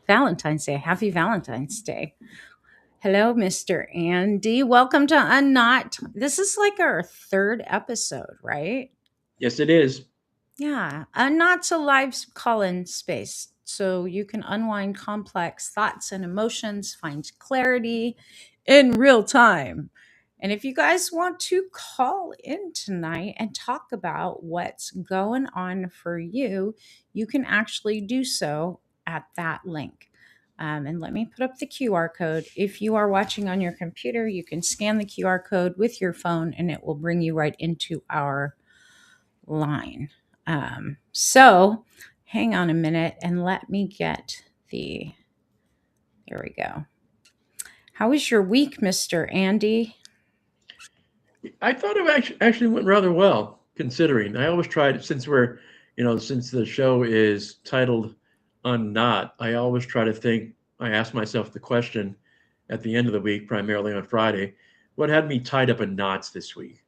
Valentine's Day. Happy Valentine's Day. Hello, Mr. Andy. Welcome to UKNOT. This is like our third episode, right? Yes, it is. Yeah. UKNOT's a live call-in space. So you can unwind complex thoughts and emotions, find clarity in real time. And if you guys want to call in tonight and talk about what's going on for you, you can actually do so at that link. And let me put up the QR code. If you are watching on your computer, you can scan the QR code with your phone and it will bring you right into our line. So hang on a minute and let me get there we go. How was your week, Mr. Andy? I thought it actually went rather well, considering. I always tried, since the show is titled Unknot, I always try to think, I ask myself the question at the end of the week, primarily on Friday, what had me tied up in knots this week?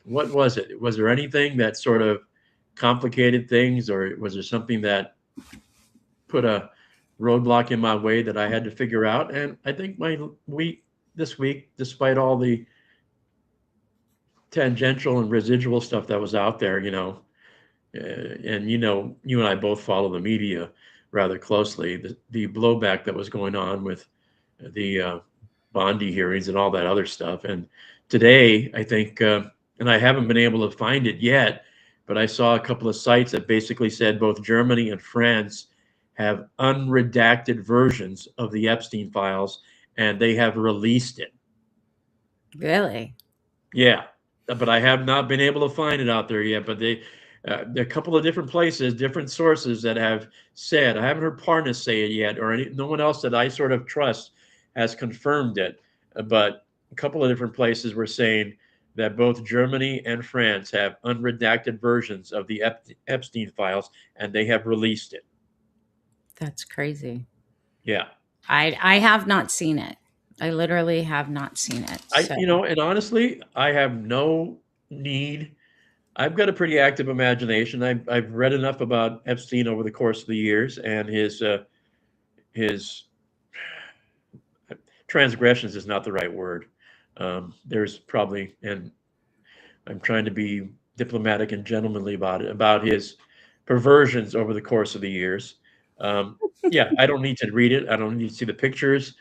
What was it? Was there anything that sort of complicated things, or was there something that put a roadblock in my way that I had to figure out? And I think this week, despite all the tangential and residual stuff that was out there, and you and I both follow the media rather closely. The blowback that was going on with the Bondi hearings and all that other stuff. And today, I think, and I haven't been able to find it yet, but I saw a couple of sites that basically said both Germany and France have unredacted versions of the Epstein files, and they have released it. Really? Yeah, but I have not been able to find it out there yet. But there are a couple of different places, different sources that have said. I haven't heard Parnas say it yet, or no one else that I sort of trust has confirmed it. But a couple of different places were saying that both Germany and France have unredacted versions of the Epstein files, and they have released it. That's crazy. Yeah, I have not seen it. I literally have not seen it. So and honestly, I have no need. I've got a pretty active imagination. I've read enough about Epstein over the course of the years, and his transgressions is not the right word. There's probably, and I'm trying to be diplomatic and gentlemanly about it, about his perversions over the course of the years. Yeah, I don't need to read it. I don't need to see the pictures.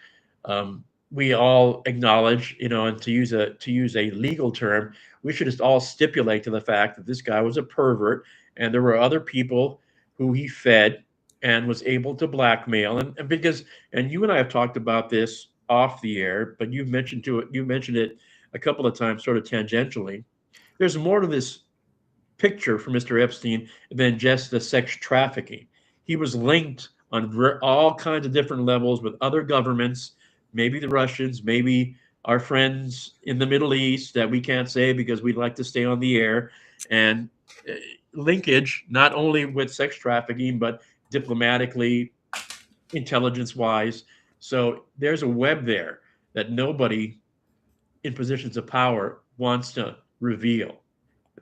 We all acknowledge, and to use a legal term, we should just all stipulate to the fact that this guy was a pervert, and there were other people who he fed and was able to blackmail, and you and I have talked about this off the air, but you mentioned it a couple of times, sort of tangentially. There's more to this picture for Mr. Epstein than just the sex trafficking. He was linked on all kinds of different levels with other governments, maybe the Russians, maybe our friends in the Middle East that we can't say because we'd like to stay on the air, and uh, linkage not only with sex trafficking, but diplomatically, intelligence wise. So there's a web there that nobody in positions of power wants to reveal.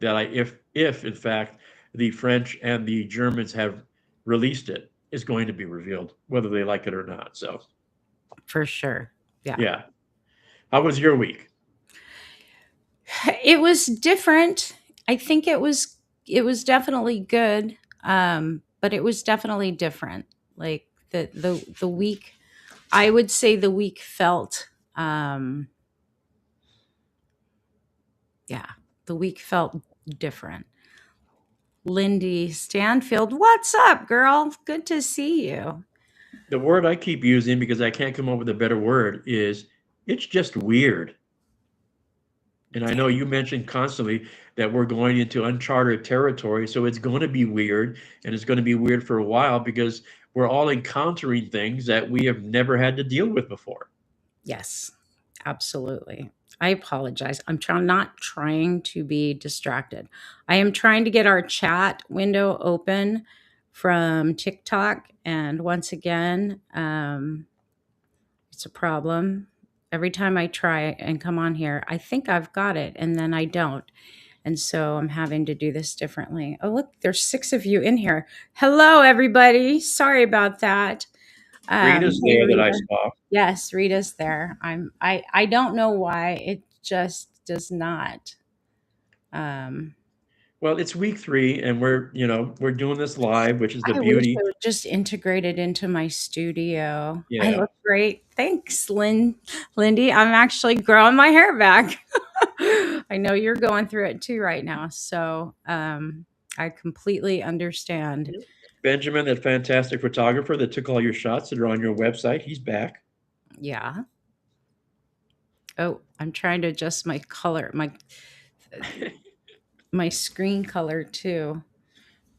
That if in fact the French and the Germans have released it, is going to be revealed, whether they like it or not. So for sure. Yeah. yeah. How was your week? It was different. I think it was definitely good. But it was definitely different. Like the week I would say the week felt yeah, the week felt different. Lindy Stanfield, what's up, girl? Good to see you. The word I keep using because I can't come up with a better word is it's just weird. And I Yeah, know you mentioned constantly that we're going into uncharted territory, so it's going to be weird, and it's going to be weird for a while because we're all encountering things that we have never had to deal with before. yes, absolutely. I apologize. Not trying to be distracted. I am trying to get our chat window open from TikTok, and once again, it's a problem. Every time I try and come on here, I think I've got it, and then I don't. And so I'm having to do this differently. Oh, look, there's 6 of you in here. Hello, everybody. Sorry about that. Rita's Hey there that I Rita. saw. Yes, Rita's there. I don't know why it just does not. Um Well, it's week 3, and we're doing this live, which is the I wish beauty. it would just integrated into my studio. I Yeah. look great. Thanks, Lindy. I'm actually growing my hair back. I know you're going through it too right now. So I completely understand. Benjamin, that fantastic photographer that took all your shots that are on your website, he's back. Yeah. Oh, I'm trying to adjust my color, my screen color too.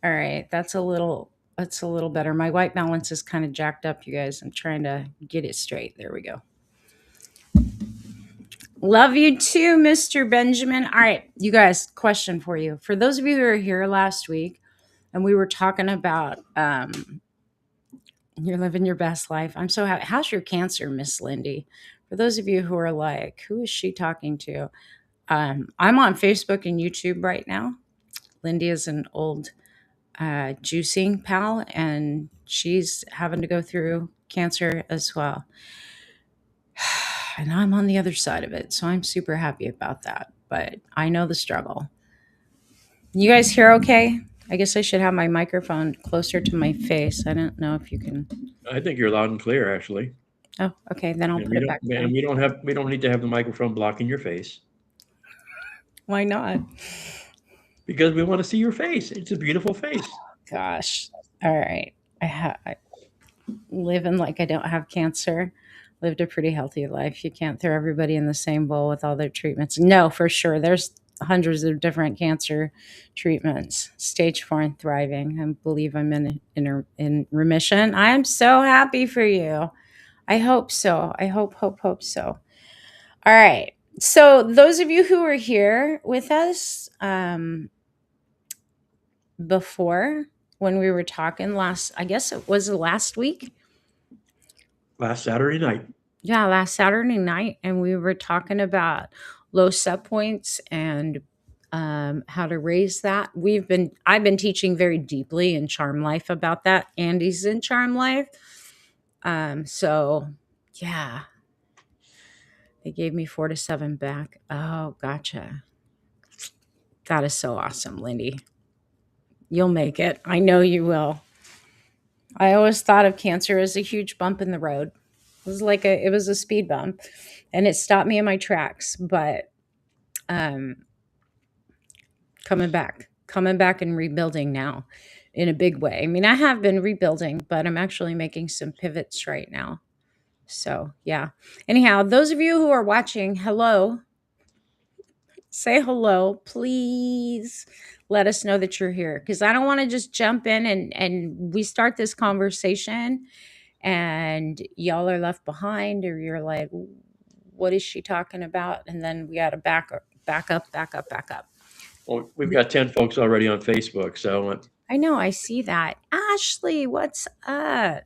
All right, that's a little better. My white balance is kind of jacked up, you guys. I'm trying to get it straight. There we go. Love you too, Mr. Benjamin. All right, you guys, question for you. For those of you who were here last week and we were talking about you're living your best life. I'm so happy. How's your cancer, Miss Lindy? For those of you who are like, who is she talking to? I'm on Facebook and YouTube right now. Lindy is an old juicing pal, and she's having to go through cancer as well. And I'm on the other side of it, so I'm super happy about that. But I know the struggle. You guys hear okay? I guess I should have my microphone closer to my face. I don't know if you can. I think you're loud and clear, actually. Oh, okay, then I'll And put we it don't back and down. we don't need to have the microphone blocking your face Why not? because we want to see your face. It's a beautiful face. Gosh. All right. I living like I don't have cancer. Lived a pretty healthy life. You can't throw everybody in the same bowl with all their treatments. No, for sure. There's hundreds of different cancer treatments. Stage 4 and thriving. I believe I'm in remission. I am so happy for you. I hope so. I hope so. All right. So those of you who were here with us before when we were talking last, I guess it was last week. Last Saturday night. Yeah, last Saturday night, and we were talking about low set points and how to raise that. I've been teaching very deeply in Charm Life about that. Andy's in Charm Life, so yeah, they gave me 4 to 7 back. Oh, gotcha. That is so awesome, Lindy. You'll make it. I know you will. I always thought of cancer as a huge bump in the road. It was a speed bump, and it stopped me in my tracks. But um, coming back and rebuilding now in a big way. I mean, I have been rebuilding, but I'm actually making some pivots right now. So, yeah. Anyhow, those of you who are watching, hello, say hello, please. Let us know that you're here because I don't want to just jump in and we start this conversation and y'all are left behind or you're like, what is she talking about? And then we got to back up. Well, we've got 10 folks already on Facebook, so I know, I see that. Ashley, what's up?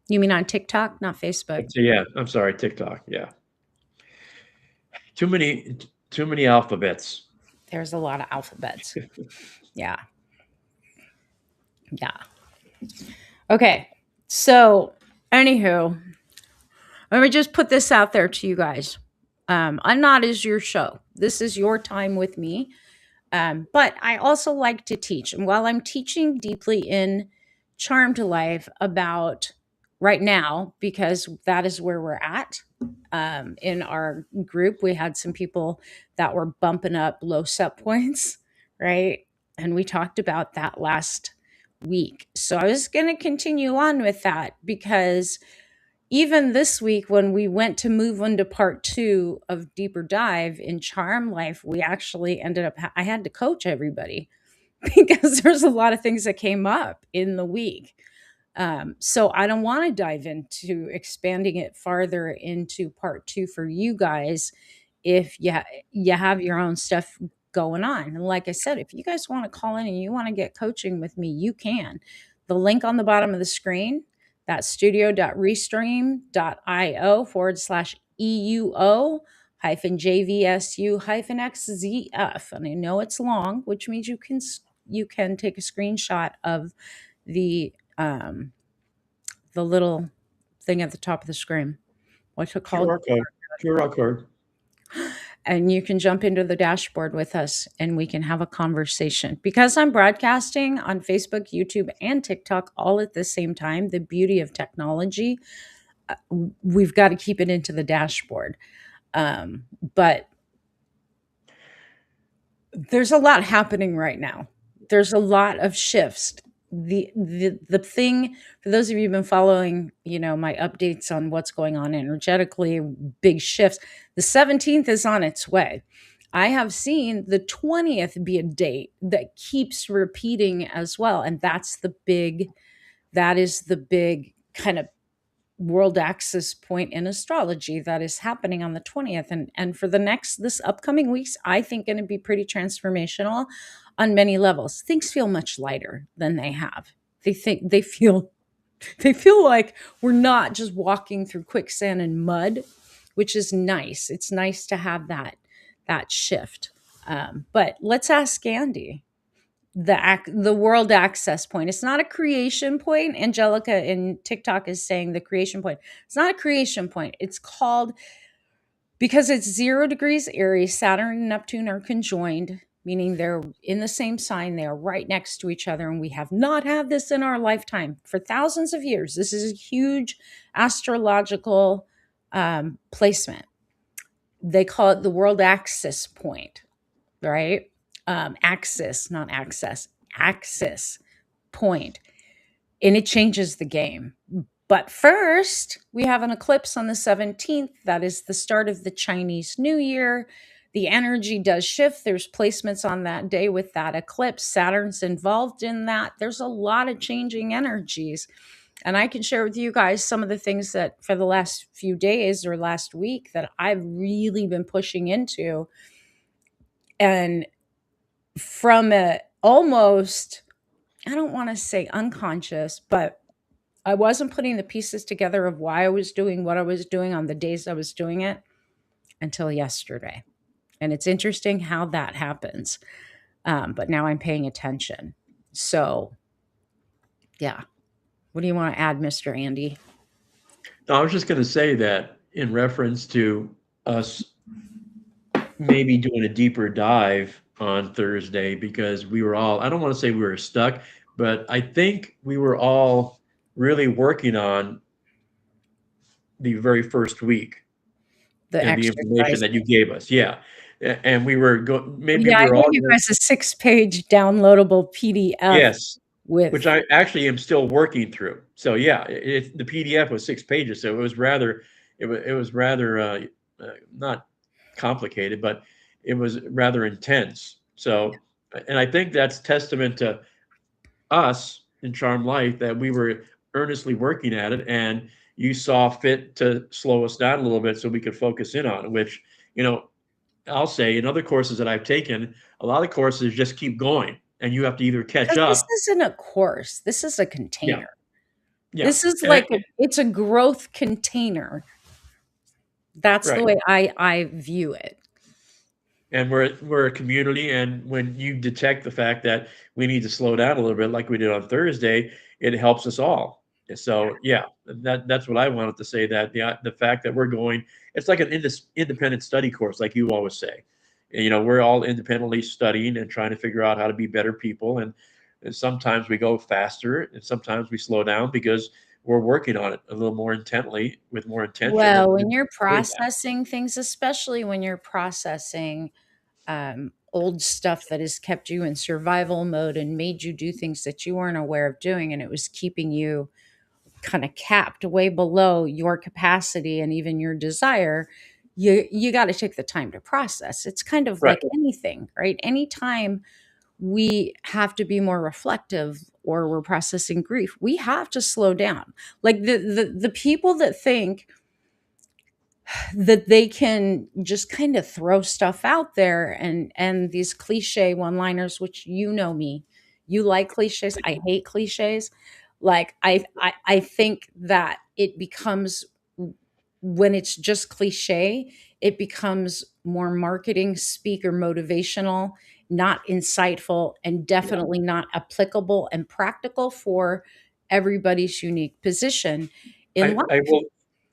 You mean on TikTok, not Facebook? yeah, I'm sorry, TikTok. Yeah. Too many too many alphabets. There's a lot of alphabets. Yeah. Yeah. Okay. So, anywho, let me just put this out there to you guys. UKNOT is your show. This is your time with me. But I also like to teach. And while I'm teaching deeply in Charmed Life about right now, because that is where we're at in our group, we had some people that were bumping up low set points, right? And we talked about that last week. So I was going to continue on with that because even this week, when we went to move into part 2 of Deeper Dive in Charm Life, we actually ended up, I had to coach everybody because there's a lot of things that came up in the week. So I don't want to dive into expanding it farther into part 2 for you guys if you have your own stuff going on. And like I said, if you guys want to call in and you want to get coaching with me, you can. The link on the bottom of the screen, that's studio.restream.io/EUO hyphen JVSU hyphen XZF. And I know it's long, which means you can take a screenshot of the the little thing at the top of the screen. What's it called? QR code. QR code. And you can jump into the dashboard with us and we can have a conversation. Because I'm broadcasting on Facebook, YouTube, and TikTok all at the same time, the beauty of technology, we've got to keep it into the dashboard. But there's a lot happening right now. There's a lot of shifts. The thing, for those of you who've been following, my updates on what's going on energetically, big shifts. The 17th is on its way. I have seen the 20th be a date that keeps repeating as well, and that is the big kind of world axis point in astrology that is happening on the 20th, and for this upcoming weeks, I think going to be pretty transformational on many levels. Things feel much lighter than they have. They feel like we're not just walking through quicksand and mud, which is nice. It's nice to have that shift. But let's ask Andy, the world access point. It's not a creation point. Angelica in TikTok is saying the creation point. It's not a creation point. It's called, because it's 0 degrees Aries, Saturn and Neptune are conjoined, meaning they're in the same sign. They are right next to each other. And we have not had this in our lifetime for thousands of years. This is a huge astrological placement. They call it the world axis point, right? Axis, not access, axis point. And it changes the game. But first, we have an eclipse on the 17th. That is the start of the Chinese New Year. The energy does shift. There's placements on that day with that eclipse. Saturn's involved in that. There's a lot of changing energies. And I can share with you guys some of the things that for the last few days or last week that I've really been pushing into. And from a almost, I don't want to say unconscious, but I wasn't putting the pieces together of why I was doing what I was doing on the days I was doing it until yesterday. And it's interesting how that happens. But now I'm paying attention. So, yeah. What do you want to add, Mr. Andy? No, I was just going to say that in reference to us maybe doing a deeper dive on Thursday because we were all, I don't want to say we were stuck, but I think we were all really working on the very first week The and the information exercise. that you gave us. Yeah. And we were maybe Yeah, we I were gave all, you guys a 6-page downloadable PDF yes, which with. I actually am still working through. So yeah, the PDF was 6 pages. So it was rather, not complicated, but it was rather intense. So, and I think that's testament to us in Charm Life that we were earnestly working at it, and you saw fit to slow us down a little bit so we could focus in on it. Which, you know, I'll say in other courses that I've taken, a lot of courses just keep going, and you have to either catch Because this up. isn't a course. This is a Yeah, container. yeah, This is and like it's a growth container. That's the right. way I view it. And we're a community, and when you detect the fact that we need to slow down a little bit, like we did on Thursday, it helps us all. And so, yeah, that's what I wanted to say. That the fact that we're going, it's like an independent study course, like you always say. And, we're all independently studying and trying to figure out how to be better people. And sometimes we go faster, and sometimes we slow down because we're working on it a little more intently with more intention. Well, And when you're that. processing things, especially when you're processing old stuff that has kept you in survival mode and made you do things that you weren't aware of doing, and it was keeping you kind of capped way below your capacity and even your desire, you got to take the time to process. It's kind of Right. like anything, right? Anytime we have to be more reflective or we're processing grief, we have to slow down. Like the people that think that they can just kind of throw stuff out there, and these cliche one liners, which me, you like cliches, I hate cliches. Like I think that it becomes, when it's just cliche, it becomes more marketing speak or motivational, not insightful, and Yeah. definitely not applicable and practical for everybody's unique position in I, I life. will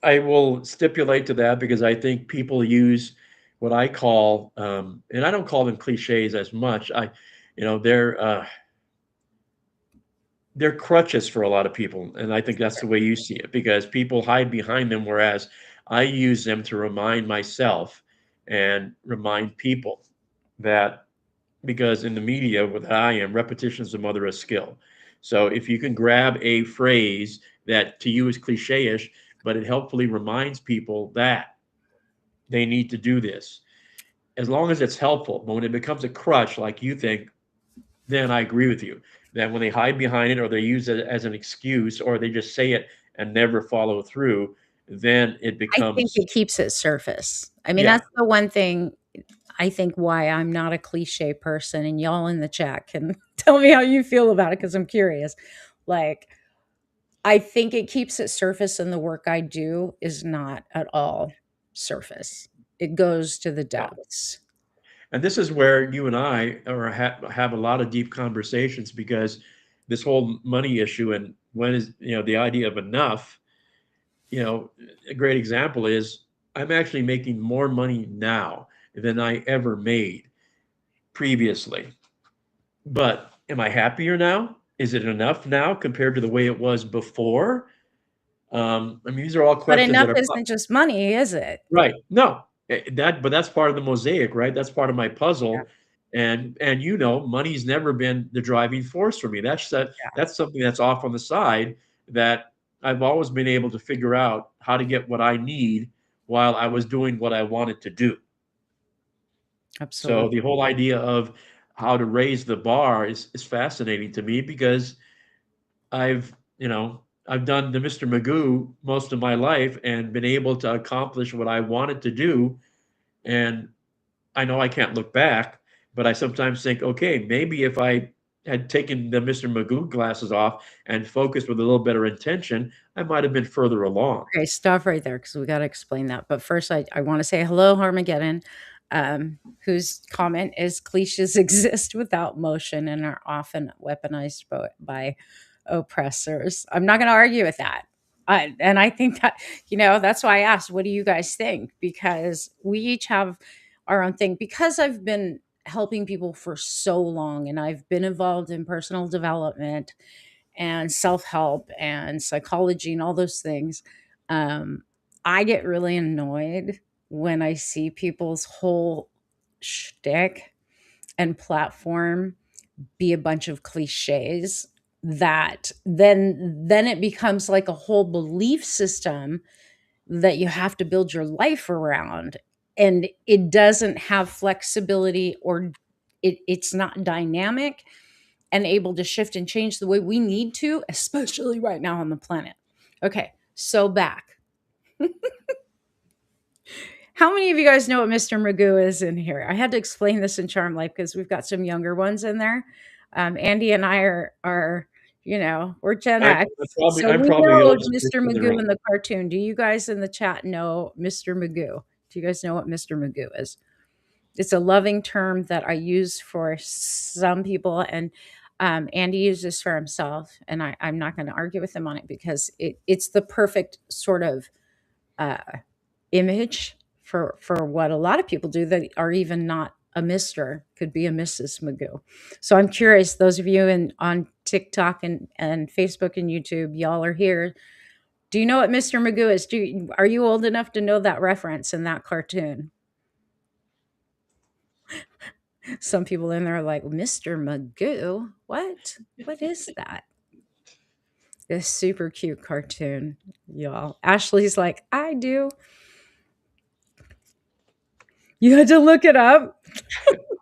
I will stipulate to that because I think people use what I call and I don't call them cliches as much. They're crutches for a lot of people, and I think that's the way you see it because people hide behind them, whereas I use them to remind myself and remind people that because in the media, with I am, repetition is the mother of skill. So if you can grab a phrase that to you is cliche-ish, but it helpfully reminds people that they need to do this, as long as it's helpful. But when it becomes a crutch, like you think, then I agree with you that when they hide behind it or they use it as an excuse or they just say it and never follow through, then it I think becomes, it keeps it surface. I mean, yeah. that's the one thing I think why I'm not a cliche person, and y'all in the chat can tell me how you feel about it because I'm curious. Like, I think it keeps it surface, and the work I do is not at all surface. It goes to the No. depths. And this is where you and I have a lot of deep conversations because this whole money issue and when is, the idea of enough, a great example is I'm actually making more money now than I ever made previously. But am I happier now? Is it enough now compared to the way it was before? I mean, these are all But questions enough that are isn't just money, is it? right. No, but that's part of the mosaic, right? That's part of my Yeah, puzzle. And money's never been the driving force for me. yeah, That's something that's off on the side that I've always been able to figure out how to get what I need while I was doing what I wanted to do. So absolutely. the whole idea of how to raise the bar is fascinating to me because I've done the Mr. Magoo most of my life and been able to accomplish what I wanted to do. And I know I can't look back, but I sometimes think, okay, maybe if I had taken the Mr. Magoo glasses off and focused with a little better intention, I might have been further along. Okay, stop right there because we got to explain that. But first, I want to say hello, Harmageddon, whose comment is cliches exist without motion and are often weaponized by oppressors. I'm not going to argue with that. And I think that, that's why I asked, what do you guys think? Because we each have our own thing. Because I've been helping people for so long and I've been involved in personal development and self help and psychology and all those things, um, I get really annoyed when I see people's whole shtick and platform be a bunch of cliches that then it becomes like a whole belief system that you have to build your life around, and it doesn't have flexibility, or it's not dynamic and able to shift and change the way we need to, especially right now on the planet. Okay, so back. How many of you guys know what Mr. Magoo is in here? I had to explain this in Charm Life because we've got some younger ones in there. Andy and I are we're Gen I, X, I'm probably so I'm we probably the know oldest Mr. person in the Magoo room. in the cartoon. Do you guys in the chat know Mr. Magoo? Do you guys know what Mr. Magoo is? It's a loving term that I use for some people, and Andy uses for himself, and I'm not going to argue with him on it because it's the perfect sort of uh, image for what a lot of people do that are even not a Mr. Could be a Mrs. Magoo. So I'm curious, those of you on TikTok and Facebook and YouTube, y'all are here. Do you know what Mr. Magoo is? Are you old enough to know that reference in that cartoon? Some people in there are like, Mr. Magoo? What? What is that? This super cute cartoon, y'all. Ashley's like, I do. You had to look it up.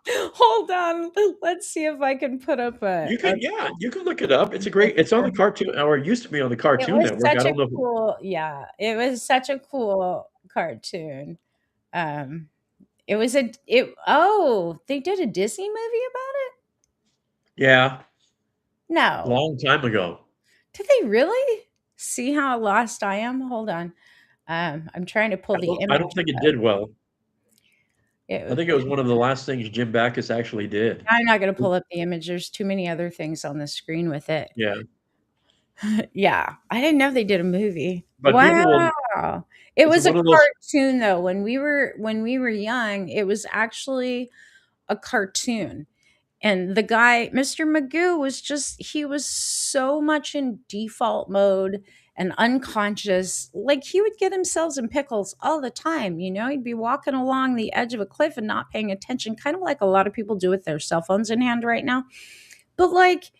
Hold on. Let's see if I can put up Yeah, you can look it up. It's a great. It's on picture. the cartoon, or it used to be on the It Cartoon was Network. I such a don't know. cool, yeah. It was such a cool cartoon. Um, it was a it. Oh, they did a Disney movie about it. Yeah, No, long time ago. did they really? See how lost I am. Hold on. I'm trying to pull the I don't image think it up. did well. I It, think it was one of the last things Jim Backus actually did. I'm not going to pull up the image. There's too many other things on the screen with it. Yeah. Yeah, I didn't know they did a movie. But people will. Wow. It It's was a one of those. cartoon though. When we were young, it was actually a cartoon. And the guy, Mr. Magoo, he was so much in default mode and unconscious. Like he would get himself in pickles all the time. He'd be walking along the edge of a cliff and not paying attention, kind of like a lot of people do with their cell phones in hand right now. But like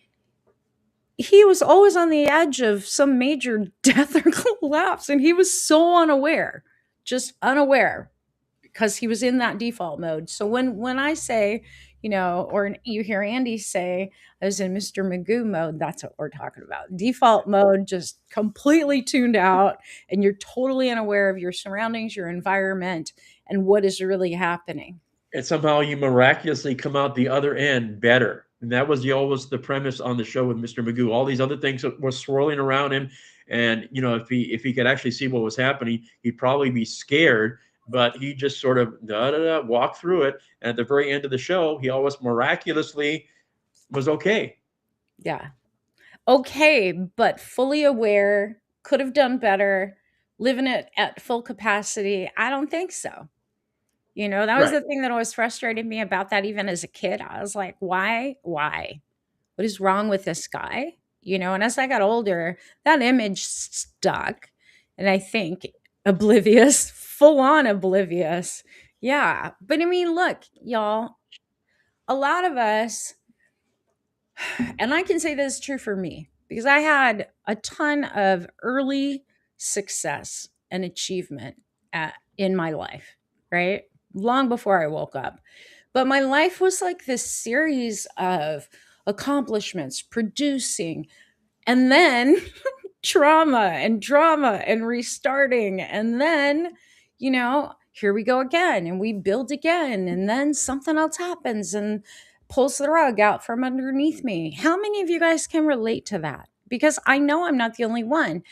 he was always on the edge of some major death or collapse, and he was so unaware, just unaware, because he was in that default mode. So when I say, or you hear Andy say, I was in Mr. Magoo mode, that's what we're talking about. Default mode, just completely tuned out, and you're totally unaware of your surroundings, your environment, and what is really happening. And somehow you miraculously come out the other end better. And that was always the premise on the show with Mr. Magoo. All these other things were swirling around him, and if he could actually see what was happening, he'd probably be scared. But he just sort of walk through it, and at the very end of the show, he always miraculously was okay. Yeah. Okay, but fully aware, could have done better, living it at full capacity. I don't think so. That was Right. the thing that always frustrated me about that even as a kid. I was like, why? Why? What is wrong with this guy? And as I got older, that image stuck. And I think oblivious, full on oblivious. Yeah. But I mean, look, y'all, a lot of us, and I can say this is true for me because I had a ton of early success and achievement in my life, right? Long before I woke up. But my life was like this series of accomplishments, producing, and then trauma and drama and restarting. And then, here we go again and we build again. And then something else happens and pulls the rug out from underneath me. How many of you guys can relate to that? Because I know I'm not the only one.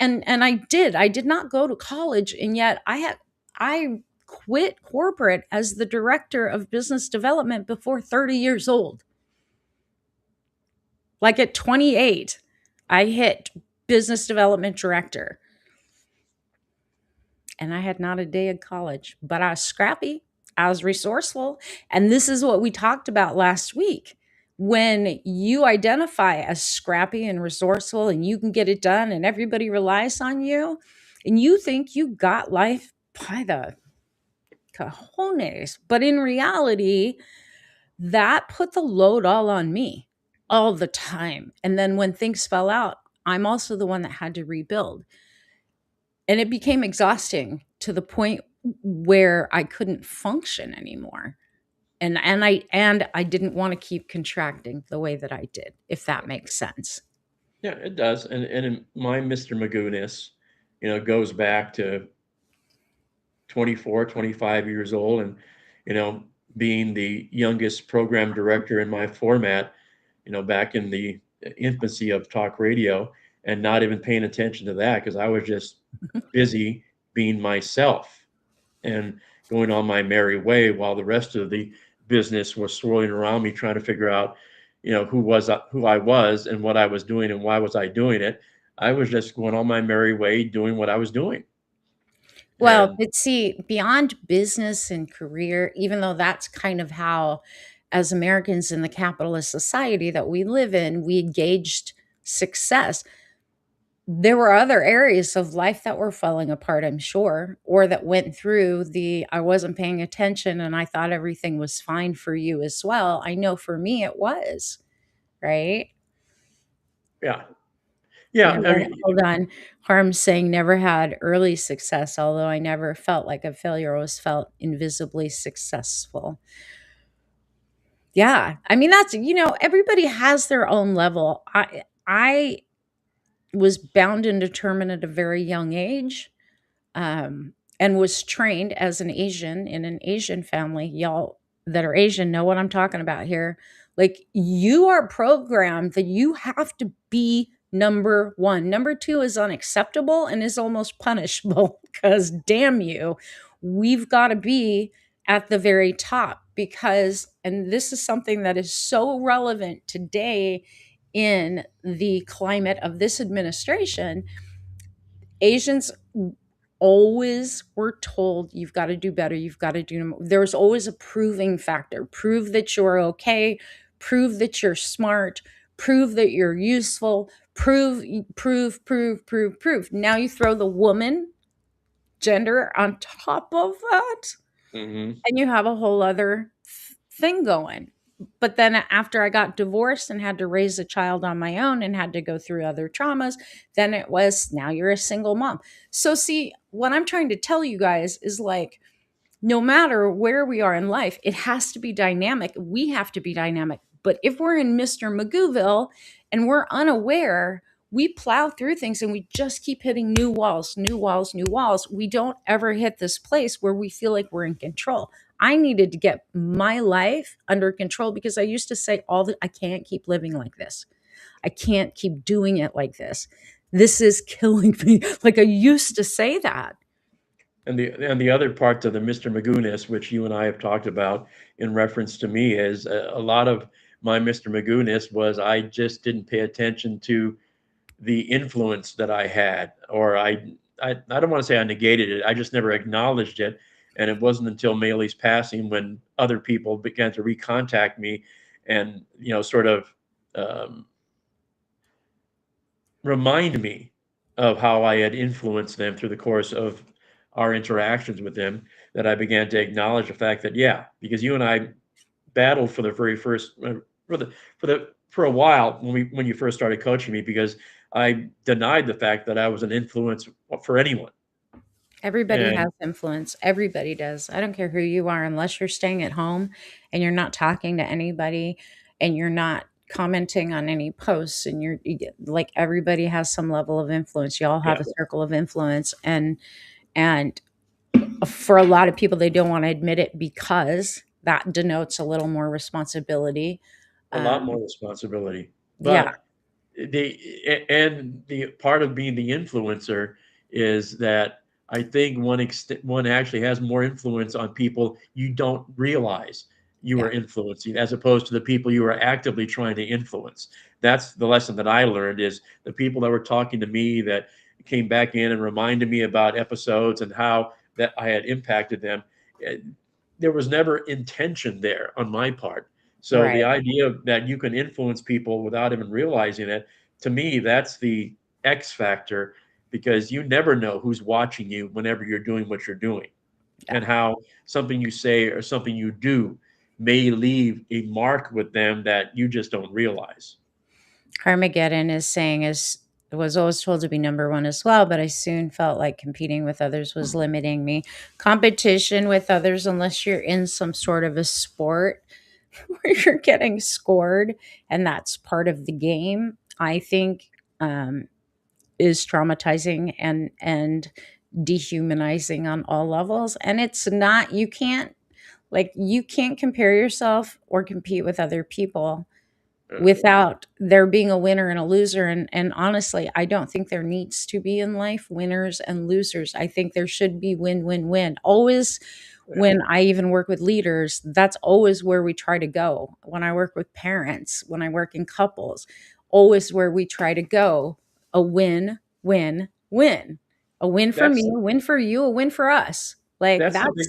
And I did not go to college, and yet I quit corporate as the director of business development before 30 years old. Like at 28, I hit business development director, and I had not a day of college, but I was scrappy, I was resourceful. And this is what we talked about last week. When you identify as scrappy and resourceful and you can get it done and everybody relies on you, and you think you got life by the cojones, but in reality, that put the load all on me all the time. And then when things fell out, I'm also the one that had to rebuild. And it became exhausting to the point where I couldn't function anymore. And I didn't want to keep contracting the way that I did, if that makes sense. Yeah, it does. And in my Mr. Magoo-ness, goes back to 24, 25 years old, and you know being the youngest program director in my format, back in the infancy of talk radio, and not even paying attention to that because I was just busy being myself and going on my merry way while the rest of the business was swirling around me trying to figure out who I was and what I was doing and why was I doing it. I was just going on my merry way doing what I was doing. Well, And but see, beyond business and career, even though that's kind of how, as Americans in the capitalist society that we live in, we gauged success, there were other areas of life that were falling apart, I'm sure, or that went through the I wasn't paying attention and I thought everything was fine for you as well. I know for me it was, right? yeah, yeah, I Never, mean, hold on. Harm's saying never had early success, although I never felt like a failure. I always felt invisibly successful. Yeah. I mean, everybody has their own level. I was bound and determined at a very young age, and was trained as an Asian in an Asian family. Y'all that are Asian know what I'm talking about here. Like, you are programmed that you have to be number one. Number two is unacceptable and is almost punishable because, damn you, we've got to be at the very top because, and this is something that is so relevant today in the climate of this administration, Asians always were told, you've got to do better, you've got to do more. There's always a proving factor. Prove that you're okay, prove that you're smart, prove that you're useful, prove. Now you throw the woman gender on top of that, Hmm. and you have a whole other thing going. But then after I got divorced and had to raise a child on my own and had to go through other traumas, then it was, now you're a single mom. So see, what I'm trying to tell you guys is like, no matter where we are in life, it has to be dynamic. We have to be dynamic. But if we're in Mr. Magoo'ville and we're unaware, we plow through things and we just keep hitting new walls, new walls, new walls. We don't ever hit this place where we feel like we're in control. I needed to get my life under control because I used to say I can't keep living like this. I can't keep doing it like this. This is killing me. Like I used to say that. And the other part to the Mr. Magoo-ness, which you and I have talked about in reference to me, is a lot of my Mr. Magoo-ness was I just didn't pay attention to the influence that I had, or I don't want to say I negated it. I just never acknowledged it. And it wasn't until Maylee's passing when other people began to recontact me and, sort of um, remind me of how I had influenced them through the course of our interactions with them, that I began to acknowledge the fact that, yeah, because you and I battled for the very first for a while when you first started coaching me, because I denied the fact that I was an influence for anyone. Everybody has And influence. Everybody does. I don't care who you are, unless you're staying at home and you're not talking to anybody and you're not commenting on any posts and like everybody has some level of influence. You all yeah, have a circle of influence, and for a lot of people they don't want to admit it because that denotes a little more responsibility. a lot more Um responsibility. yeah, But the part of being the influencer is that I think one actually has more influence on people you don't realize you yeah. are influencing, as opposed to the people you are actively trying to influence. That's the lesson that I learned, is the people that were talking to me, that came back in and reminded me about episodes and how that I had impacted them. eh, There was never intention there on my part. So the Right. idea that you can influence people without even realizing it, to me, that's the X factor, because you never know who's watching you whenever you're doing what you're doing, Yeah. and how something you say or something you do may leave a mark with them that you just don't realize. Armageddon is saying is was always told to be number one as well, but I soon felt like competing with others was limiting me. Competition with others, unless you're in some sort of a sport where you're getting scored and that's part of the game, I think um, is traumatizing and dehumanizing on all levels. And it's not, you can't compare yourself or compete with other people Uh, without there being a winner and a loser. And honestly, I don't think there needs to be in life winners and losers. I think there should be win always. yeah, When I even work with leaders, that's always where we try to go. When I work with parents, when I work in couples, always where we try to go. A win, a win for me, that's a win for you, a win for us. Like that's the big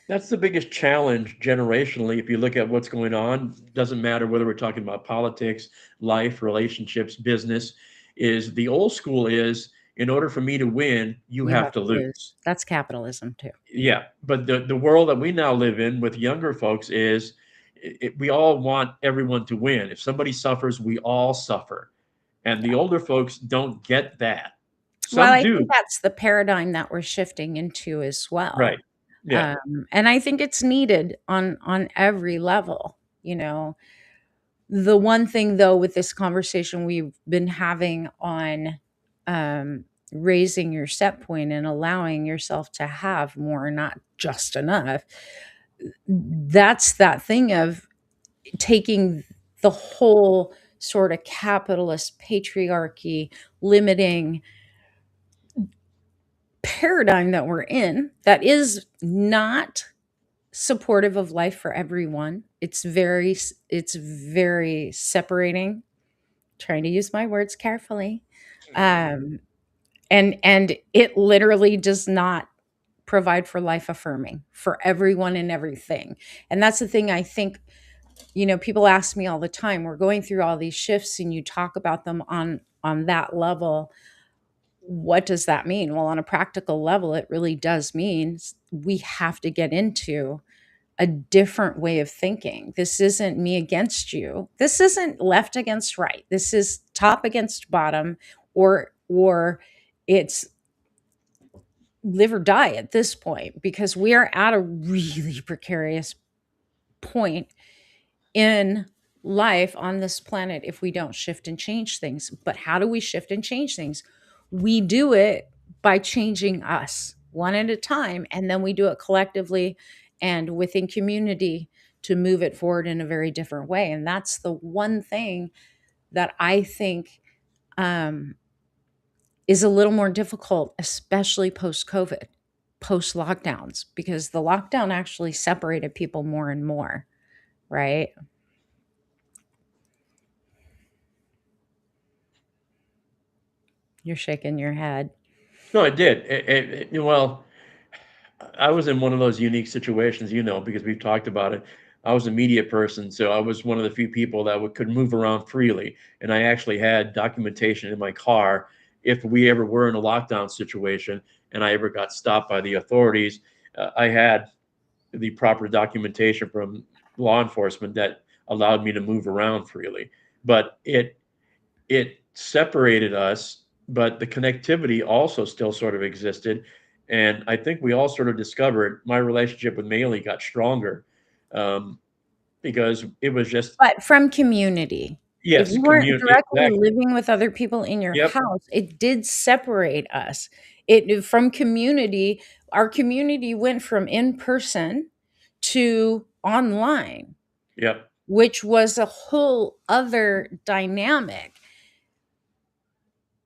That's the biggest challenge generationally. If you look at what's going on, doesn't matter whether we're talking about politics, life, relationships, business, is the old school is, in order for me to win, you you have have to to lose. lose. That's capitalism too. Yeah, but the world that we now live in with younger folks is, we all want everyone to win. If somebody suffers, we all suffer. And the older folks don't get that. Well, Some I think do. that's the paradigm that we're shifting into as well. Right. Yeah. And I think it's needed on every level. You know, the one thing though with this conversation we've been having on raising your set point and allowing yourself to have more, not just enough. That's that thing of taking the whole sort of capitalist patriarchy limiting paradigm that we're in that is not supportive of life for everyone. It's very separating. trying to use my words carefully. Um, and it literally does not provide for life affirming for everyone and everything. And that's the thing I think, people ask me all the time, we're going through all these shifts and you talk about them on that level. What does that mean? Well, on a practical level, it really does mean we have to get into a different way of thinking. This isn't me against you. This isn't left against right. This is top against bottom, or it's live or die at this point, because we are at a really precarious point in life on this planet if we don't shift and change things. But how do we shift and change things? We do it by changing us one at a time, and then we do it collectively and within community to move it forward in a very different way. And that's the one thing that I think um, is a little more difficult, especially post COVID, post lockdowns, because the lockdown actually separated people more and more, right? You're shaking your head. No, it did. Well, I was in one of those unique situations, because we've talked about it. I was a media person, so I was one of the few people that could move around freely, and I actually had documentation in my car if we ever were in a lockdown situation and I ever got stopped by the authorities. I had the proper documentation from law enforcement that allowed me to move around freely. But it separated us, but the connectivity also still sort of existed. And I think we all sort of discovered my relationship with Maylee got stronger, um, because it was just, But from community. If yes, you weren't community. directly Exactly. living with other people in your Yep. house, it did separate us. It from community, our community went from in person to online, Yep. which was a whole other dynamic.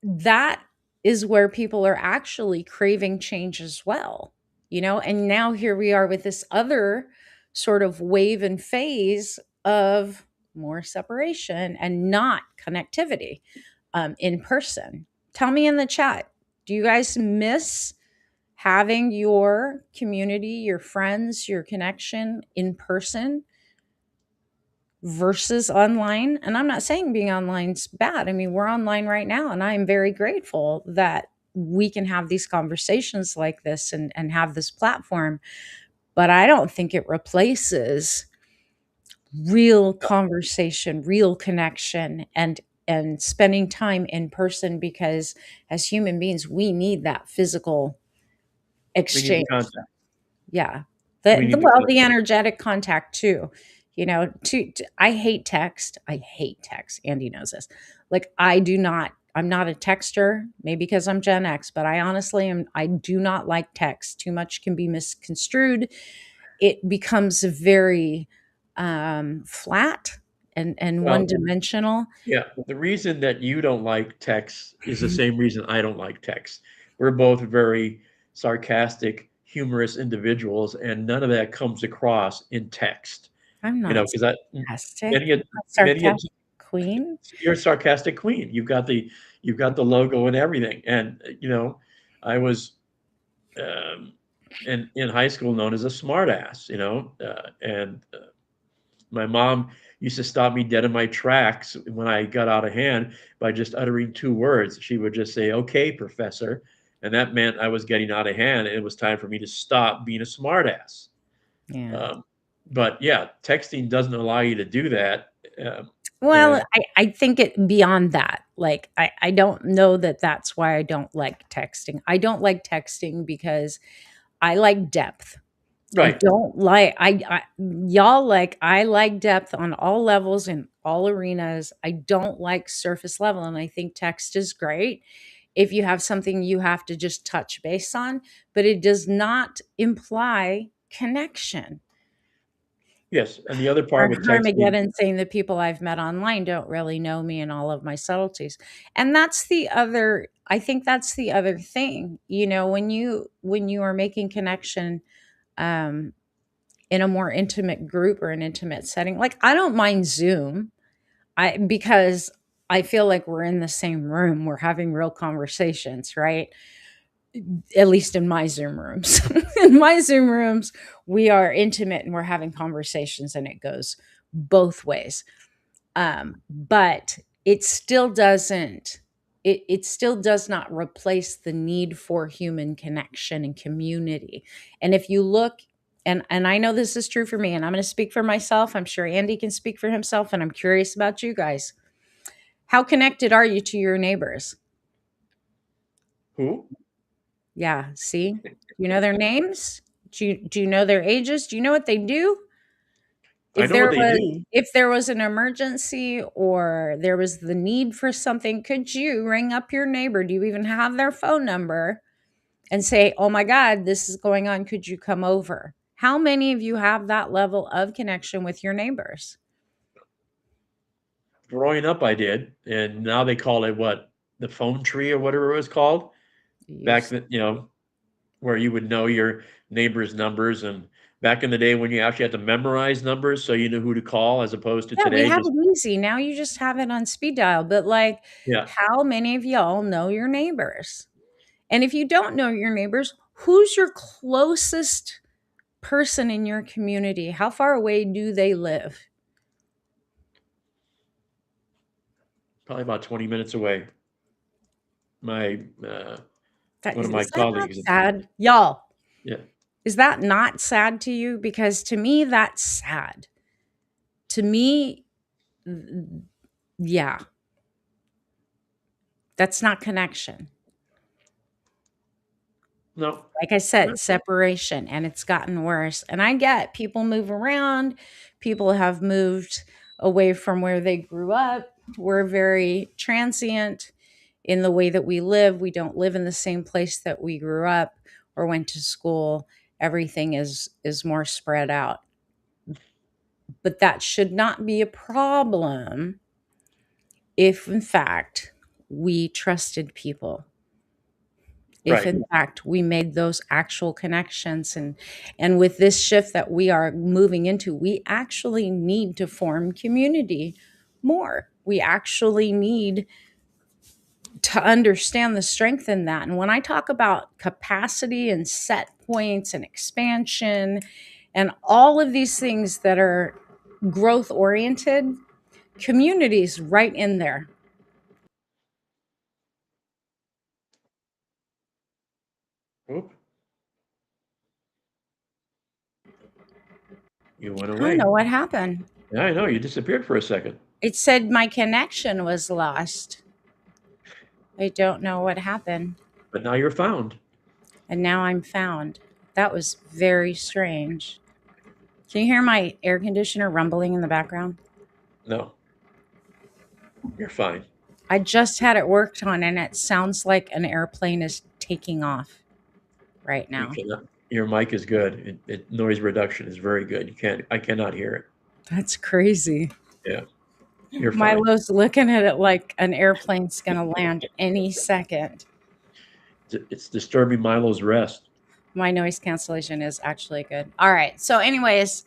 That is where people are actually craving change as well, and now here we are with this other sort of wave and phase of more separation and not connectivity in person. Tell me in the chat, do you guys miss having your community, your friends, your connection in person versus online? And I'm not saying being online's bad. I mean, we're online right now, and I am very grateful that we can have these conversations like this and have this platform. But I don't think it replaces real conversation, real connection, and spending time in person, because as human beings, we need that physical We need the exchange. contact. Yeah. We need the Well, the contact. energetic contact too. I hate text. I hate text. Andy knows this. Like, I'm not a texter, maybe because I'm Gen X, but I do not like text. Too much can be misconstrued. It becomes very flat and one Well, dimensional. yeah, the reason that you don't like text is the same reason I don't like text. We're both very sarcastic, humorous individuals, and none of that comes across in text. I'm not Because I sarcastic. many a I'm a many a sarcastic queen. you're a sarcastic queen. You've got the logo and everything. And I was, in high school known as a smartass. And my mom used to stop me dead in my tracks when I got out of hand by just uttering two words. She would just say, "Okay, professor," and that meant I was getting out of hand, and it was time for me to stop being a smartass. Yeah. Um, but yeah, texting doesn't allow you to do that. Well, And I think it beyond that. Like, I don't know that that's why I don't like texting. I don't like texting because I like depth. I right, don't like y'all like I like depth on all levels in all arenas. I don't like surface level, and I think text is great if you have something you have to just touch base on, but it does not imply connection. yes, and the other part Our with texting, Armageddon saying the people I've met online don't really know me and all of my subtleties. And that's the other, I think that's the other thing, when you are making connection um, in a more intimate group or an intimate setting. Like, I don't mind Zoom, because I feel like we're in the same room. We're having real conversations, right? At least in my Zoom rooms. In my Zoom rooms, we are intimate and we're having conversations, and it goes both ways. But it still doesn't. It still does not replace the need for human connection and community. And if you look, and I know this is true for me, and I'm going to speak for myself. I'm sure Andy can speak for himself, and I'm curious about you guys. How connected are you to your neighbors? Who? Yeah, see? Do you know their names? Do you know their ages? Do you know what they do? I If know what there they was do. if there was an emergency or there was the need for something, could you ring up your neighbor? Do you even have their phone number and say, "Oh my god, this is going on. Could you come over?" How many of you have that level of connection with your neighbors? Growing up, I did, and now they call it what? The phone tree or whatever it was called. Back Use then, where you would know your neighbors' numbers, and back in the day when you actually had to memorize numbers so you knew who to call, as opposed to Yeah, we today, have just it easy. Now you just have it on speed dial, but, like, yeah. how many of y'all know your neighbors? And if you don't know your neighbors, who's your closest person in your community? How far away do they live? Probably about 20 minutes away. My That one is of my is that not colleagues, sad? Y'all, yeah, is that not sad to you? Because to me, that's sad. To me, yeah, that's not connection. no, Like I said, no, separation, and it's gotten worse. And I get people move around, people have moved away from where they grew up. We're very transient in the way that we live. We don't live in the same place that we grew up or went to school. Everything is more spread out. But that should not be a problem if in fact we trusted people, if right, in fact we made those actual connections. And with this shift that we are moving into, we actually need to form community more. We actually need to understand the strength in that. And when I talk about capacity and set points and expansion and all of these things that are growth oriented, communities right in there. oop, you went I don't know away. what happened. Yeah, I know, you disappeared for a second, It said my connection was lost. I don't know what happened. but now you're found. And now I'm found. That was very strange. Can you hear my air conditioner rumbling in the background? No, you're fine. I just had it worked on and it sounds like an airplane is taking off right You now. cannot your mic is good. Noise reduction is very good. I cannot hear it. That's crazy. Yeah, you're fine. Milo's looking at it like an airplane's going to land any second. It's disturbing Milo's rest. My noise cancellation is actually good. All right. So, anyways,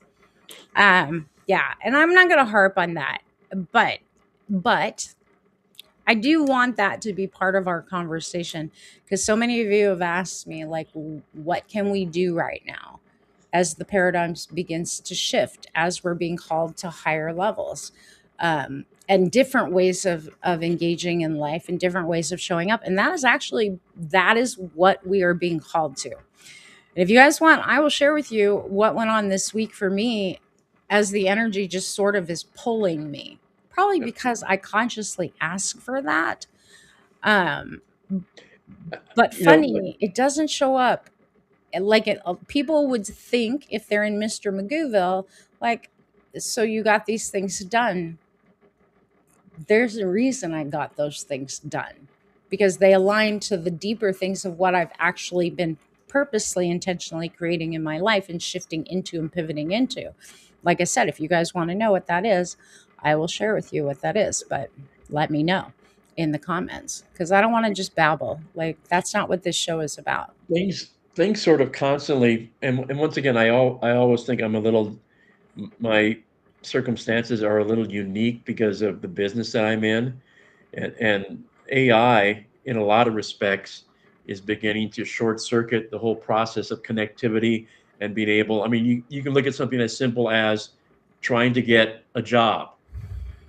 yeah, and I'm not going to harp on that, but but I do want that to be part of our conversation because so many of you have asked me, like, what can we do right now as the paradigms begins to shift, as we're being called to higher levels, and different ways of engaging in life and different ways of showing up. And that is what we are being called to. And if you guys want, I will share with you what went on this week for me as the energy just sort of is pulling me. Probably Yeah. because I consciously ask for that. Um, but You know, funny, it doesn't show up like people would think if they're in Mr. Magoo'ville, like, so you got these things done. There's a reason I got those things done because they align to the deeper things of what I've actually been purposely, intentionally creating in my life and shifting into and pivoting into. Like I said, if you guys want to know what that is, I will share with you what that is, but let me know in the comments because I don't want to just babble. Like, that's not what this show is about. things sort of constantly, and once again, I always think I'm a little my circumstances are a little unique because of the business that I'm in. And AI, in a lot of respects, is beginning to short circuit the whole process of connectivity and being able. I mean, you can look at something as simple as trying to get a job,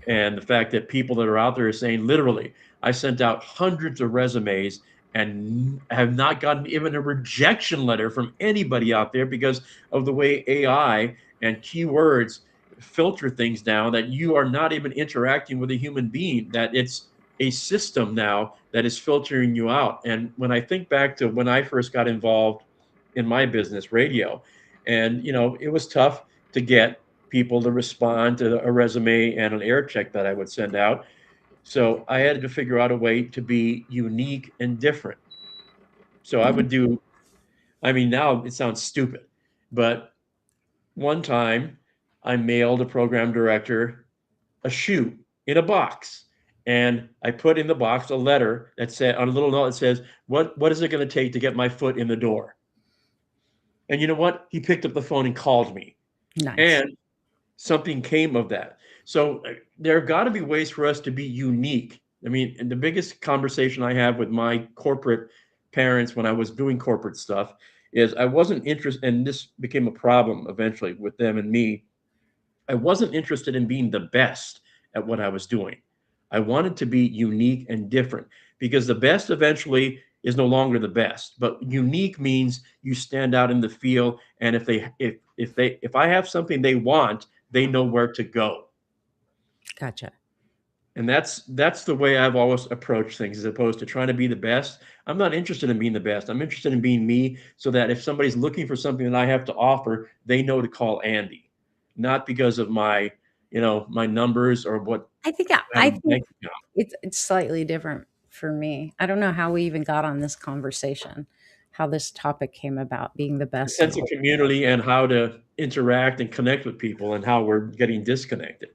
and the fact that people that are out there are saying literally, I sent out hundreds of resumes and have not gotten even a rejection letter from anybody out there because of the way AI and keywords filter things down, that you are not even interacting with a human being, that it's a system now that is filtering you out. And when I think back to when I first got involved in my business, radio, and it was tough to get people to respond to a resume and an air check that I would send out. So I had to figure out a way to be unique and different. So I would do, I mean, now it sounds stupid, but one time I mailed a program director a shoe in a box. And I put in the box a letter that said, on a little note that says, what is it going to take to get my foot in the door? And you know what? He picked up the phone and called me. Nice. And something came of that. So there have got to be ways for us to be unique. I mean, and the biggest conversation I have with my corporate parents when I was doing corporate stuff is I wasn't interested, and this became a problem eventually with them and me. I wasn't interested in being the best at what I was doing. I wanted to be unique and different because the best eventually is no longer the best. But unique means you stand out in the field, and if I have something they want, they know where to go. Gotcha. And that's the way I've always approached things, as opposed to trying to be the best. I'm not interested in being the best. I'm interested in being me, so that if somebody's looking for something that I have to offer, they know to call Andy, not because of my numbers or what I think I have I in the think bank account. it's slightly different for me. I don't know how we even got on this conversation, how this topic came about, being the A best and sense of all. community and how to interact and connect with people, and how we're getting disconnected.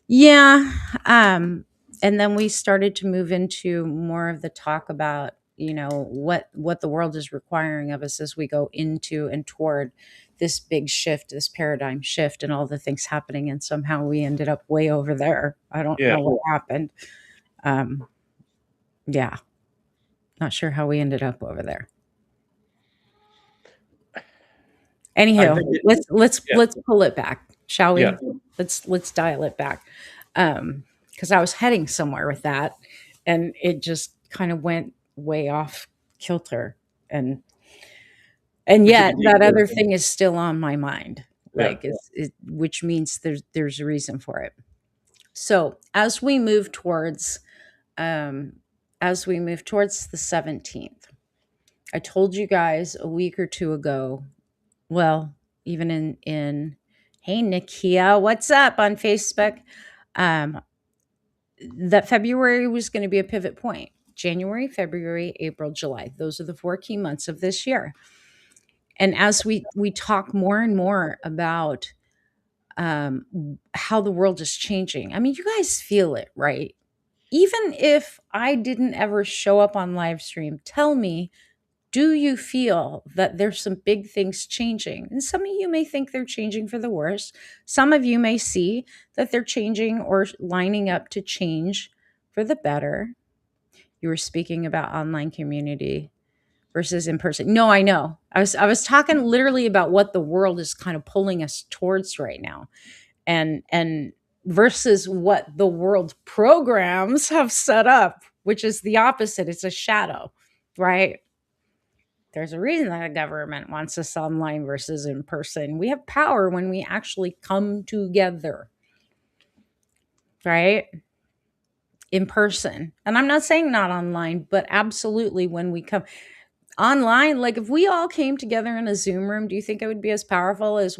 Yeah. And then we started to move into more of the talk about, what the world is requiring of us as we go into and toward this big shift, this paradigm shift, and all the things happening. And somehow we ended up way over there. I don't Yeah, know what happened. Um, yeah, not sure how we ended up over there. I Anywho, think it. Yeah, let's pull it back, shall yeah. we? Let's dial it back. Because I was heading somewhere with that, and it just kind of went way off kilter, and We took a yet that detour. other thing is still on my mind, Yeah, like which means there's a reason for it. So um, as we move towards the 17th, I told you guys a week or two ago. Well, even in hey Nikia, what's up on Facebook? Um, that February was going to be a pivot point. January, February, April, July. Those are the 4 key months of this year. And as we talk more and more about how the world is changing, I mean, you guys feel it, right? Even if I didn't ever show up on live stream, tell me, do you feel that there's some big things changing? And some of you may think they're changing for the worse. Some of you may see that they're changing or lining up to change for the better. You were speaking about online community versus in person. No, I know. I was talking literally about what the world is kind of pulling us towards right now, and versus what the world programs have set up, which is the opposite. It's a shadow, right? There's a reason that the government wants us online versus in person. We have power when we actually come together, right? In person. And I'm not saying not online, but absolutely when we come online, like if we all came together in a Zoom room, do you think it would be as powerful as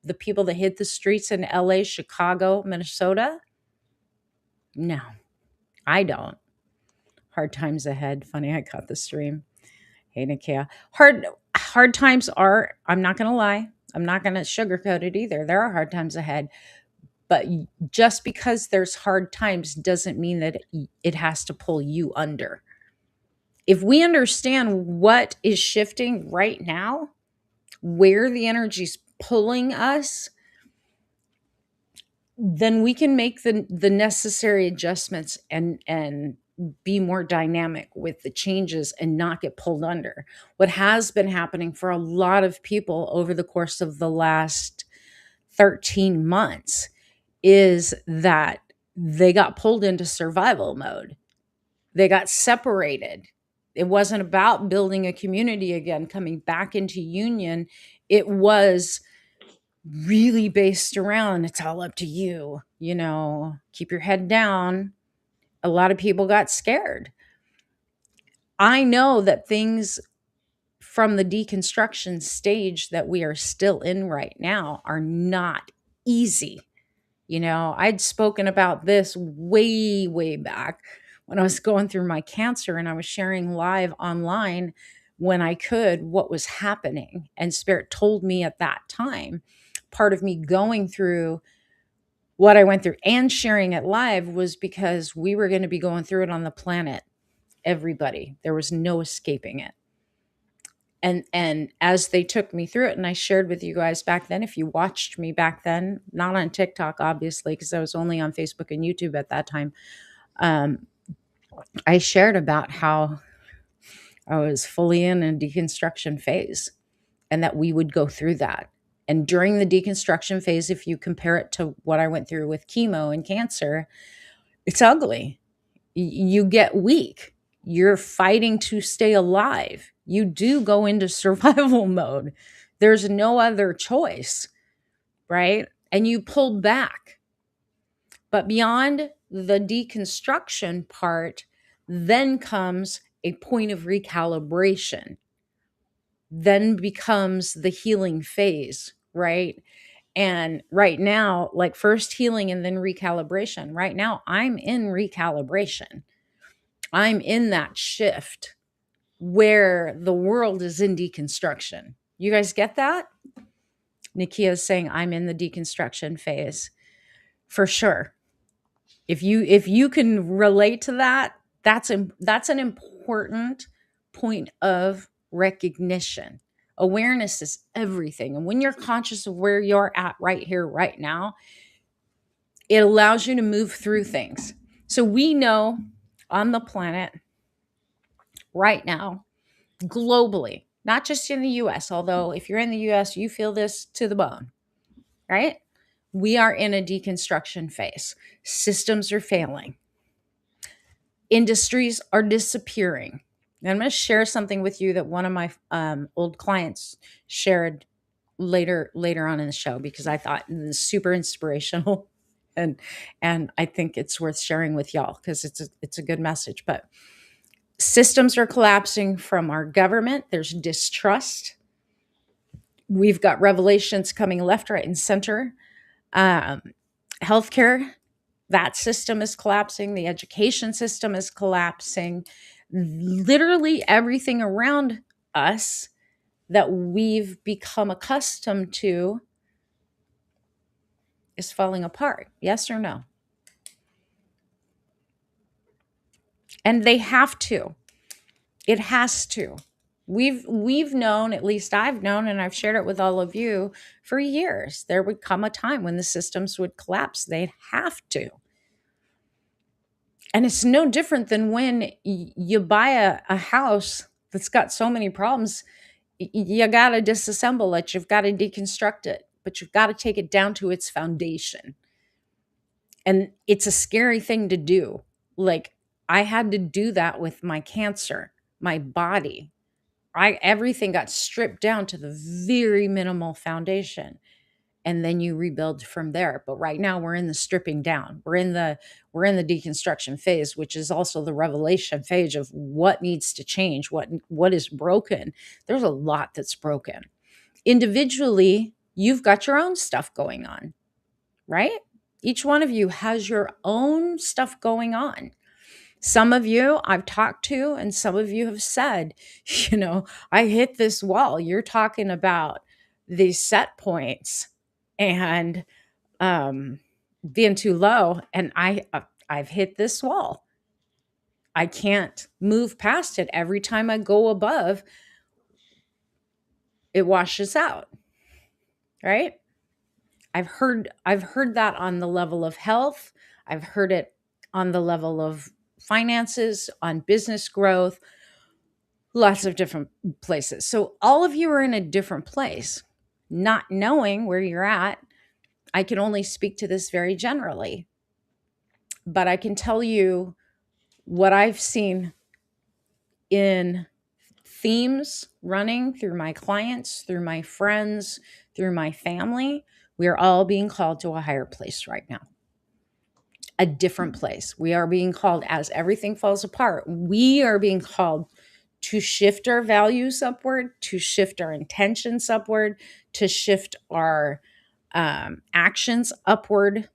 the people that hit the streets in LA, Chicago, Minnesota? No, I don't. Hard times ahead. Funny, I caught the stream. Hey, Nikia. Hard times are, I'm not going to lie. I'm not going to sugarcoat it either. There are hard times ahead. But just because there's hard times doesn't mean that it has to pull you under. If we understand what is shifting right now, where the energy's pulling us, then we can make the necessary adjustments and be more dynamic with the changes and not get pulled under. What has been happening for a lot of people over the course of the last 13 months is that they got pulled into survival mode. They got separated. It wasn't about building a community again, coming back into union. It was really based around it's all up to you, keep your head down. A lot of people got scared. I know that things from the deconstruction stage that we are still in right now are not easy. I'd spoken about this way, way back when I was going through my cancer and I was sharing live online when I could what was happening. And Spirit told me at that time, part of me going through what I went through and sharing it live was because we were going to be going through it on the planet. Everybody, there was no escaping it. And as they took me through it, and I shared with you guys back then, if you watched me back then, not on TikTok obviously because I was only on Facebook and YouTube at that time, um, I shared about how I was fully in a deconstruction phase and that we would go through that. And during the deconstruction phase, if you compare it to what I went through with chemo and cancer, it's ugly. You get weak. You're fighting to stay alive. You do go into survival mode. There's no other choice, right? And you pull back. But beyond the deconstruction part, then comes a point of recalibration, then becomes the healing phase, right? And right now, like first healing and then recalibration. Right now, I'm in recalibration. I'm in that shift where the world is in deconstruction. You guys get that? Nikia is saying I'm in the deconstruction phase. For sure. If you can relate to that, that's an important point of recognition. Awareness is everything. And when you're conscious of where you're at right here, right now, it allows you to move through things. So we know on the planet right now, globally, not just in the US, although if you're in the US, you feel this to the bone, right? We are in a deconstruction phase. Systems are failing. Industries are disappearing. And I'm going to share something with you that one of my old clients shared later on in the show because I thought it was super inspirational, and I think it's worth sharing with y'all because it's a good message. But systems are collapsing from our government. There's distrust. We've got revelations coming left, right, and center. Um, Healthcare, that system is collapsing. The education system is collapsing. Literally everything around us that we've become accustomed to is falling apart. Yes or no? And they have to. It has to. We've known, at least I've known, and I've shared it with all of you for years. There would come a time when the systems would collapse. They'd have to. And it's no different than when you buy a house that's got so many problems. You got to disassemble it. You've got to deconstruct it, but you've got to take it down to its foundation. And it's a scary thing to do. Like I had to do that with my cancer, my body. Everything got stripped down to the very minimal foundation, and then you rebuild from there. But right now we're in the stripping down. We're in the deconstruction phase, which is also the revelation phase of what needs to change, what is broken. There's a lot that's broken. Individually, you've got your own stuff going on, right? Each one of you has your own stuff going on. Some of you I've talked to, and some of you have said, I hit this wall. You're talking about these set points and being too low. And I've hit this wall. I can't move past it. Every time I go above, it washes out, right? I've heard that on the level of health. I've heard it on the level of finances, on business growth, lots of different places. So all of you are in a different place. Not knowing where you're at, I can only speak to this very generally, but I can tell you what I've seen in themes running through my clients, through my friends, through my family. We are all being called to a higher place right now, a different place. We are being called, as everything falls apart, we are being called to shift our values upward, to shift our intentions upward, to shift our actions upward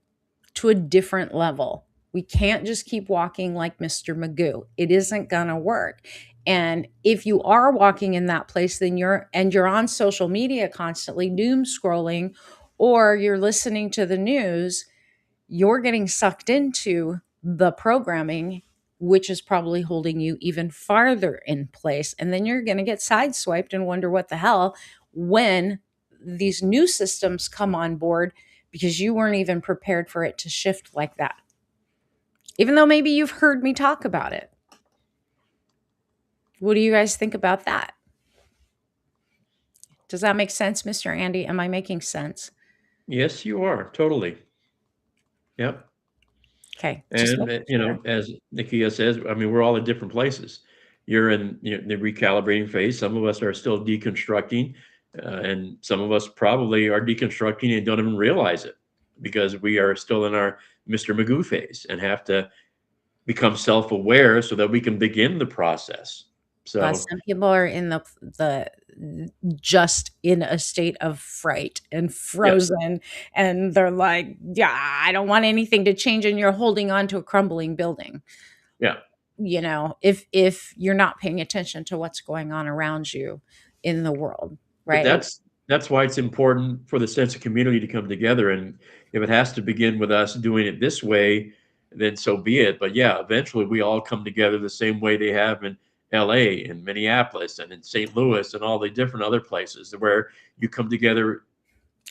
to a different level. We can't just keep walking like Mr. Magoo. It isn't going to work. And if you are walking in that place, then you're on social media constantly doom scrolling, or you're listening to the news, you're getting sucked into the programming, which is probably holding you even farther in place. And then you're going to get sideswiped and wonder what the hell when these new systems come on board, because you weren't even prepared for it to shift like that. Even though maybe you've heard me talk about it. What do you guys think about that? Does that make sense, Mr. Andy? Am I making sense? Yes, you are totally. Yep. Okay, just And, making sure. as Nikia says, I mean, we're all in different places. You're in, the recalibrating phase. Some of us are still deconstructing, and some of us probably are deconstructing and don't even realize it because we are still in our Mr. Magoo phase and have to become self-aware so that we can begin the process. But So, some people are in the just in a state of fright and yeah, frozen, and they're like, "Yeah, I don't want anything to change," and you're holding on to a crumbling building. yeah. If you're not paying attention to what's going on around you in the world, But right? that's why it's important for the sense of community to come together. And if it has to begin with us doing it this way, then so be it. But yeah, eventually we all come together the same way they have in LA and Minneapolis and in St. Louis and all the different other places where you come together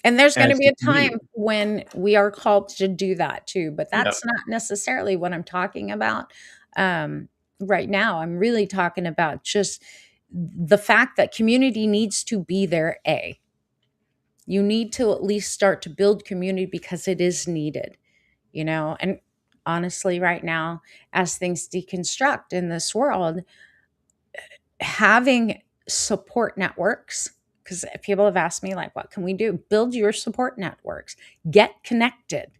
And there's going to as be the a time community. when we are called to do that too, but Yeah. that's not necessarily what I'm talking about. Um, right now, I'm really talking about just the fact that community needs to be there. You need to at least start to build community because it is needed, and honestly, right now, as things deconstruct in this world, having support networks, because people have asked me, like, what can we do? Build your support networks, get connected.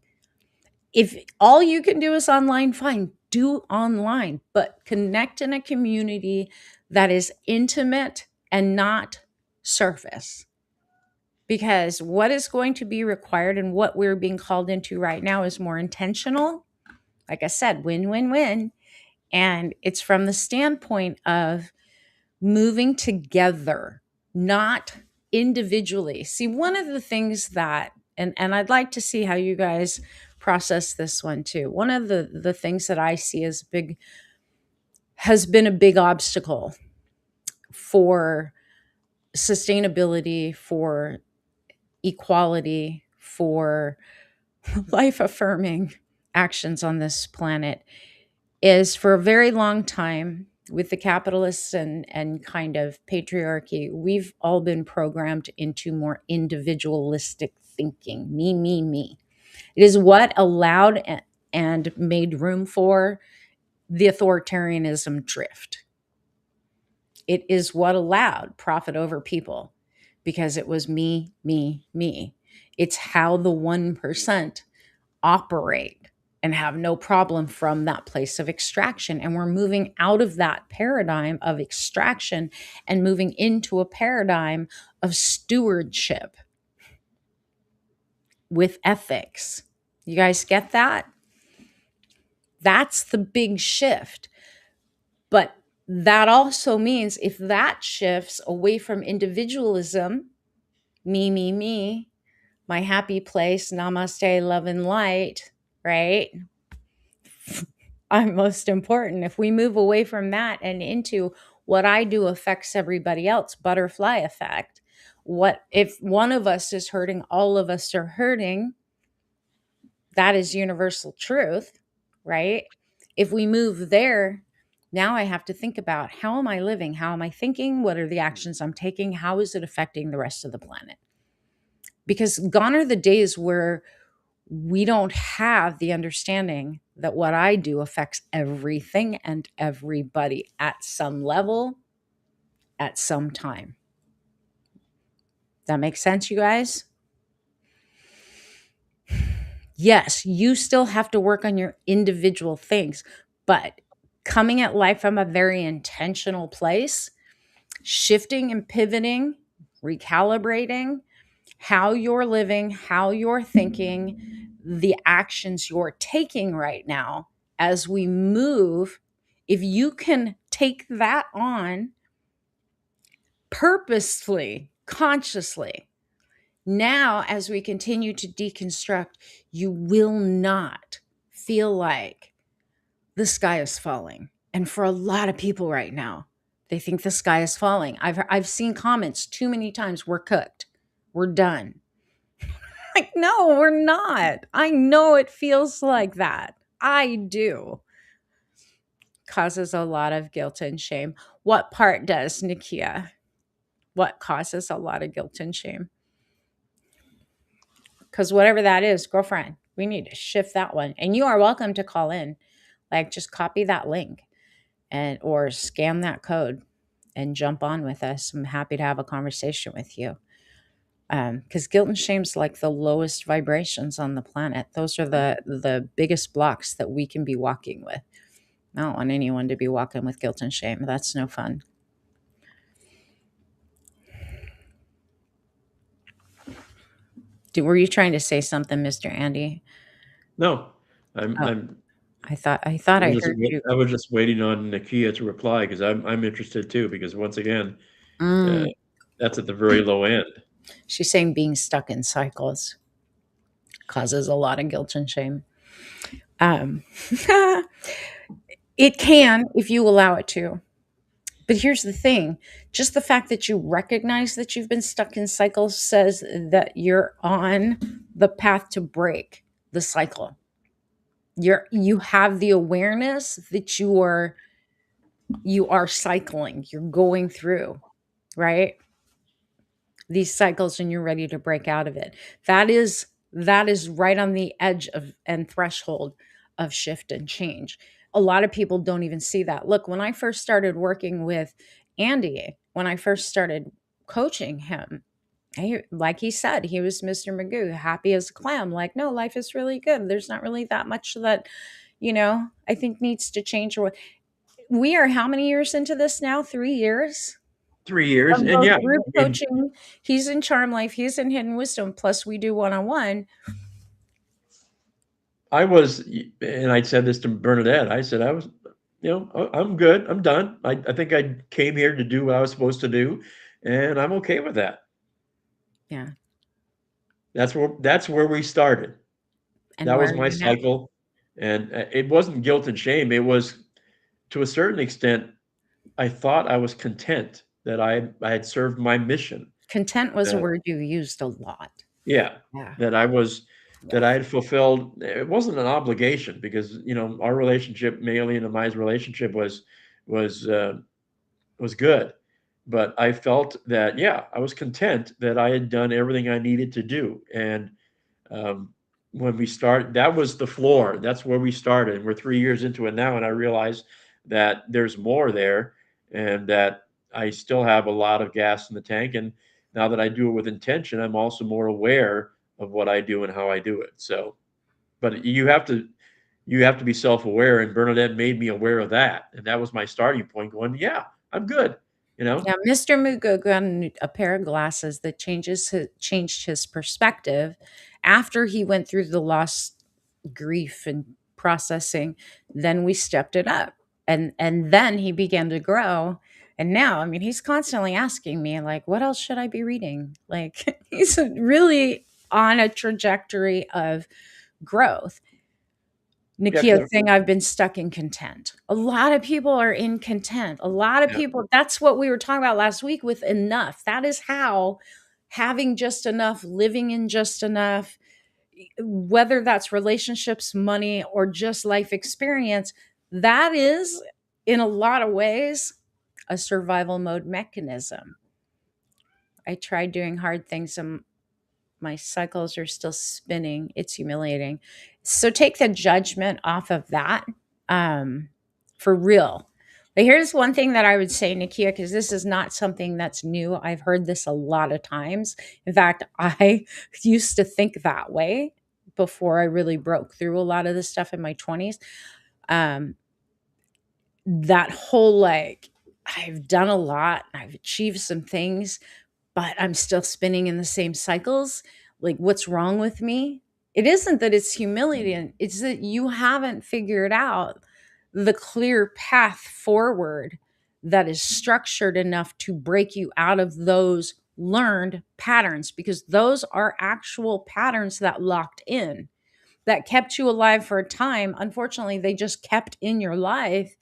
If all you can do is online, fine, do online, but connect in a community that is intimate and not surface. Because what is going to be required and what we're being called into right now is more intentional. Like I said, win, win, win. And it's from the standpoint of moving together, not individually. See, one of the things that, and I'd like to see how you guys process this one too. One of the things that I see as big has been a big obstacle for sustainability, for equality, for life affirming actions on this planet is, for a very long time, with the capitalists and kind of patriarchy, we've all been programmed into more individualistic thinking. Me, me, me. It is what allowed and made room for the authoritarianism drift. It is what allowed profit over people, because it was me, me, me. It's how the 1% operate and have no problem from that place of extraction. And we're moving out of that paradigm of extraction and moving into a paradigm of stewardship with ethics. You guys get that? That's the big shift. But that also means if that shifts away from individualism, me, me, my happy place, namaste, love and light, right? I'm most important. If we move away from that and into what I do affects everybody else, butterfly effect, What if one of us is hurting, all of us are hurting? That is universal truth, right? If we move there, now I have to think about, how am I living? How am I thinking? What are the actions I'm taking? How is it affecting the rest of the planet? Because gone are the days where we don't have the understanding that what I do affects everything and everybody at some level at some time. That makes sense, you guys? Yes, you still have to work on your individual things, but coming at life from a very intentional place, shifting and pivoting, recalibrating how you're living, how you're thinking, the actions you're taking right now as we move. If you can take that on purposefully, consciously, now as we continue to deconstruct, you will not feel like the sky is falling. And for a lot of people right now, they think the sky is falling. I've seen comments too many times, we're cooked. We're done. Like, no, we're not. I know it feels like that. I do. Causes a lot of guilt and shame. What part does, Nikia? What causes a lot of guilt and shame? Because whatever that is, girlfriend, we need to shift that one. And you are welcome to call in. Like, just copy that link and or scan that code and jump on with us. I'm happy to have a conversation with you. Because guilt and shame is like the lowest vibrations on the planet. Those are the biggest blocks that we can be walking with. I don't want anyone to be walking with guilt and shame. That's no fun. Were you trying to say something, Mr. Andy? No, I'm Oh, I'm I thought I heard you. I was just waiting on Nakia to reply because I'm interested too, because once again, uh, Mm, that's at the very low end. she's saying being stuck in cycles causes a lot of guilt and shame. Um, it can if you allow it to. But here's the thing, just the fact that you recognize that you've been stuck in cycles says that you're on the path to break the cycle. You have the awareness that you are cycling, you're going through, right? These cycles and you're ready to break out of it. That is right on the edge of and threshold of shift and change. A lot of people don't even see that. Look, when I first started working with Andy, when I first started coaching him, like he said, he was Mr. Magoo, happy as a clam. Like, no, life is really good. There's not really that much that, I think needs to change. Or we are how many years into this now? 3 years 3 years, of and both yeah, group I mean, coaching. He's in Charm Life, he's in Hidden Wisdom, plus we do one-on-one. I was, and I said this to Bernadette. I said I was, I'm good. I'm done. I think I came here to do what I was supposed to do, and I'm okay with that. Yeah. That's where we started. And That where was are my you now? cycle, and it wasn't guilt and shame. It was, to a certain extent, I thought I was content that I had served my mission. Content was a Uh, word you used a lot. yeah, Yeah. that I was Yeah. that I had fulfilled. It wasn't an obligation because our relationship, Mailey and I's relationship, was uh, was good, but I felt that, yeah, I was content that I had done everything I needed to do. And um, when we start, that was the floor. That's where we started. And we're 3 years into it now, and I realize that there's more there, and that I still have a lot of gas in the tank. And now that I do it with intention, I'm also more aware of what I do and how I do it. So, but you have to be self-aware, and Bernadette made me aware of that, and that was my starting point. Going, yeah, I'm good. You know, Yeah, Mr. Mugo got a pair of glasses that changed his perspective after he went through the loss, grief, and processing. Then we stepped it up, and then he began to grow. And now, I mean, he's constantly asking me, like, what else should I be reading? Like, he's really on a trajectory of growth. yeah, Nikia saying, I've been stuck in content. A lot of people are in content. A lot of yeah, people, that's what we were talking about last week with enough. That is how, having just enough, living in just enough, whether that's relationships, money, or just life experience, that is, in a lot of ways, a survival mode mechanism. I tried doing hard things and my cycles are still spinning. It's humiliating. So take the judgment off of that, um, for real. But here's one thing that I would say, Nakia, because this is not something that's new. I've heard this a lot of times. In fact, I used to think that way before I really broke through a lot of this stuff in my 20s. Um, that whole like, I've done a lot, I've achieved some things, but I'm still spinning in the same cycles. Like, what's wrong with me? It isn't that it's humiliating, it's that you haven't figured out the clear path forward that is structured enough to break you out of those learned patterns, because those are actual patterns that locked in, that kept you alive for a time. Unfortunately, they just kept in your life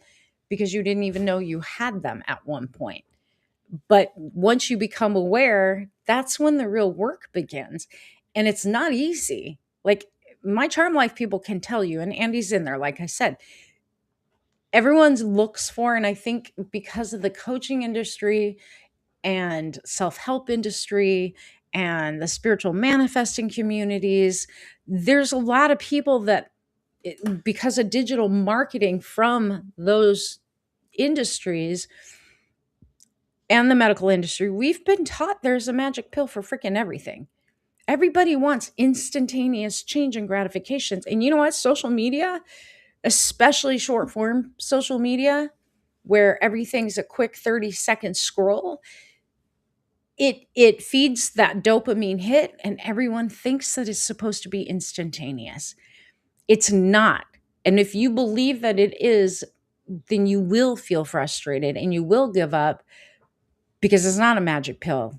because you didn't even know you had them at one point. But once you become aware, that's when the real work begins. And it's not easy. Like, my charm life people can tell you, and Andy's in there, like I said, everyone looks for, and I think because of the coaching industry and self help industry and the spiritual manifesting communities, there's a lot of people that, because of digital marketing from those industries and the medical industry, we've been taught there's a magic pill for freaking everything. Everybody wants instantaneous change and gratifications. And you know what? Social media, especially short form social media, where everything's a quick 30-second scroll, it feeds that dopamine hit and everyone thinks that it's supposed to be instantaneous. It's not. And if you believe that it is, then you will feel frustrated and you will give up, because it's not a magic pill.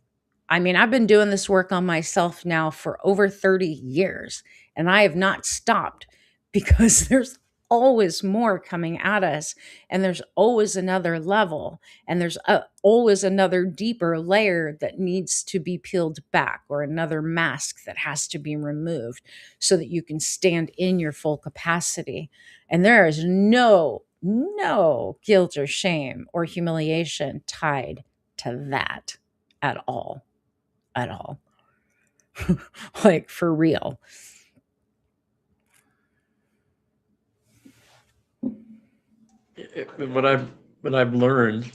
I mean, I've been doing this work on myself now for over 30 years, and I have not stopped because there's always more coming at us, and there's always another level, and there's always another deeper layer that needs to be peeled back, or another mask that has to be removed so that you can stand in your full capacity. And there is no guilt or shame or humiliation tied to that at all. At all. Like, for real. What I've learned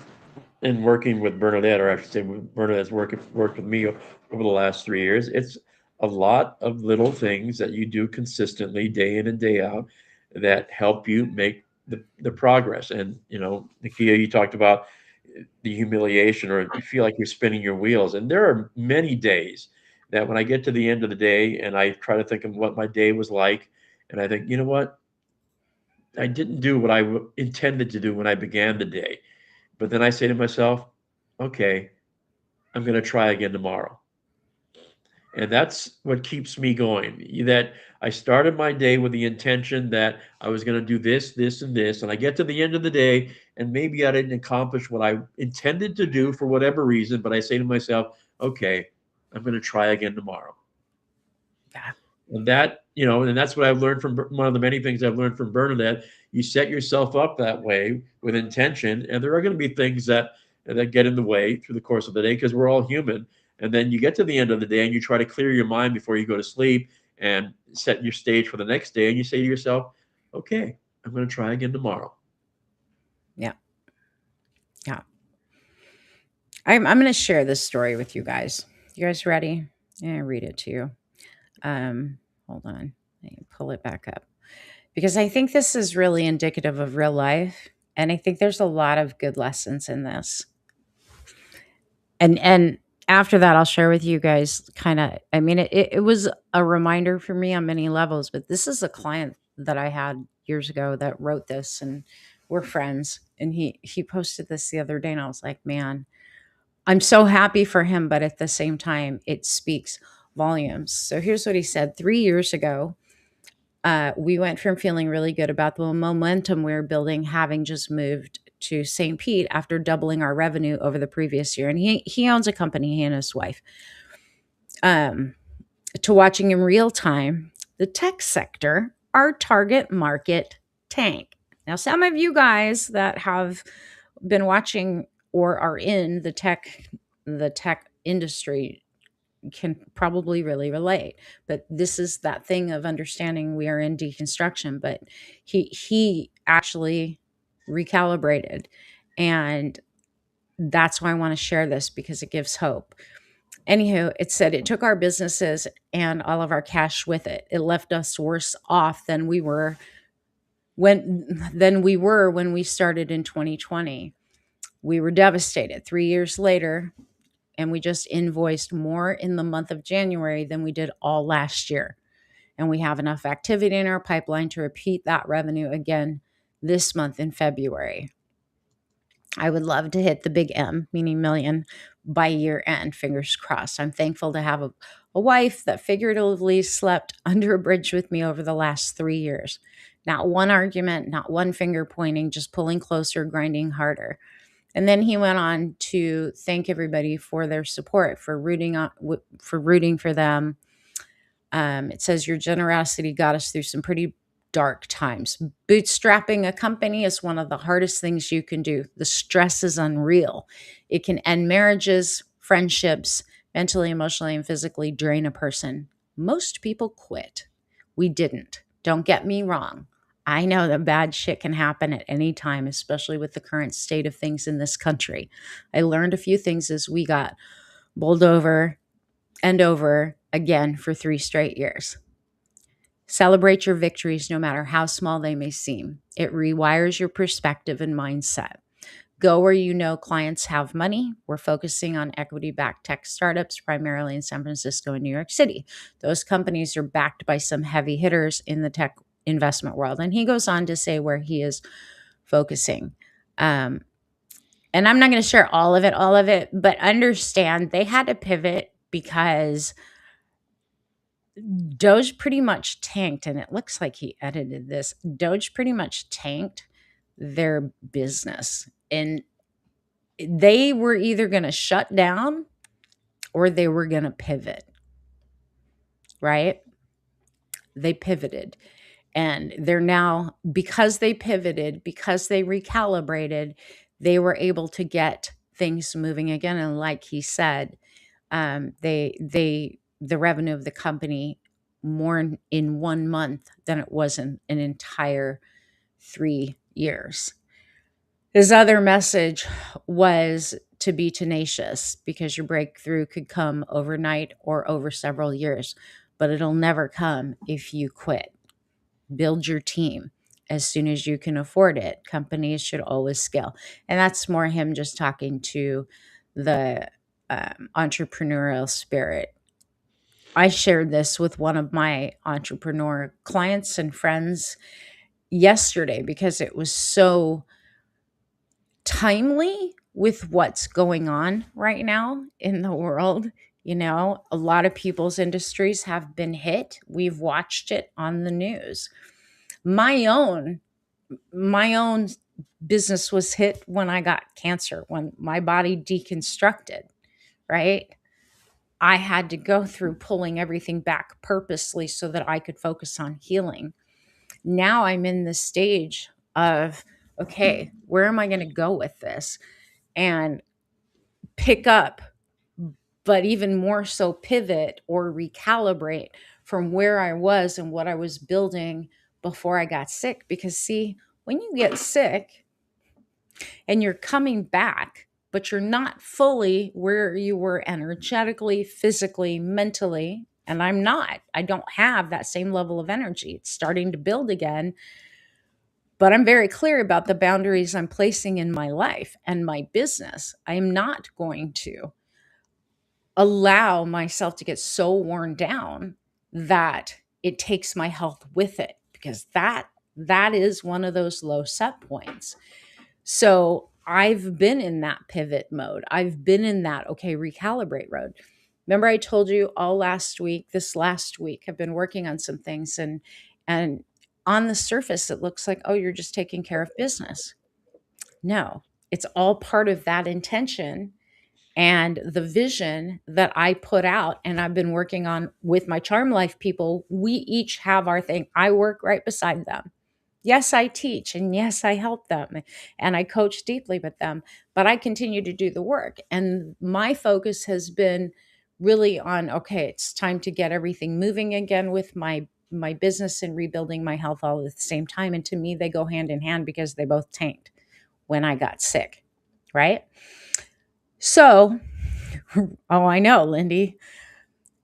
in working with Bernadette, or I should say, Bernadette's worked with me over the last 3 years. It's a lot of little things that you do consistently, day in and day out, that help you make the progress. And Nakia, you talked about the humiliation, or you feel like you're spinning your wheels. And there are many days that when I get to the end of the day and I try to think of what my day was like, and I think, you know what, I didn't do what I intended to do when I began the day. But then I say to myself, okay, I'm going to try again tomorrow. And that's what keeps me going. That I started my day with the intention that I was going to do this, this, and this. And I get to the end of the day, and maybe I didn't accomplish what I intended to do for whatever reason. But I say to myself, okay, I'm going to try again tomorrow. Yeah. And that's what I've learned from one of the many things I've learned from Bernadette. You set yourself up that way with intention, and there are going to be things that get in the way through the course of the day, because we're all human. And then you get to the end of the day and you try to clear your mind before you go to sleep and set your stage for the next day. And you say to yourself, okay, I'm going to try again tomorrow. Yeah. Yeah. I'm going to share this story with you guys. You guys ready? Yeah, I read it to you. Hold on. Let me pull it back up, because I think this is really indicative of real life. And I think there's a lot of good lessons in this. And after that, I'll share with you guys kind of, I mean, it was a reminder for me on many levels, but this is a client that I had years ago that wrote this, and we're friends. And he posted this the other day, and I was like, man, I'm so happy for him, but at the same time, it speaks volumes. So here's what he said. 3 years ago, we went from feeling really good about the momentum we were building, having just moved to St. Pete after doubling our revenue over the previous year. And he owns a company, he and his wife. um, to watching in real time the tech sector, our target market, tank. Now, some of you guys that have been watching or are in the tech industry can probably really relate. But this is that thing of understanding we are in deconstruction. But he actually recalibrated, and that's why I want to share this, because it gives hope. Anywho, it said it took our businesses and all of our cash with it. It left us worse off than we were when we started in 2020. We were devastated. 3 years later, and we just invoiced more in the month of January than we did all last year. And we have enough activity in our pipeline to repeat that revenue again this month in February. I would love to hit the big M, meaning million, by year end. Fingers crossed. I'm thankful to have a wife that figuratively slept under a bridge with me over the last 3 years. Not one argument, not one finger pointing, just pulling closer, grinding harder. And then he went on to thank everybody for their support, for rooting for them. It says your generosity got us through some pretty dark times. Bootstrapping a company is one of the hardest things you can do. The stress is unreal. It can end marriages, friendships, mentally, emotionally, and physically drain a person. Most people quit. We didn't. Don't get me wrong. I know that bad shit can happen at any time, especially with the current state of things in this country. I learned a few things as we got bowled over and over again for 3 straight years. Celebrate your victories no matter how small they may seem. It rewires your perspective and mindset. Go where you know clients have money. We're focusing on equity backed tech startups, primarily in San Francisco and New York City. Those companies are backed by some heavy hitters in the tech investment world. And he goes on to say where he is focusing. And I'm not going to share all of it, but understand they had to pivot because Doge pretty much tanked, and it looks like he edited this. Doge pretty much tanked their business, and they were either going to shut down or they were going to pivot, right? They pivoted, and they're now, because they pivoted, because they recalibrated, they were able to get things moving again. And like he said, the revenue of the company more in 1 month than it was in an entire 3 years. His other message was to be tenacious, because your breakthrough could come overnight or over several years, but it'll never come if you quit. Build your team as soon as you can afford it. Companies should always scale. And that's more him just talking to the entrepreneurial spirit. I shared this with one of my entrepreneur clients and friends yesterday because it was so timely with what's going on right now in the world. A lot of people's industries have been hit. We've watched it on the news. My own business was hit when I got cancer, when my body deconstructed, right? I had to go through pulling everything back purposely so that I could focus on healing. Now I'm in this stage of, okay, where am I going to go with this? And pick up, but even more so pivot or recalibrate from where I was and what I was building before I got sick. Because, see, when you get sick and you're coming back, but you're not fully where you were energetically, physically, mentally, and I'm not. I don't have that same level of energy. It's starting to build again, but I'm very clear about the boundaries I'm placing in my life and my business. I am not going to allow myself to get so worn down that it takes my health with it, because that is one of those low set points. So I've been in that pivot mode. I've been in that, okay, recalibrate road. Remember I told you this last week, I've been working on some things, and on the surface, it looks like, oh, you're just taking care of business. No, it's all part of that intention And the vision that I put out and I've been working on with my Charm Life people, we each have our thing. I work right beside them. Yes, I teach, and yes, I help them, and I coach deeply with them, but I continue to do the work. And my focus has been really on, okay, it's time to get everything moving again with my business and rebuilding my health all at the same time. And to me, they go hand in hand because they both tanked when I got sick, right? So, oh, I know, Lindy.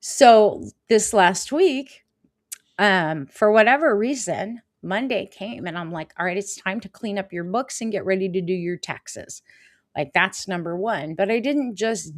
So this last week, for whatever reason, Monday came and I'm like, all right, it's time to clean up your books and get ready to do your taxes. Like that's number one. But I didn't just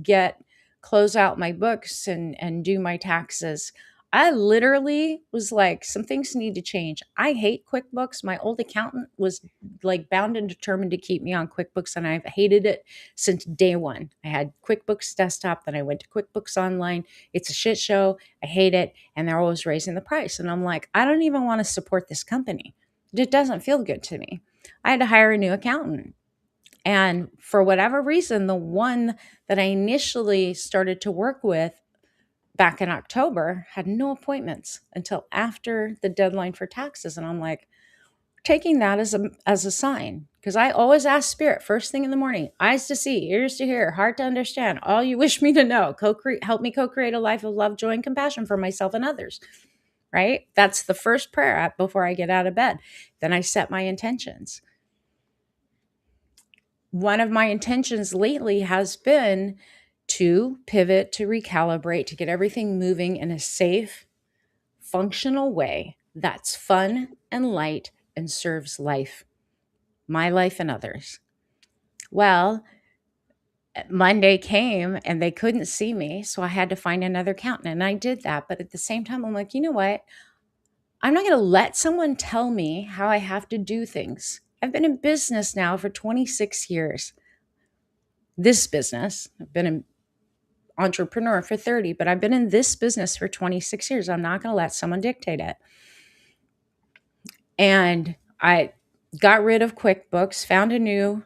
close out my books and do my taxes. I literally was like, some things need to change. I hate QuickBooks. My old accountant was like bound and determined to keep me on QuickBooks, and I've hated it since day one. I had QuickBooks Desktop, then I went to QuickBooks Online. It's a shit show. I hate it. And they're always raising the price. And I'm like, I don't even want to support this company. It doesn't feel good to me. I had to hire a new accountant. And for whatever reason, the one that I initially started to work with back in October had no appointments until after the deadline for taxes. And I'm like, taking that as a sign, because I always ask Spirit first thing in the morning, eyes to see, ears to hear, heart to understand, all you wish me to know, help me co-create a life of love, joy, and compassion for myself and others, right? That's the first prayer before I get out of bed. Then I set my intentions. One of my intentions lately has been to pivot, to recalibrate, to get everything moving in a safe, functional way that's fun and light and serves life, my life and others. Well, Monday came and they couldn't see me, so I had to find another accountant, and I did that. But at the same time, I'm like, you know what? I'm not going to let someone tell me how I have to do things. I've been in business now for 26 years. This business, I've been an entrepreneur for 30, but I've been in this business for 26 years. I'm not going to let someone dictate it. And I got rid of QuickBooks, found a new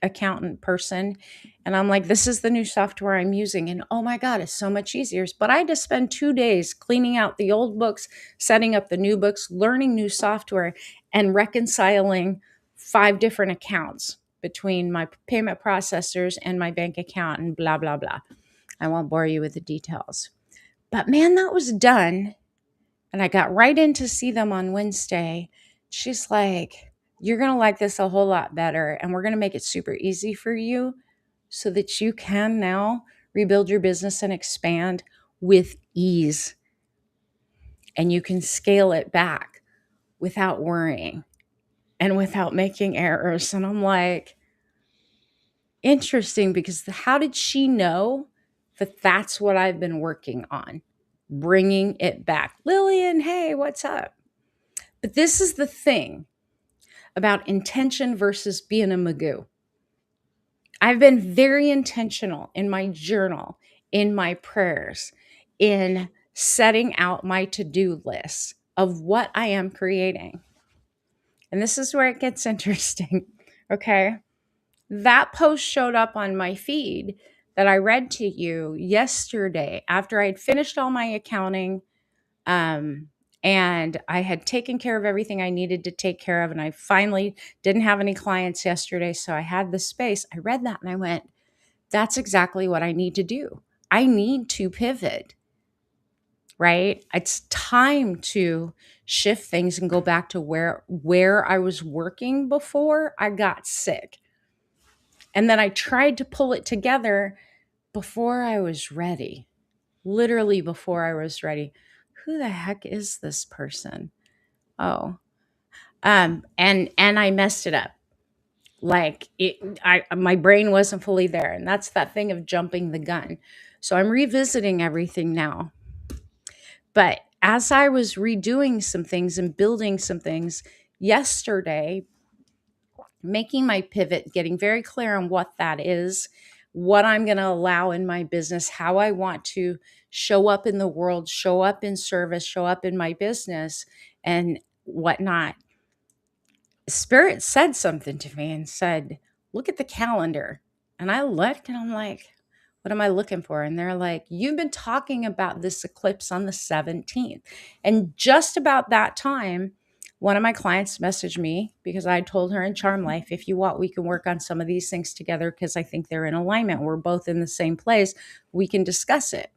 accountant person, and I'm like, this is the new software I'm using, and oh my god, it's so much easier. But I had to spend 2 days cleaning out the old books, setting up the new books, learning new software, and reconciling 5 different accounts between my payment processors and my bank account and blah blah blah. I won't bore you with the details, but man, that was done. And I got right in to see them on Wednesday. She's like, you're going to like this a whole lot better. And we're going to make it super easy for you so that you can now rebuild your business and expand with ease. And you can scale it back without worrying and without making errors. And I'm like, interesting, because how did she know that that's what I've been working on? Bringing it back. Lillian, hey, what's up? But this is the thing about intention versus being a Magoo. I've been very intentional in my journal, in my prayers, in setting out my to-do list of what I am creating. And this is where it gets interesting, okay? That post showed up on my feed that I read to you yesterday after I'd finished all my accounting. And I had taken care of everything I needed to take care of. And I finally didn't have any clients yesterday. So I had the space. I read that and I went, that's exactly what I need to do. I need to pivot, right? It's time to shift things and go back to where I was working before I got sick. And then I tried to pull it together before I was ready, literally before I was ready. Who the heck is this person? Oh, and I messed it up. Like my brain wasn't fully there, and that's that thing of jumping the gun. So I'm revisiting everything now. But as I was redoing some things and building some things yesterday, making my pivot, getting very clear on what that is, what I'm going to allow in my business, how I want to show up in the world, show up in service, show up in my business, and whatnot. Spirit said something to me and said, look at the calendar. And I looked and I'm like, what am I looking for? And they're like, you've been talking about this eclipse on the 17th. And just about that time, one of my clients messaged me because I told her in Charm Life, if you want, we can work on some of these things together because I think they're in alignment. We're both in the same place. We can discuss it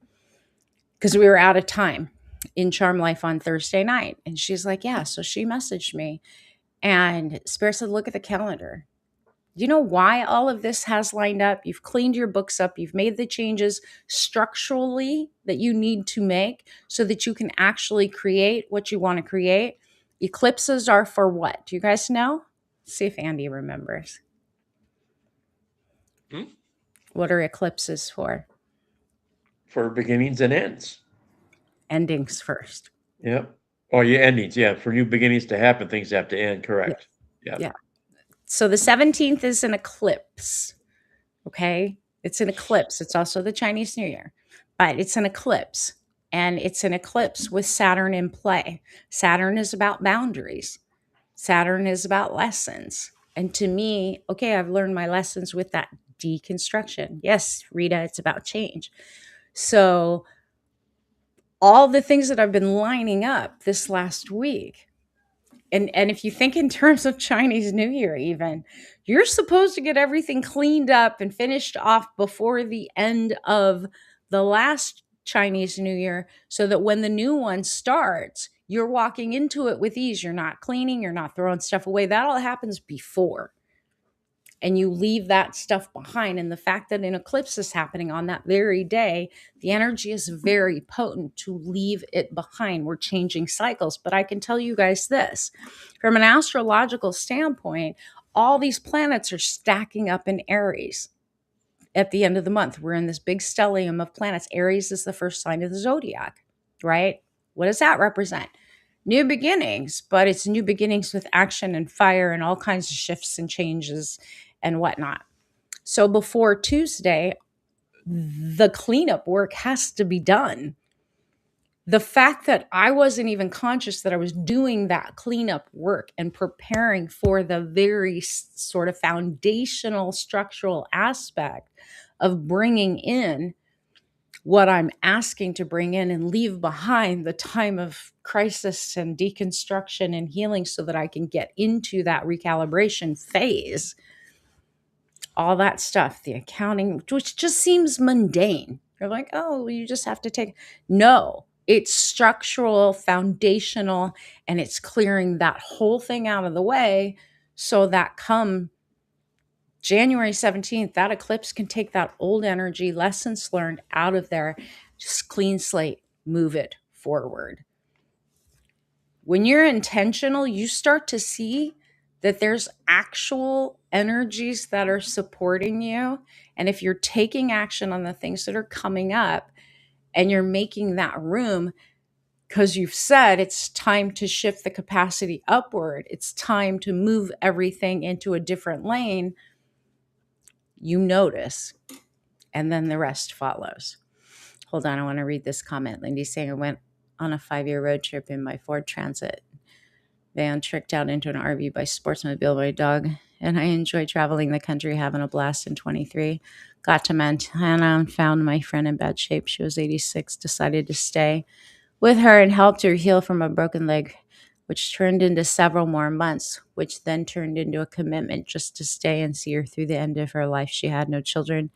because we were out of time in Charm Life on Thursday night. And she's like, yeah. So she messaged me and Spirit said, look at the calendar. You know why all of this has lined up? You've cleaned your books up. You've made the changes structurally that you need to make so that you can actually create what you want to create. Eclipses are for what? Do you guys know? Let's see if Andy remembers. Hmm? What are eclipses for? For beginnings and ends. Endings first. Yep. Oh, yeah, endings. Yeah, for new beginnings to happen, things have to end. Yeah. Correct. Yeah. Yeah. So the 17th is an eclipse. Okay. It's an eclipse. It's also the Chinese New Year, but it's an eclipse. And it's an eclipse with Saturn in play. Saturn is about boundaries, Saturn is about lessons. And to me, okay, I've learned my lessons with that deconstruction. Yes, Rita, it's about change. So, all the things that I've been lining up this last week, and if you think in terms of Chinese New Year, even you're supposed to get everything cleaned up and finished off before the end of the last Chinese New Year so that when the new one starts, you're walking into it with ease. You're not cleaning, you're not throwing stuff away. That all happens before. And you leave that stuff behind. And the fact that an eclipse is happening on that very day, the energy is very potent to leave it behind. We're changing cycles. But I can tell you guys this from an astrological standpoint, all these planets are stacking up in Aries at the end of the month. We're in this big stellium of planets. Aries is the first sign of the zodiac, right? What does that represent? New beginnings, but it's new beginnings with action and fire and all kinds of shifts and changes and whatnot. So before Tuesday, the cleanup work has to be done. The fact that I wasn't even conscious that I was doing that cleanup work and preparing for the very sort of foundational structural aspect of bringing in what I'm asking to bring in and leave behind the time of crisis and deconstruction and healing so that I can get into that recalibration phase. All that stuff, the accounting, which just seems mundane. You're like, oh, you just have to take. No, it's structural, foundational, and it's clearing that whole thing out of the way so that come January 17th, that eclipse can take that old energy, lessons learned out of there, just clean slate, move it forward. When you're intentional, you start to see that there's actual energies that are supporting you. And if you're taking action on the things that are coming up and you're making that room, because you've said it's time to shift the capacity upward, it's time to move everything into a different lane, you notice. And then the rest follows. Hold on, I want to read this comment. Lindy's saying, I went on a 5-year road trip in my Ford Transit van, tricked out into an RV by Sportsmobile by dog, and I enjoyed traveling the country, having a blast in 23. Got to Montana and found my friend in bad shape. She was 86, decided to stay with her and helped her heal from a broken leg, which turned into several more months, which then turned into a commitment just to stay and see her through the end of her life. She had no children,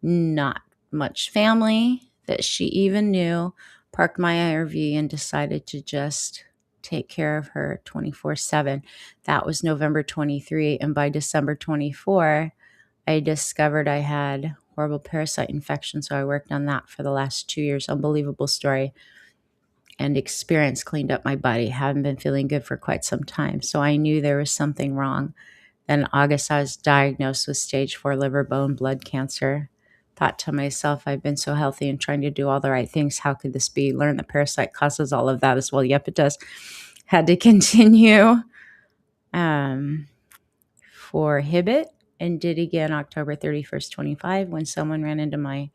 not much family that she even knew, parked my RV and decided to just take care of her 24/7. That was November 23. And by December 24, I discovered I had horrible parasite infection. So I worked on that for the last 2 years. Unbelievable story. And experience cleaned up my body. Haven't been feeling good for quite some time. So I knew there was something wrong. Then in August, I was diagnosed with stage 4 liver, bone, blood cancer. Thought to myself, I've been so healthy and trying to do all the right things. How could this be? Learn that parasite causes all of that as well. Yep, it does. Had to continue for Hibbit and did again October 31st, 25 when someone ran into my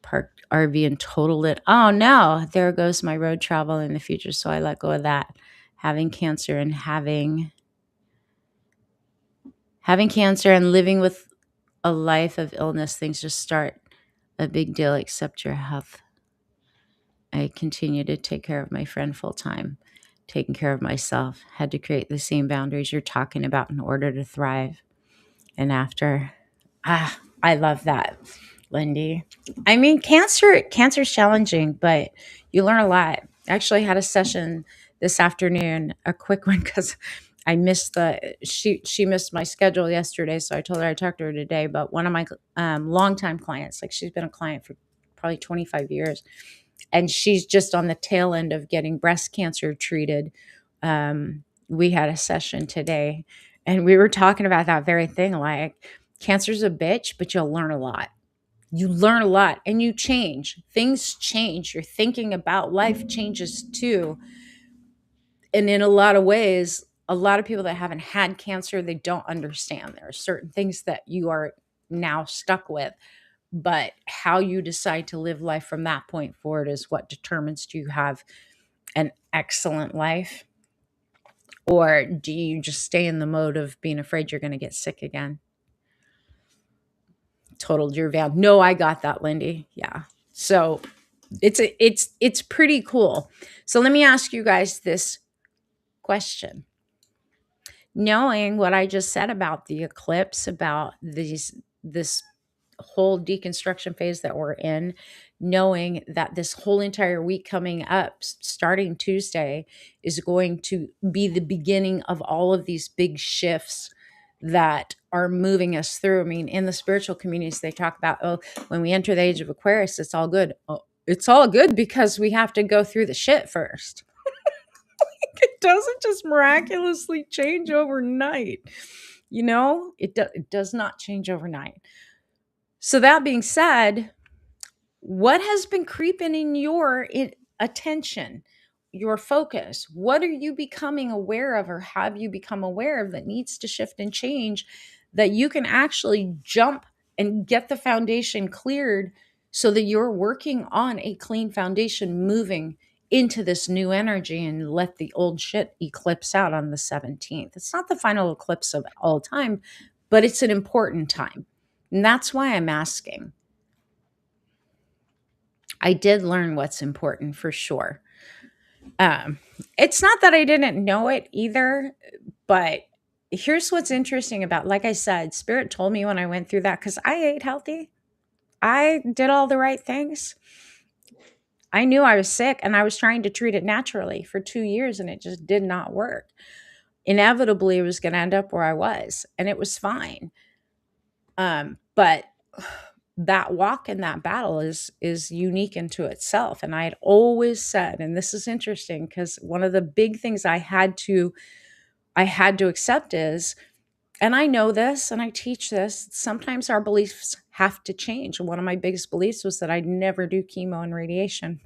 parked RV and totaled it. Oh no, there goes my road travel in the future. So I let go of that. Having cancer and living with a life of illness, things just start a big deal, accept your health. I continue to take care of my friend full time, taking care of myself, had to create the same boundaries you're talking about in order to thrive. And after, I love that, Lindy. I mean, cancer's challenging, but you learn a lot. I actually had a session this afternoon, a quick one, because I missed she missed my schedule yesterday, so I told her I talked to her today. But one of my longtime clients, like she's been a client for probably 25 years, and she's just on the tail end of getting breast cancer treated. We had a session today, and we were talking about that very thing, like cancer's a bitch, but you'll learn a lot. You learn a lot and you change. Things change. Your thinking about life changes too. And in a lot of ways, a lot of people that haven't had cancer, they don't understand. There are certain things that you are now stuck with, but how you decide to live life from that point forward is what determines, do you have an excellent life, or do you just stay in the mode of being afraid you're going to get sick again? Totaled your vow. No, I got that, Lindy. Yeah. So it's pretty cool. So let me ask you guys this question. Knowing what I just said about the eclipse, about this whole deconstruction phase that we're in, knowing that this whole entire week coming up, starting Tuesday, is going to be the beginning of all of these big shifts that are moving us through. I mean, in the spiritual communities, they talk about, oh, when we enter the age of Aquarius, it's all good. Oh, it's all good because we have to go through the shit first. It doesn't just miraculously change overnight. It does not change overnight. So that being said, what has been creeping in your attention, your focus? What are you becoming aware of, or have you become aware of, that needs to shift and change, that you can actually jump and get the foundation cleared so that you're working on a clean foundation, moving into this new energy, and let the old shit eclipse out on the 17th? It's not the final eclipse of all time, but it's an important time. And that's why I'm asking. I did learn what's important for sure. Um, it's not that I didn't know it either, but here's what's interesting about, like I said, Spirit told me when I went through that, because I ate healthy, I did all the right things. I knew I was sick and I was trying to treat it naturally for 2 years and it just did not work. Inevitably, it was going to end up where I was, and it was fine. But that walk and that battle is unique into itself. And I had always said, and this is interesting because one of the big things I had to accept is, and I know this and I teach this, sometimes our beliefs have to change. And one of my biggest beliefs was that I'd never do chemo and radiation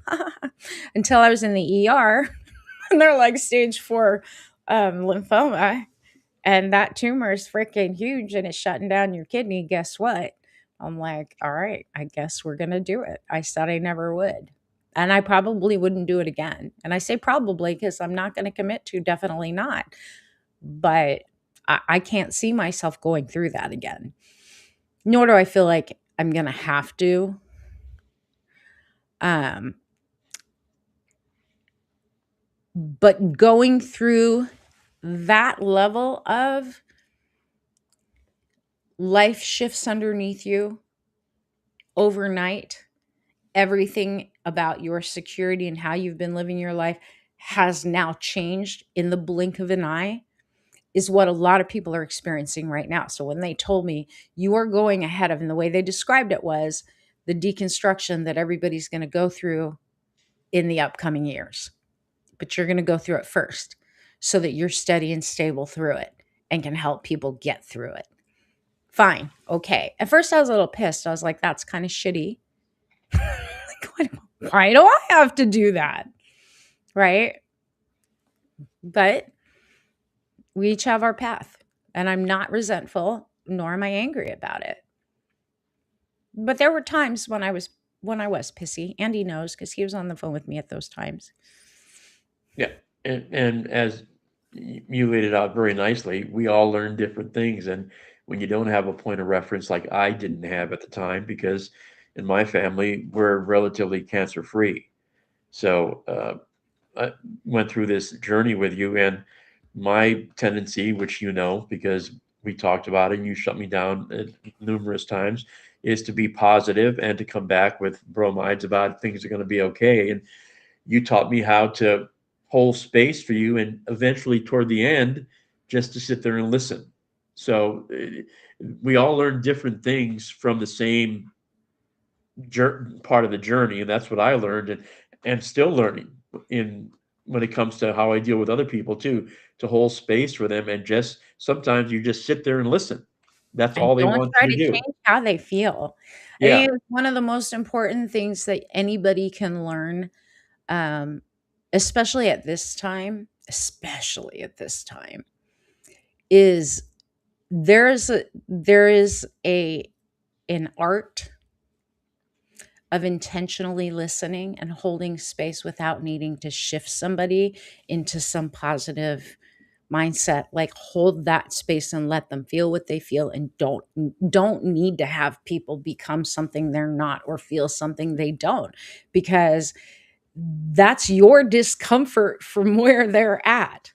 until I was in the ER and they're like stage 4 lymphoma, and that tumor is freaking huge and it's shutting down your kidney. Guess what? I'm like, all right, I guess we're going to do it. I said I never would. And I probably wouldn't do it again. And I say probably because I'm not going to commit to, definitely not. But I can't see myself going through that again. Nor do I feel like I'm going to have to. But going through that level of life shifts underneath you overnight, everything about your security and how you've been living your life has now changed in the blink of an eye, is what a lot of people are experiencing right now. So when they told me you are going ahead of, and the way they described it was the deconstruction that everybody's going to go through in the upcoming years, but you're going to go through it first so that you're steady and stable through it and can help people get through it. Fine. Okay. At first I was a little pissed. I was like, that's kind of shitty. Why do I have to do that? Right? But we each have our path, and I'm not resentful, nor am I angry about it. But there were times when I was pissy. Andy knows because he was on the phone with me at those times. Yeah, and as you laid it out very nicely, we all learn different things, and when you don't have a point of reference like I didn't have at the time, because in my family, we're relatively cancer free. So I went through this journey with you, and my tendency, which you know, because we talked about it and you shut me down numerous times, is to be positive and to come back with bromides about things are going to be okay. And you taught me how to hold space for you, and eventually toward the end, just to sit there and listen. So we all learn different things from the same part of the journey, and that's what I learned, and still learning in when it comes to how I deal with other people too, to hold space for them, and just sometimes you just sit there and listen. That's And all they don't want try you to to do. change how they feel. I Yeah. think it's one of the most important things that anybody can learn, um, especially at this time, is there is an art of intentionally listening and holding space without needing to shift somebody into some positive mindset. Like, hold that space and let them feel what they feel, and don't need to have people become something they're not or feel something they don't, because that's your discomfort from where they're at.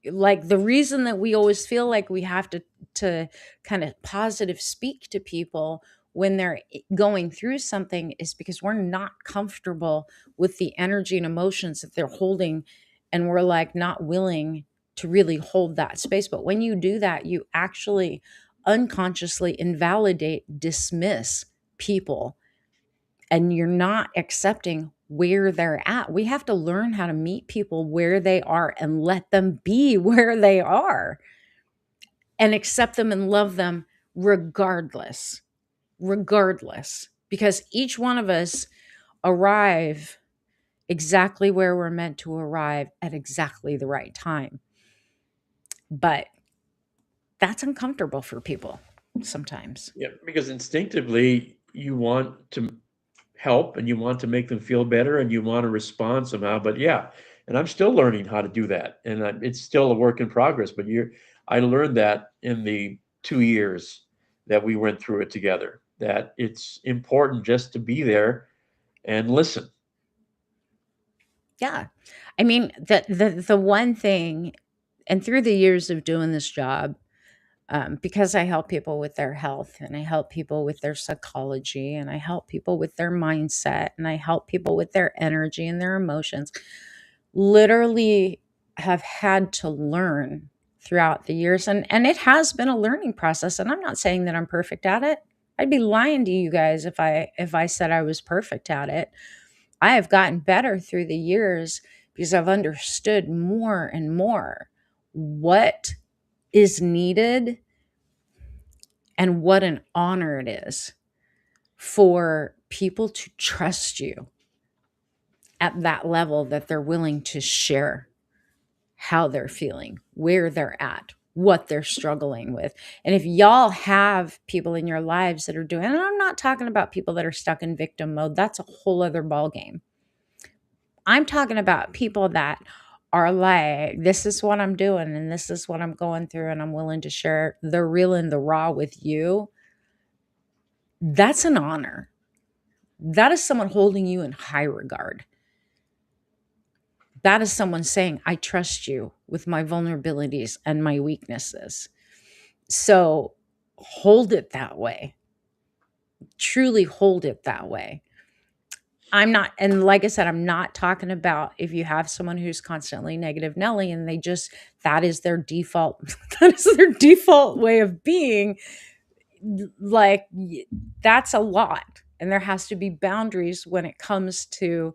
Like, the reason that we always feel like we have to kind of positive speak to people when they're going through something is because we're not comfortable with the energy and emotions that they're holding, and we're like not willing to really hold that space. But when you do that, you actually unconsciously invalidate, dismiss people, and you're not accepting where they're at. We have to learn how to meet people where they are and let them be where they are, and accept them and love them regardless, regardless, because each one of us arrive exactly where we're meant to arrive at exactly the right time. But that's uncomfortable for people sometimes. Yeah, because instinctively you want to help and you want to make them feel better and you want to respond somehow. But yeah, and I'm still learning how to do that, and it's still a work in progress. But I learned that in the 2 years that we went through it together. That it's important just to be there and listen. Yeah. I mean, the one thing, and through the years of doing this job, because I help people with their health, and I help people with their psychology, and I help people with their mindset, and I help people with their energy and their emotions, literally have had to learn throughout the years. And it has been a learning process. And I'm not saying that I'm perfect at it. I'd be lying to you guys if I said I was perfect at it. I have gotten better through the years because I've understood more and more what is needed, and what an honor it is for people to trust you at that level, that they're willing to share how they're feeling, where they're at, what they're struggling with. And if y'all have people in your lives that are doing, and I'm not talking about people that are stuck in victim mode, that's a whole other ball game. I'm talking about people that are like, this is what I'm doing and this is what I'm going through, and I'm willing to share the real and the raw with you. That's an honor. That is someone holding you in high regard. That is someone saying, I trust you with my vulnerabilities and my weaknesses. So hold it that way. Truly hold it that way. I'm not, and like I said, I'm not talking about if you have someone who's constantly negative Nelly and they just, that is their default, that is their default way of being. Like, that's a lot. And there has to be boundaries when it comes to,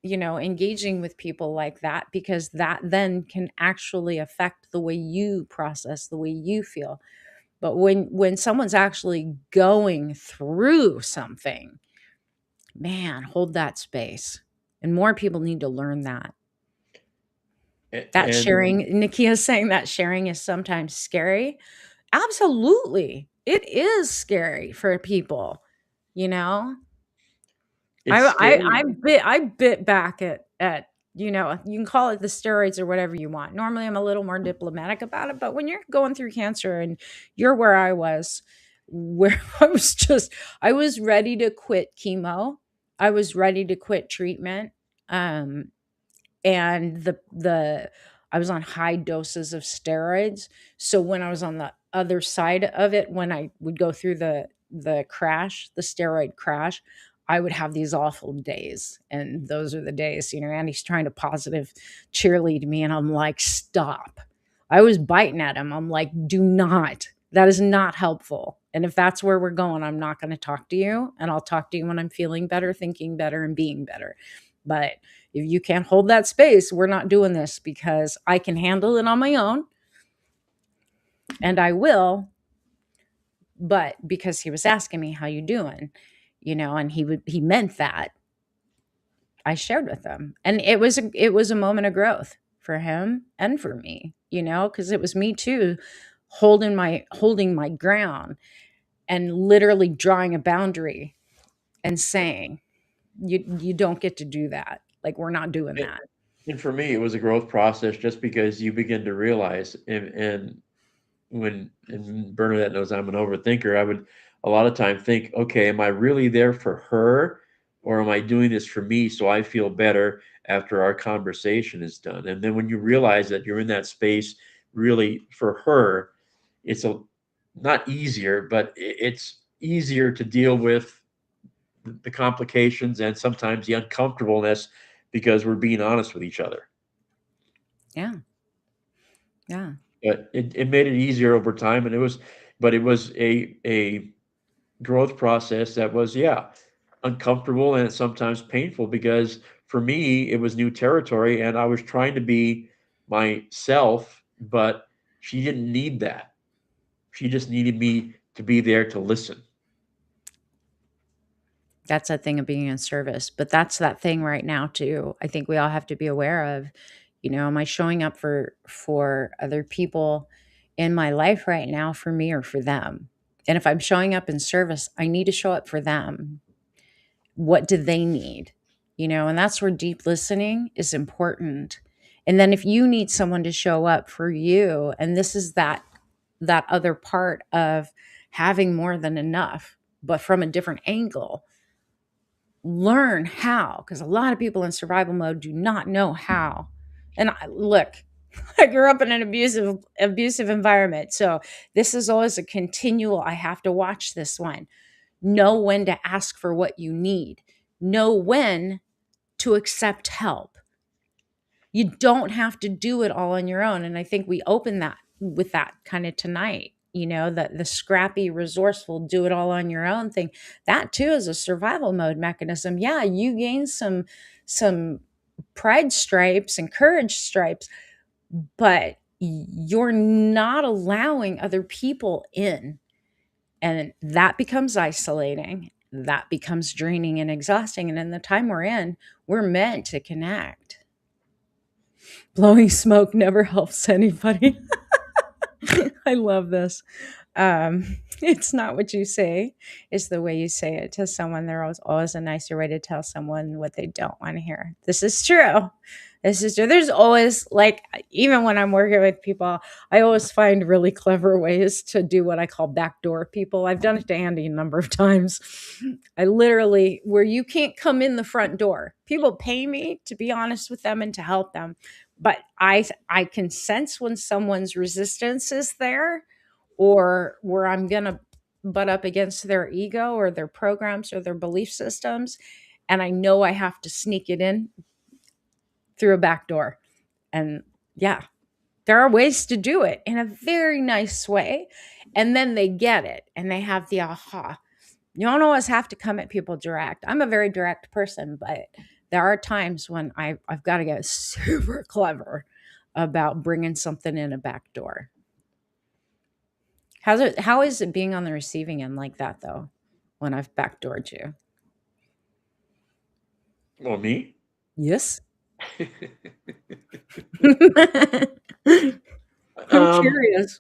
engaging with people like that, because that then can actually affect the way you process, the way you feel. But when someone's actually going through something, man, hold that space. And more people need to learn that. That And sharing, Nikia saying that sharing is sometimes scary. Absolutely. It is scary for people, you know? it's scary. I bit back at You know, you can call it the steroids or whatever you want. Normally, I'm a little more diplomatic about it, but when you're going through cancer and you're where I was, where I was ready to quit chemo. I was ready to quit treatment. Um, and the I was on high doses of steroids. So when I was on the other side of it, when I would go through the crash, the steroid crash, I would have these awful days. And those are the days, you know, Andy's trying to positive cheerlead me and I'm like, "Stop." I was biting at him. I'm like, "Do not. That is not helpful. And if that's where we're going, I'm not going to talk to you, and I'll talk to you when I'm feeling better, thinking better and being better." But if you can't hold that space, we're not doing this because I can handle it on my own and I will. But because he was asking me, "How you doing?" You know, and he meant that, I shared with him. And it was a moment of growth for him and for me, you know, because it was me too holding my ground and literally drawing a boundary and saying, you don't get to do that. Like, we're not doing And that. and for me, it was a growth process just because you begin to realize, and when and Bernadette knows I'm an overthinker, I would a lot of time think, okay, am I really there for her, or am I doing this for me so I feel better after our conversation is done? And then when you realize that you're in that space really for her, it's a not easier, but it's easier to deal with the complications and sometimes the uncomfortableness because we're being honest with each other. Yeah. Yeah. But it made it easier over time, and it was a growth process that was, yeah, uncomfortable and sometimes painful because for me it was new territory and I was trying to be myself, but she didn't need that. She just needed me to be there to listen. That's that thing of being in service. But that's that thing right now too. I think we all have to be aware of, you know, am I showing up for other people in my life right now, for me or for them? And if I'm showing up in service, I need to show up for them. What do they need? You know, and that's where deep listening is important. And then if you need someone to show up for you, and this is that other part of having more than enough, but from a different angle, learn how, because a lot of people in survival mode do not know how. And look, I grew up in an abusive environment, so this is always a continual. I have to watch this one. Know when to ask for what you need. Know when to accept help. You don't have to do it all on your own. And I think we open that with that kind of tonight. You know, the scrappy, resourceful, do it all on your own thing. That too is a survival mode mechanism. Yeah, you gain some pride stripes and courage stripes, but you're not allowing other people in. And that becomes isolating. That becomes draining and exhausting. And in the time we're in, we're meant to connect. Blowing smoke never helps anybody. I love this. It's not what you say, it's the way you say it to someone. There's always a nicer way to tell someone what they don't want to hear. This is true. This is true. There's always, like, even when I'm working with people, I always find really clever ways to do what I call backdoor people. I've done it to Andy a number of times. I literally, where you can't come in the front door. People pay me to be honest with them and to help them, but I can sense when someone's resistance is there, or where I'm going to butt up against their ego or their programs or their belief systems. And I know I have to sneak it in through a back door. And yeah, there are ways to do it in a very nice way. And then they get it and they have the aha. You don't always have to come at people direct. I'm a very direct person, but there are times when I've got to get super clever about bringing something in a back door. How is it being on the receiving end like that though, when I've backdoored you? Well, me? Yes. I'm um, curious.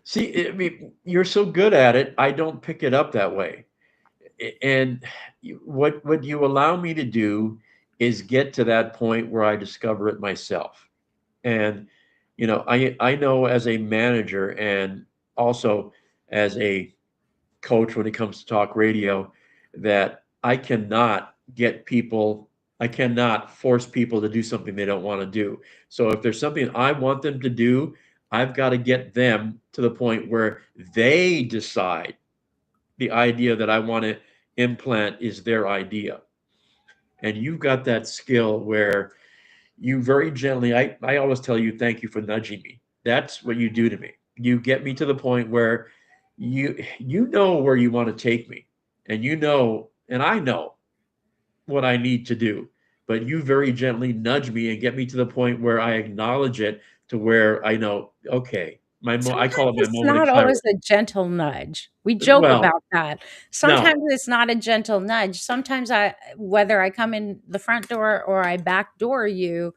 See, I mean, you're so good at it, I don't pick it up that way. And what you allow me to do is get to that point where I discover it myself. And I know as a manager and also as a coach when it comes to talk radio that I cannot force people to do something they don't want to do. So if there's something I want them to do, I've got to get them to the point where they decide the idea that I want to implant is their idea. And you've got that skill where you very gently, I always tell you, thank you for nudging me. That's what you do to me. You get me to the point where you know where you want to take me, and and I know what I need to do, but you very gently nudge me and get me to the point where I acknowledge it, to where I know, okay, I Sometimes call it my it's moment of not clarity. always a gentle nudge. We joke Well, about that. no, Sometimes it's not a gentle nudge. Sometimes whether I come in the front door or I backdoor you,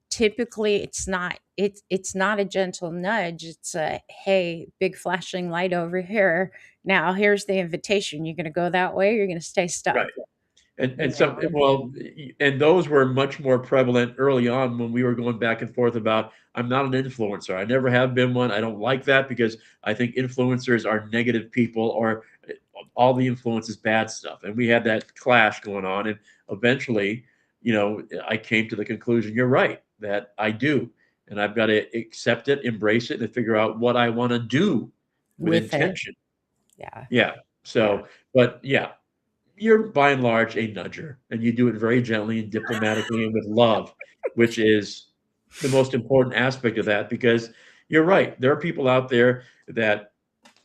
typically it's not a gentle nudge. It's a, hey, big flashing light over here. Now here's the invitation. You're going to go that way. Or you're going to stay right. stuck. And You some, know, well, and those were much more prevalent early on when we were going back and forth about, I'm not an influencer. I never have been one. I don't like that because I think influencers are negative people, or all the influence is bad stuff. And we had that clash going on. And eventually, I came to the conclusion, you're right, that I do. And I've got to accept it, embrace it, and figure out what I want to do with with it. intention. Yeah. Yeah. Yeah. So, but yeah, you're by and large a nudger, and you do it very gently and diplomatically and with love, which is the most important aspect of that. Because you're right, there are people out there that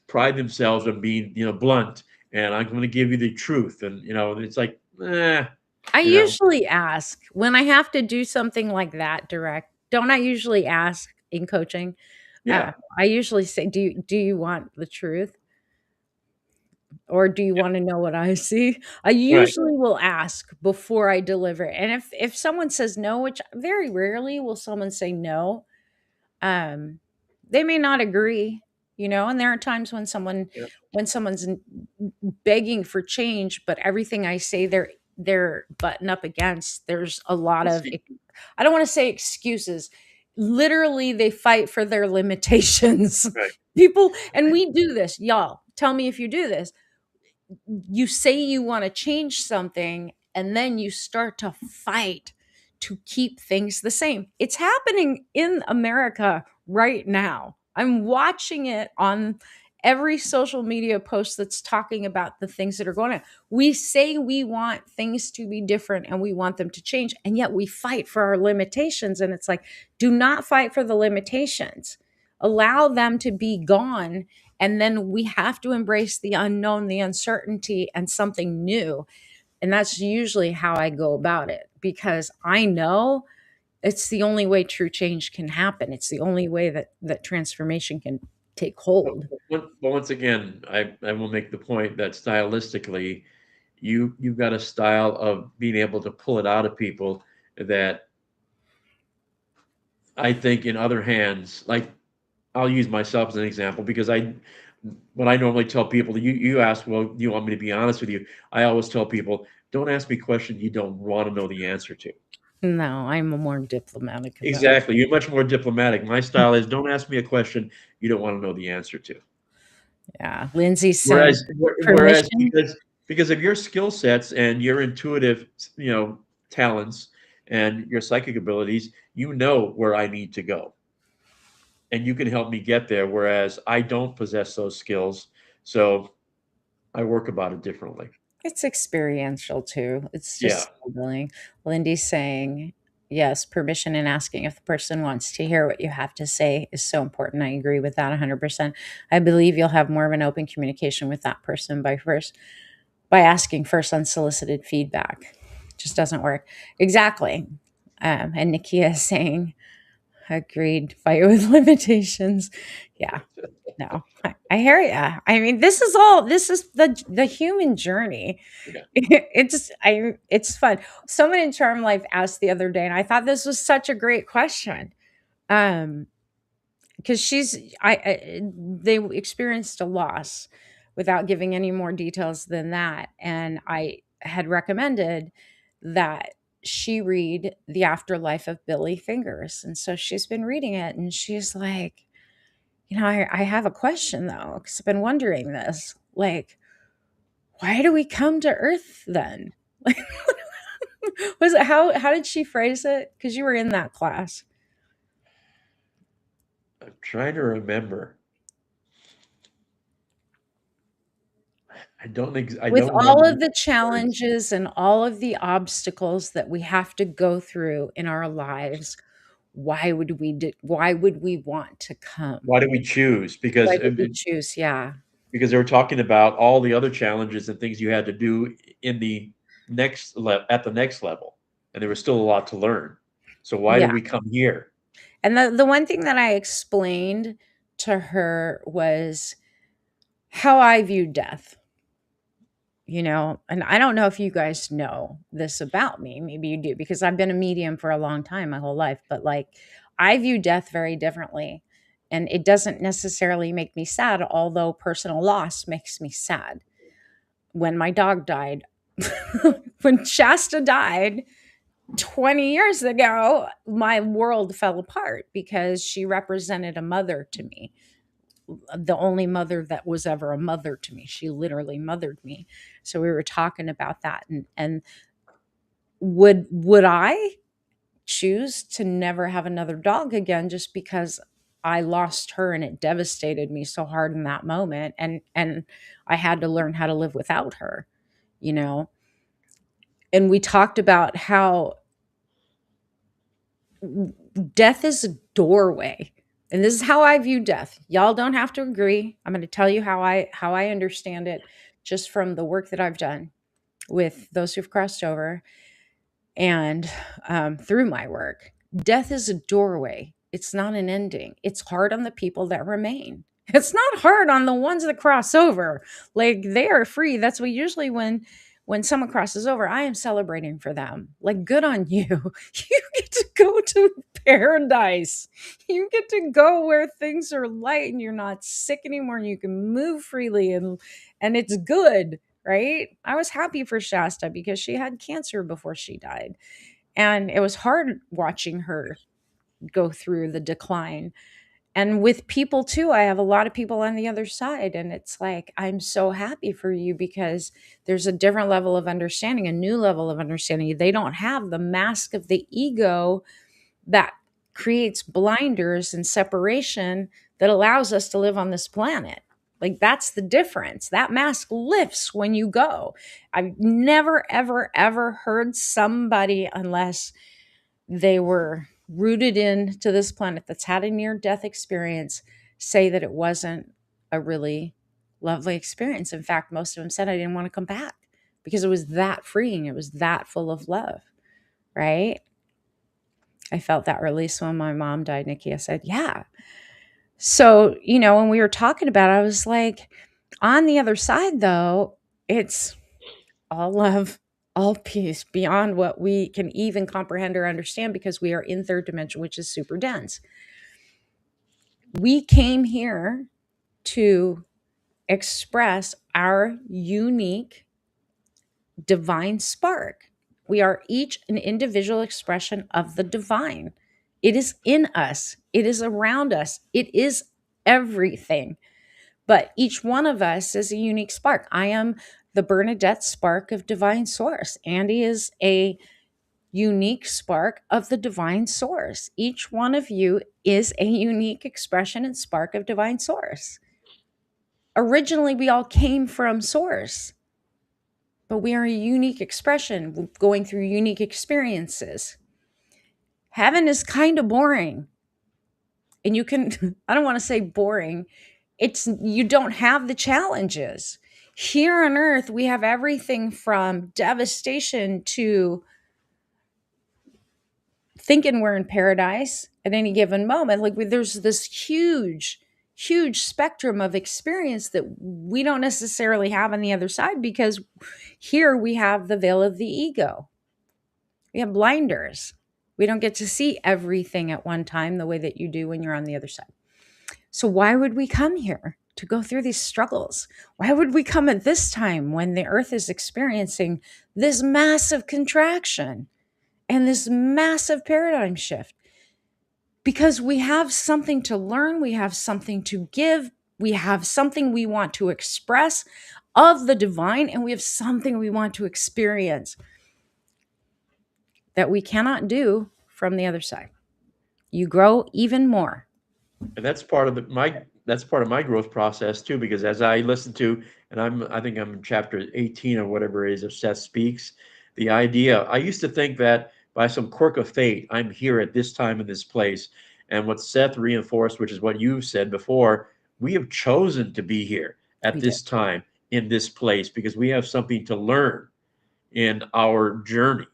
pride themselves on being, blunt, and I'm going to give you the truth, and it's like, I you know, usually ask when I have to do something like that direct. Don't I usually ask in coaching? yeah, I usually say, "Do you want the truth, or do you yeah, want to know what I see?" I right, usually will ask before I deliver it, and if someone says no, which very rarely will someone say no, um, they may not agree, and there are times when yeah, someone's begging for change, but everything I say they're button up against. There's a lot let's of, see, I don't want to say excuses. Literally, they fight for their limitations. right, People, and we do this, y'all. Tell me if you do this. You say you want to change something, and then you start to fight to keep things the same. It's happening in America right now. I'm watching it on every social media post that's talking about the things that are going on. We say we want things to be different and we want them to change, and yet we fight for our limitations. And it's like, do not fight for the limitations, allow them to be gone, and then we have to embrace the unknown, the uncertainty, and something new. And that's usually how I go about it, because I know it's the only way true change can happen. It's the only way that transformation can take but, hold. but once again, I will make the point that stylistically, you've got a style of being able to pull it out of people that I think in other hands, like, I'll use myself as an example, because what I normally tell people, you ask, well, do you want me to be honest with you? I always tell people, don't ask me questions you don't want to know the answer to. No, I'm more diplomatic about it. Exactly. You're much more diplomatic. My style is, don't ask me a question you don't want to know the answer to. Yeah. Lindsay's saying Whereas permission. because of your skill sets and your intuitive, talents and your psychic abilities, you know where I need to go, and you can help me get there. Whereas I don't possess those skills, so I work about it differently. It's experiential too. It's Yeah. just signaling. Lindy's saying, yes, permission and asking if the person wants to hear what you have to say is so important. I agree with that 100%. I believe you'll have more of an open communication with that person by asking first unsolicited feedback. It just doesn't work. Exactly. And Nikia is saying, agreed, fight with limitations. Yeah. No, I hear ya. I mean, this is the human journey. Yeah. It's fun. Someone in Charm Life asked the other day, and I thought this was such a great question. Um, because they experienced a loss without giving any more details than that, and I had recommended that she read The Afterlife of Billy Fingers. And so she's been reading it and she's like, I have a question though, because I've been wondering this. Like, why do we come to Earth then? Like, was it how did she phrase it? Because you were in that class. I'm trying to remember. I With don't all remember the of the words. challenges and all of the obstacles that we have to go through in our lives, why would we want to come? Why do we choose? Why did we choose? Yeah. Because they were talking about all the other challenges and things you had to do in the at the next level, and there was still a lot to learn. So why Yeah. did we come here? And the one thing that I explained to her was how I view death, and I don't know if you guys know this about me. Maybe you do, because I've been a medium for a long time, my whole life. But like, I view death very differently. And it doesn't necessarily make me sad, although personal loss makes me sad. When my dog died, when Shasta died 20 years ago, my world fell apart because she represented a mother to me, the only mother that was ever a mother to me. She literally mothered me. So we were talking about that, and would I choose to never have another dog again just because I lost her and it devastated me so hard in that moment, and I had to learn how to live without her, you know. And we talked about how death is a doorway. And this is how I view death. Y'all don't have to agree. I'm going to tell you how I understand it, just from the work that I've done with those who've crossed over, and through my work. Death is a doorway. It's not an ending. It's hard on the people that remain. It's not hard on the ones that cross over. Like, they are free. That's what usually when someone crosses over, I am celebrating for them. Like, good on you. You get to go to paradise. You get to go where things are light and you're not sick anymore and you can move freely, and it's good, right? I was happy for Shasta because she had cancer before she died. And it was hard watching her go through the decline. And with people too, I have a lot of people on the other side. And it's like, I'm so happy for you because there's a different level of understanding, a new level of understanding. They don't have the mask of the ego that creates blinders and separation that allows us to live on this planet. Like, that's the difference. That mask lifts when you go. I've never, ever, ever heard somebody, unless they were rooted into this planet that's had a near death experience, say that it wasn't a really lovely experience. In fact, most of them said I didn't want to come back because it was that freeing. It was that full of love, right? I felt that release when my mom died, Nikki. I said, yeah. So, when we were talking about it, I was like, on the other side, though, it's all love, all peace, beyond what we can even comprehend or understand, because we are in third dimension, which is super dense. We came here to express our unique divine spark. We are each an individual expression of the divine. It is in us, it is around us, it is everything. But each one of us is a unique spark. I am the Bernadette spark of divine source. Andy is a unique spark of the divine source. Each one of you is a unique expression and spark of divine source. Originally, we all came from source, but we are a unique expression going through unique experiences. Heaven is kind of boring. And you can, I don't want to say boring, you don't have the challenges. Here on earth, we have everything from devastation to thinking we're in paradise at any given moment. Like, there's this huge spectrum of experience that we don't necessarily have on the other side, because here we have the veil of the ego. We have blinders. We don't get to see everything at one time the way that you do when you're on the other side. So why would we come here? to go through these struggles? Why would we come at this time when the earth is experiencing this massive contraction and this massive paradigm shift? Because we have something to learn, we have something to give, we have something we want to express of the divine, and we have something we want to experience that we cannot do from the other side. You grow even more. And that's part of that's part of my growth process too, because as I listen to, and I think I'm in chapter 18 or whatever it is of Seth Speaks, the idea, I used to think that by some quirk of fate, I'm here at this time in this place. And what Seth reinforced, which is what you said before, we have chosen to be here at We did. this time in this place because we have something to learn in our journey.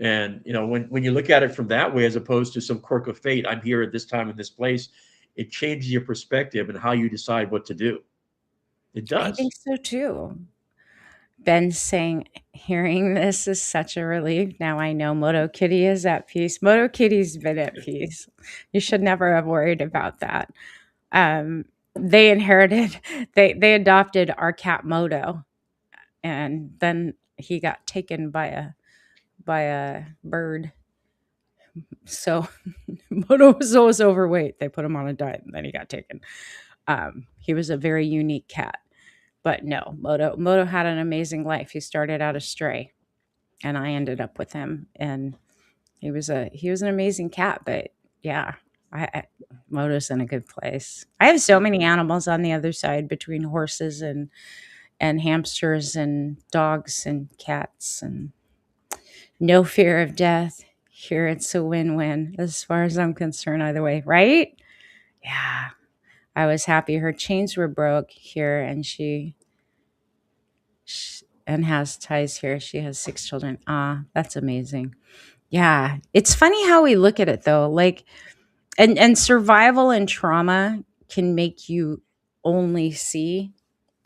And when you look at it from that way, as opposed to some quirk of fate, I'm here at this time in this place, it changes your perspective and how you decide what to do. It I does. think so too. Ben saying, hearing this is such a relief. Now I know Moto Kitty is at peace. Moto Kitty's been at peace. You should never have worried about that. They inherited, they adopted our cat Moto, and then he got taken by a bird. So Moto was always overweight. They put him on a diet, and then he got taken. He was a very unique cat. But no, Moto had an amazing life. He started out a stray, and I ended up with him, and he was an amazing cat. But yeah, I Moto's in a good place. I have so many animals on the other side between horses and hamsters and dogs and cats, and no fear of death. Here it's a win-win as far as I'm concerned either way, right? Yeah. I was happy her chains were broke here, and and has ties here. She has 6 children. Ah, that's amazing. Yeah. It's funny how we look at it though. Like, and survival and trauma can make you only see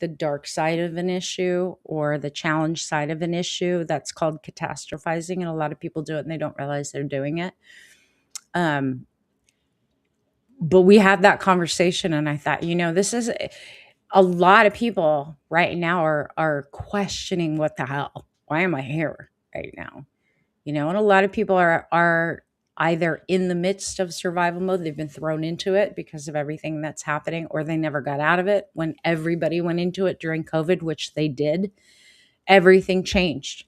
the dark side of an issue or the challenge side of an issue. That's called catastrophizing, and a lot of people do it and they don't realize they're doing it. Um, but we had that conversation, and I thought, this is a lot of people right now are questioning, what the hell? Why am I here right now? And a lot of people are either in the midst of survival mode, they've been thrown into it because of everything that's happening, or they never got out of it. When everybody went into it during COVID, which they did, everything changed.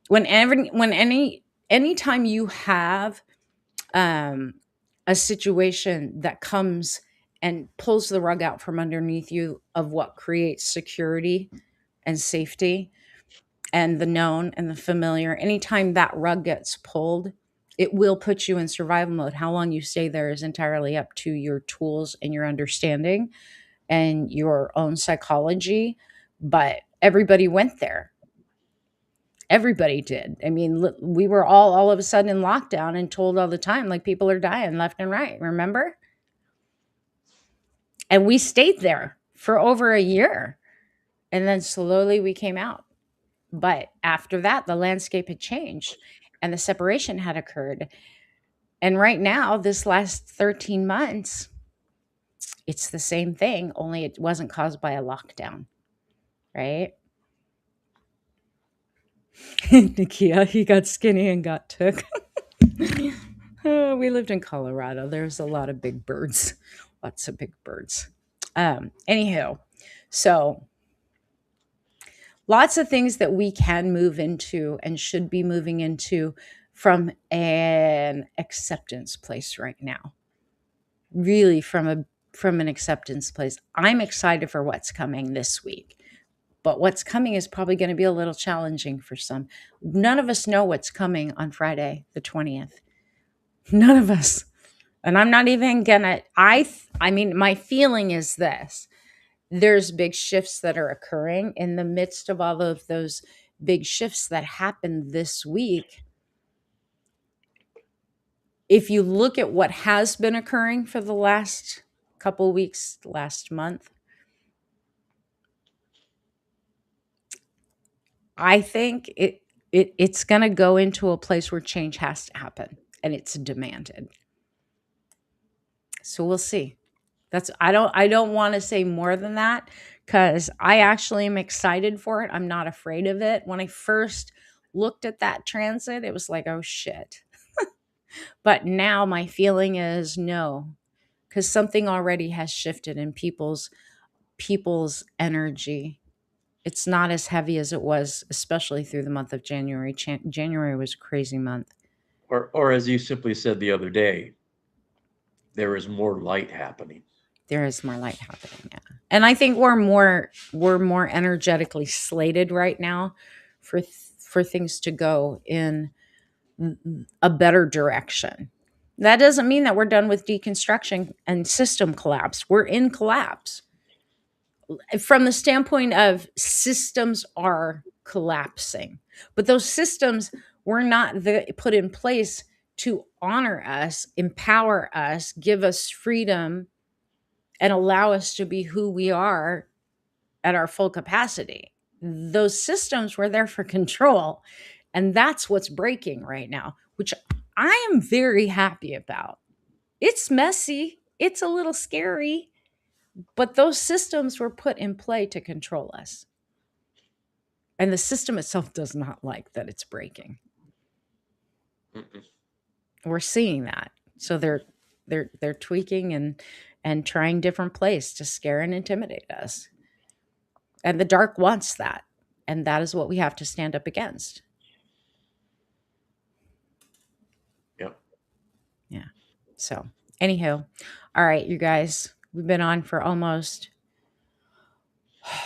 Anytime you have um a situation that comes and pulls the rug out from underneath you of what creates security and safety and the known and the familiar, anytime that rug gets pulled, it will put you in survival mode. How long you stay there is entirely up to your tools and your understanding and your own psychology. But everybody went there. Everybody did. I mean, we were all of a sudden in lockdown and told all the time, like, people are dying left and right. Remember? And we stayed there for over a year. And then slowly we came out. But after that, the landscape had changed and the separation had occurred. And right now, this last 13 months, it's the same thing, only it wasn't caused by a lockdown, right? Nikia, he got skinny and got took. We lived in Colorado. There's a lot of big birds, lots of big birds. Anywho, so lots of things that we can move into and should be moving into from an acceptance place right now. Really from an acceptance place. I'm excited for what's coming this week. But what's coming is probably going to be a little challenging for some. None of us know what's coming on Friday, the 20th. None of us. And I'm not even going to I mean, my feeling is this. There's big shifts that are occurring in the midst of all of those big shifts that happened this week. If you look at what has been occurring for the last couple weeks, last month, I think it's going to go into a place where change has to happen, and it's demanded. So we'll see. I don't want to say more than that, cuz I actually am excited for it. I'm not afraid of it. When I first looked at that transit, it was like, "Oh shit." But now my feeling is no, cuz something already has shifted in people's energy. It's not as heavy as it was, especially through the month of January. January was a crazy month. Or as you simply said the other day, there is more light happening. There is more light happening, yeah. And I think we're more energetically slated right now for things to go in a better direction. That doesn't mean that we're done with deconstruction and system collapse. We're in collapse. From the standpoint of systems are collapsing, but those systems were not put in place to honor us, empower us, give us freedom, and allow us to be who we are at our full capacity. Those systems were there for control, and that's what's breaking right now, which I am very happy about. It's messy, it's a little scary, but those systems were put in play to control us. And the system itself does not like that it's breaking. Mm-mm. We're seeing that. So they're tweaking and trying different plays to scare and intimidate us. And the dark wants that. And that is what we have to stand up against. Yep. Yeah. So, anywho, all right, you guys, we've been on for almost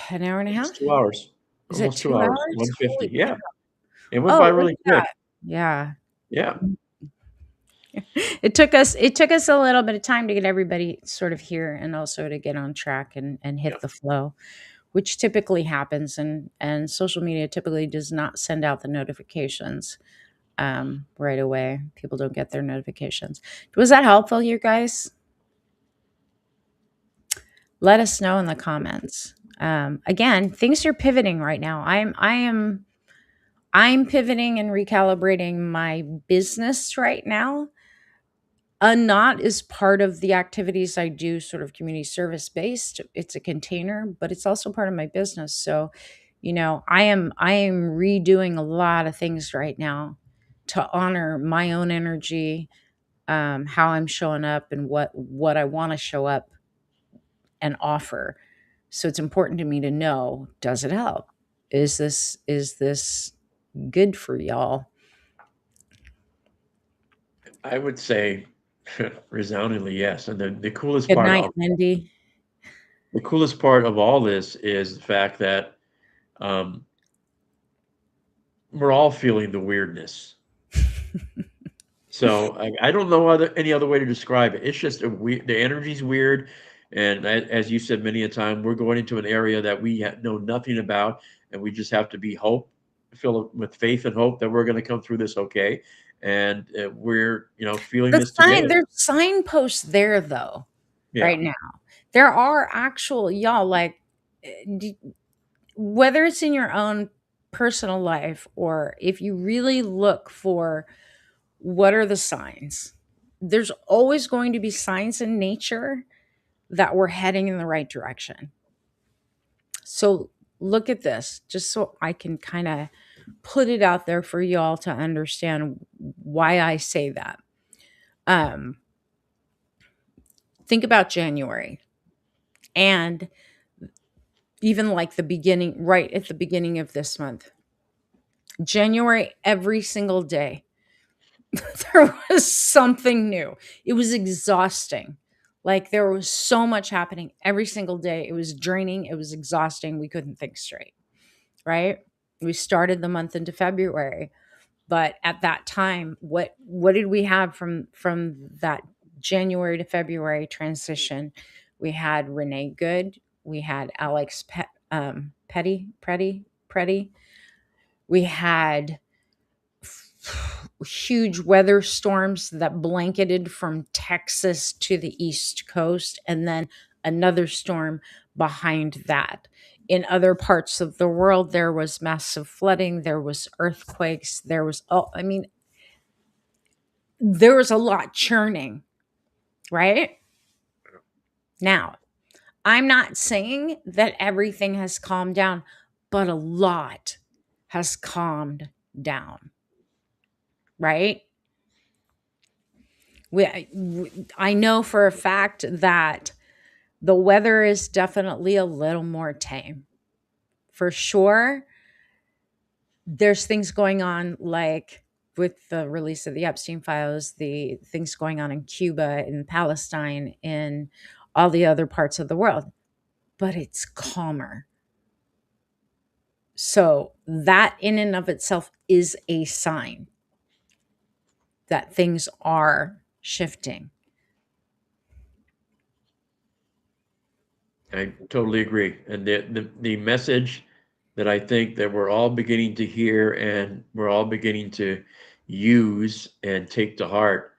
an hour and a Almost half. 2 hours. Is it Almost 2 2 hours. hours? 150. Holy Yeah. cow. It went by Oh, look really at quick. that. Yeah. Yeah. It took us a little bit of time to get everybody sort of here and also to get on track and hit Yeah. the flow, which typically happens, and social media typically does not send out the notifications right away. People don't get their notifications. Was that helpful, you guys? Let us know in the comments. Again, things are pivoting right now. I'm pivoting and recalibrating my business right now. A knot is part of the activities I do, sort of community service based. It's a container, but it's also part of my business. So, I am redoing a lot of things right now to honor my own energy, how I'm showing up, and what I want to show up and offer. So it's important to me to know, does it help? Is this good for y'all? I would say resoundingly yes. And Good night, Lindy. the coolest part of all this is the fact that um, we're all feeling the weirdness. So I don't know any other way to describe it. It's just the energy's weird, and as you said many a time, we're going into an area that we know nothing about, and we just have to fill it with faith and hope that we're going to come through this okay, and we're feeling this together. There's signposts there though, Yeah, right now. There are actual y'all like d- whether it's in your own personal life or if you really look for what are the signs, there's always going to be signs in nature that we're heading in the right direction. So look at this, just so I can kind of put it out there for y'all to understand why I say that. Um, think about January and even like the beginning, right at the beginning of this month. January, every single day, there was something new. It was exhausting. Like there was so much happening every single day. It was draining. It was exhausting. We couldn't think straight, right? We started the month into February, but at that time, what did we have from that January to February transition? We had Renee Good, we had Alex Petty. We had huge weather storms that blanketed from Texas to the East Coast, and then another storm behind that. In other parts of the world, there was massive flooding, there was earthquakes, there was a lot churning, right? Now, I'm not saying that everything has calmed down, but a lot has calmed down, right? I know for a fact that the weather is definitely a little more tame. For sure, there's things going on like with the release of the Epstein files, the things going on in Cuba, in Palestine, in all the other parts of the world, but it's calmer. So, that in and of itself is a sign that things are shifting. I totally agree. And the message that I think that we're all beginning to hear and we're all beginning to use and take to heart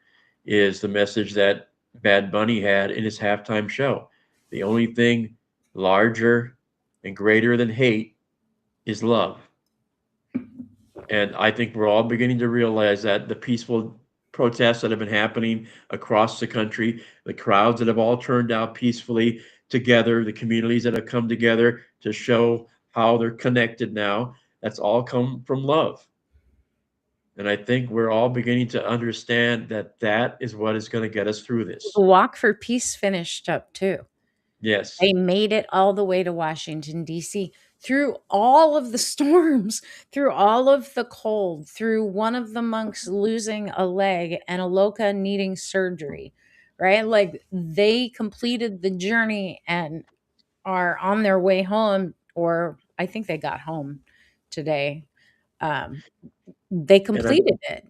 is the message that Bad Bunny had in his halftime show. The only thing larger and greater than hate is love. And I think we're all beginning to realize that the peaceful protests that have been happening across the country, the crowds that have all turned out peacefully together, the communities that have come together to show how they're connected now, that's all come from love. And I think we're all beginning to understand that that is what is going to get us through The this. Walk for Peace finished up too. Yes. They made it all the way to Washington, D.C. through all of the storms, through all of the cold, through one of the monks losing a leg and Aloka needing surgery, right? Like they completed the journey and are on their way home, or I think they got home today. Um, they And I completed it.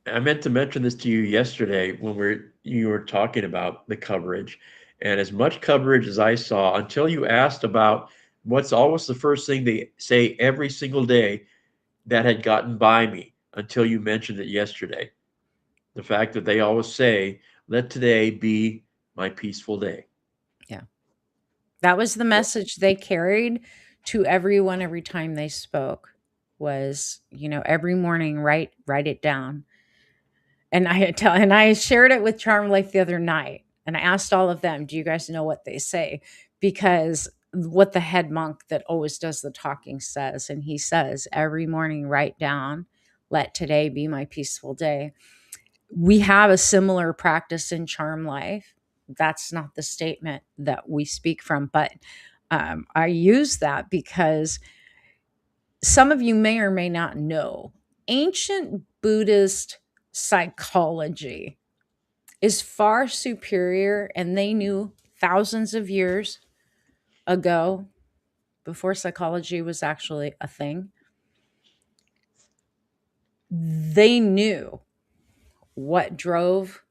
I meant to mention this to you yesterday when you were talking about the coverage. And as much coverage as I saw, until you asked about what's always the first thing they say every single day that had gotten by me until you mentioned it yesterday. The fact that they always say, let today be my peaceful day. Yeah. That was the message they carried to everyone every time they spoke was, every morning write it down. And I shared it with Charm Life the other night. And I asked all of them, do you guys know what they say? Because what the head monk that always does the talking says, and he says, every morning write down, let today be my peaceful day. We have a similar practice in Charm Life. That's not the statement that we speak from, but I use that because some of you may or may not know ancient Buddhist psychology is far superior, and they knew thousands of years ago, before psychology was actually a thing, they knew what drove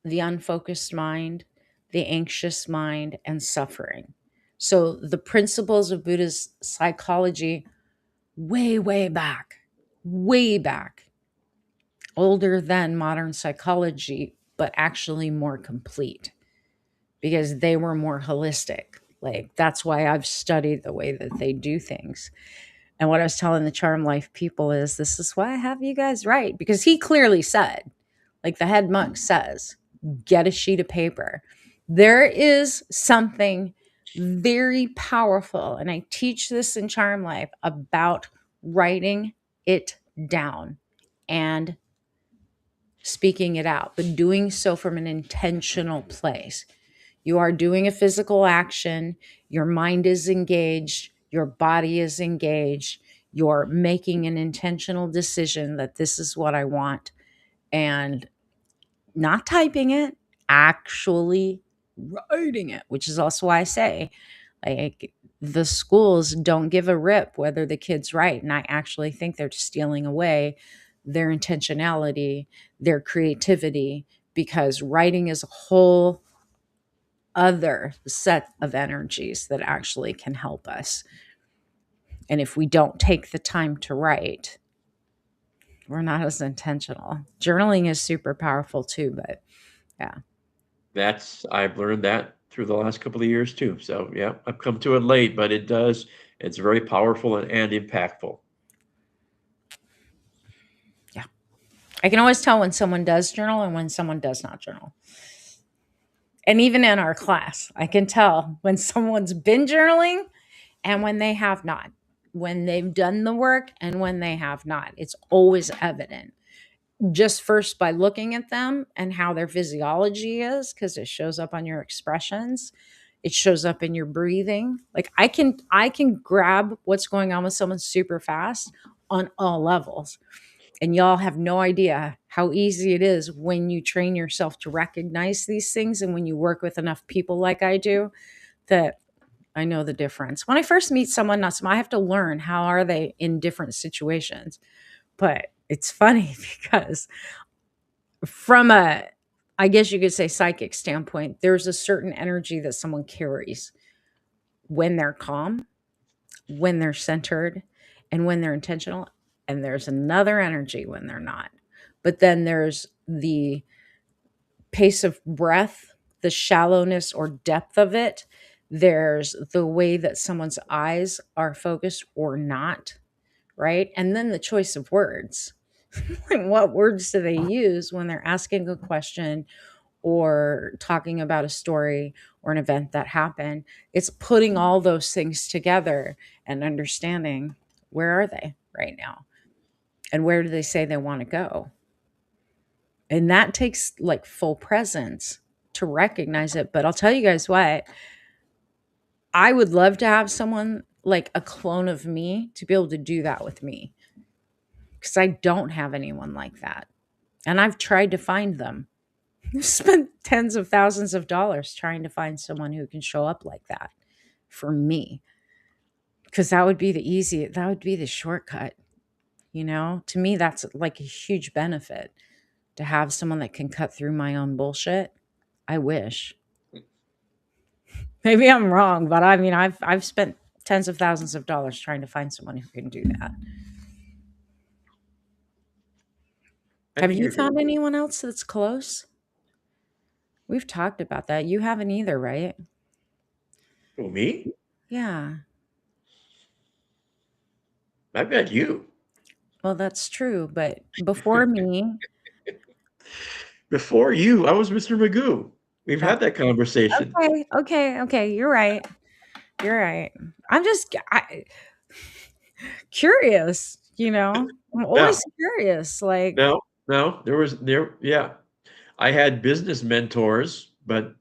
the unfocused mind, the anxious mind, and suffering. So the principles of Buddhist psychology, way back, older than modern psychology, but actually more complete because they were more holistic. Like that's why I've studied the way that they do things. And what I was telling the Charm Life people is this is why I have you guys right, because he clearly said, like the head monk says, get a sheet of paper. There is something very powerful, and I teach this in Charm Life about writing it down and speaking it out, but doing so from an intentional place. You are doing a physical action, your mind is engaged, your body is engaged, you're making an intentional decision that this is what I want, and not typing it, actually writing it, which is also why I say, like, the schools don't give a rip whether the kids write. And I actually think they're stealing away their intentionality, their creativity, because writing is a whole other set of energies that actually can help us. And if we don't take the time to write, we're not as intentional. Journaling is super powerful too, but yeah. I've learned that through the last couple of years too. So yeah, I've come to it late, but it's very powerful and impactful. Yeah. I can always tell when someone does journal and when someone does not journal. And even in our class, I can tell when someone's been journaling and when they have not, when they've done the work and when they have not. It's always evident just first by looking at them and how their physiology is, because it shows up on your expressions. It shows up in your breathing. Like I can grab what's going on with someone super fast on all levels. And y'all have no idea how easy it is when you train yourself to recognize these things, and when you work with enough people like I do, that I know the difference. When I first meet someone, not some, I have to learn how are they in different situations. But it's funny because from a, I guess you could say, psychic standpoint, there's a certain energy that someone carries when they're calm, when they're centered, and when they're intentional. And there's another energy when they're not. But then there's the pace of breath, the shallowness or depth of it. There's the way that someone's eyes are focused or not, right? And then the choice of words. Like, what words do they use when they're asking a question or talking about a story or an event that happened? It's putting all those things together and understanding, where are they right now? And where do they say they want to go? And that takes like full presence to recognize it. But I'll tell you guys what, I would love to have someone like a clone of me to be able to do that with me, because I don't have anyone like that. And I've tried to find them. I've spent tens of thousands of dollars trying to find someone who can show up like that for me. Because that would be the shortcut. To me, that's like a huge benefit, to have someone that can cut through my own bullshit. I wish. Maybe I'm wrong, but I mean, I've spent tens of thousands of dollars trying to find someone who can do that. I Have think you you're found anyone else that's close? We've talked about that. You haven't either, right? who, me? Yeah. I bet you. Well, that's true. But before me, Before you, I was Mr. Magoo. We've that had that conversation. okay. You're right. You're right. I'm just curious. I'm Yeah. always curious. Like, No, no, yeah. I had business mentors, but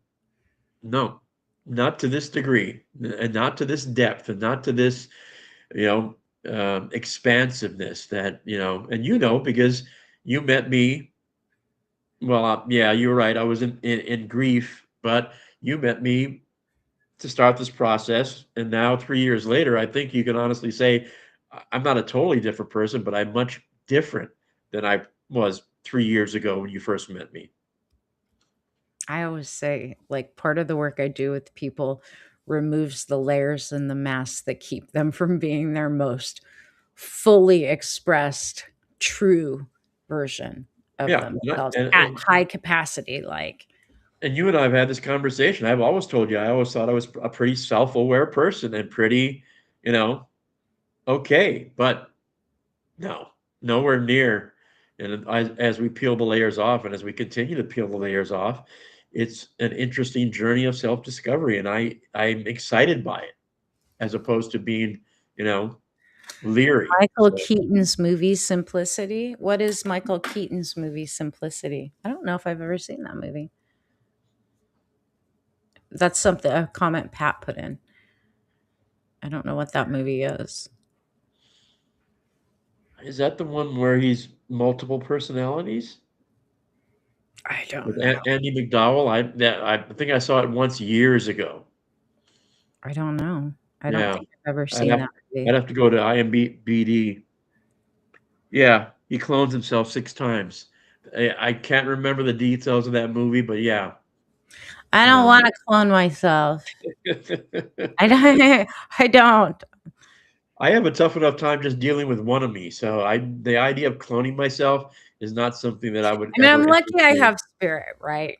no, not to this degree, and not to this depth, and not to this, you know, expansiveness that, and because you met me. Well, yeah, you're right. I was in grief, but you met me to start this process. And now, 3 years later, I think you can honestly say I'm not a totally different person, but I'm much different than I was 3 years ago when you first met me. I always say, like, part of the work I do with people removes the layers and the masks that keep them from being their most fully expressed, true version of Yeah. And, themselves and, at and high capacity. Like, and you and I have had this conversation. I've always told you, I always thought I was a pretty self aware person and pretty, you know, okay. But no, nowhere near. And as we peel the layers off, and as we continue to peel the layers off, it's an interesting journey of self-discovery, and I'm excited by it, as opposed to being, you know, leery. Michael So Keaton's movie Simplicity. What is Michael Keaton's movie Simplicity? I don't know if I've ever seen that movie. That's something, a comment Pat put in. I don't know what that movie is. is that the one where he's multiple personalities I with don't know. Andy McDowell? I think I saw it once years ago. I don't know. I don't Yeah, think I've ever I'd seen have that movie. I'd have to go to IMDb. Yeah, he clones himself 6 times. I can't remember the details of that movie, but yeah. I don't Um, want to clone myself. I don't. I don't. I have a tough enough time just dealing with one of me, so the idea of cloning myself is not something that I would I mean, I'm ever lucky I entertain. have spirit, right?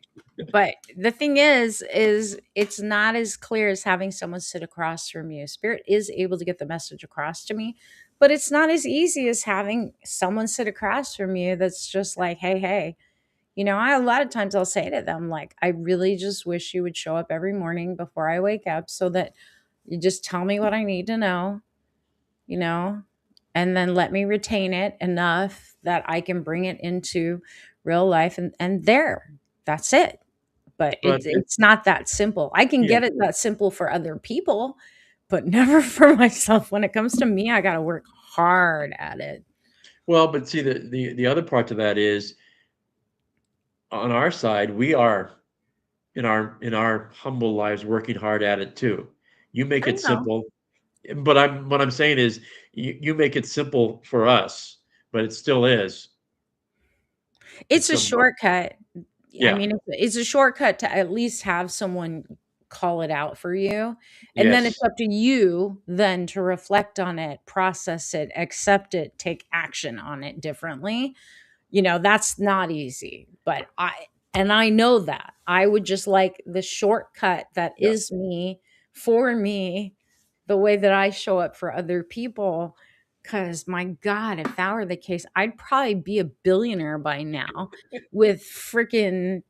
But the thing is it's not as clear as having someone sit across from you. Spirit is able to get the message across to me, but it's not as easy as having someone sit across from you that's just like, hey, hey, A lot of times I'll say to them, like, I really just wish you would show up every morning before I wake up so that you just tell me what I need to know, you know, and then let me retain it enough that I can bring it into real life, and there, that's it. But But it's not that simple. I can yeah, get it that simple for other people, but never for myself. When it comes to me, I got to work hard at it. well, but see, the other part to that is on our side, we are in our humble lives working hard at it too. You make I it know. simple, but what I'm saying is you make it simple for us, but it still is to It's a someone. shortcut. I Yeah. mean, it's a shortcut to at least have someone call it out for you, and then it's Yes. up to you then to reflect on it, process it, accept it, take action on it differently. That's not easy, but I know that. I would just like the shortcut that Yeah. is me, for me, the way that I show up for other people. Cause my God, if that were the case, I'd probably be a billionaire by now with freaking,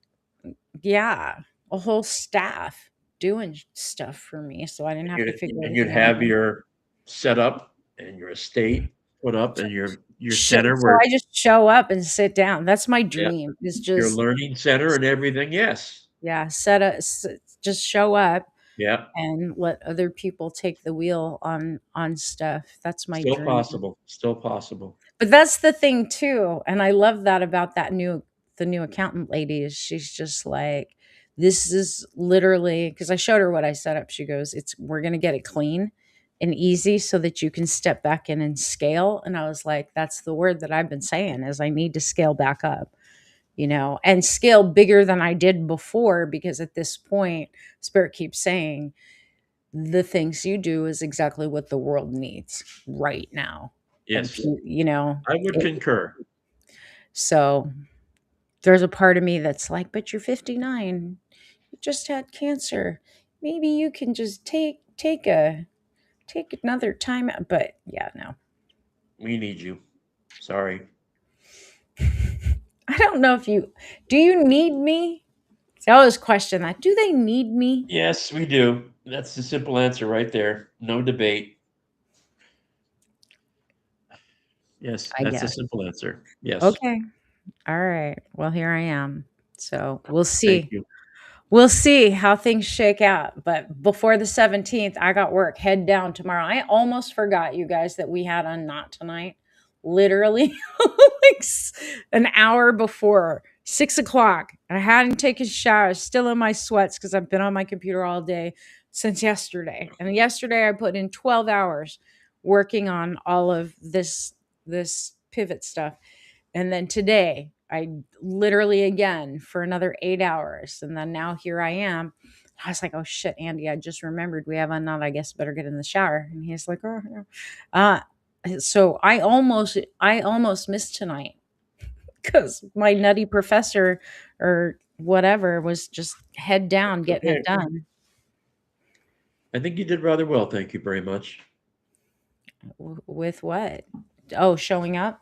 yeah, a whole staff doing stuff for me. So I didn't And have to you'd figure and you'd everything out. have your setup and your estate put up and your center So where I just show up and sit down. That's my yeah, dream, is your just, learning center and everything, yes. yeah, just show up Yeah, and let other people take the wheel on stuff. That's my still dream. possible, still possible. But that's the thing too, and I love that about the new accountant lady, is she's just like, this is literally, because I showed her what I set up. She goes, "It's we're gonna get it clean and easy so that you can step back in and scale." And I was like, that's the word that I've been saying, is I need to scale back up, and scale bigger than I did before, because at this point, Spirit keeps saying the things you do is exactly what the world needs right now. And, Yes, I would it, concur. so there's a part of me that's like, but you're 59, you just had cancer. Maybe you can just take another time out. But yeah, no. We need you. Sorry. I don't know if do you need me? I always question that. Do they need me? Yes, we do. That's the simple answer right there. No debate. Yes, I that's the guess. simple answer. Yes. Okay. All right. Well, here I am. So we'll Thank see. you. We'll see how things shake out. But before the 17th, I got work. Head down tomorrow. I almost forgot, you guys, that we had on Not Tonight. Literally, like an hour before 6 o'clock. I hadn't taken a shower, still in my sweats because I've been on my computer all day since yesterday. And yesterday, I put in 12 hours working on all of this pivot stuff. And then today, I literally again for another 8 hours. And then now here I am. I was like, oh shit, Andy, I just remembered we have unknown. I guess better get in the shower. And he's like, oh, yeah. So I almost missed tonight because my nutty professor or whatever was just head down getting Okay. it done. I think you did rather well. Thank you very much. With what? Oh, showing up.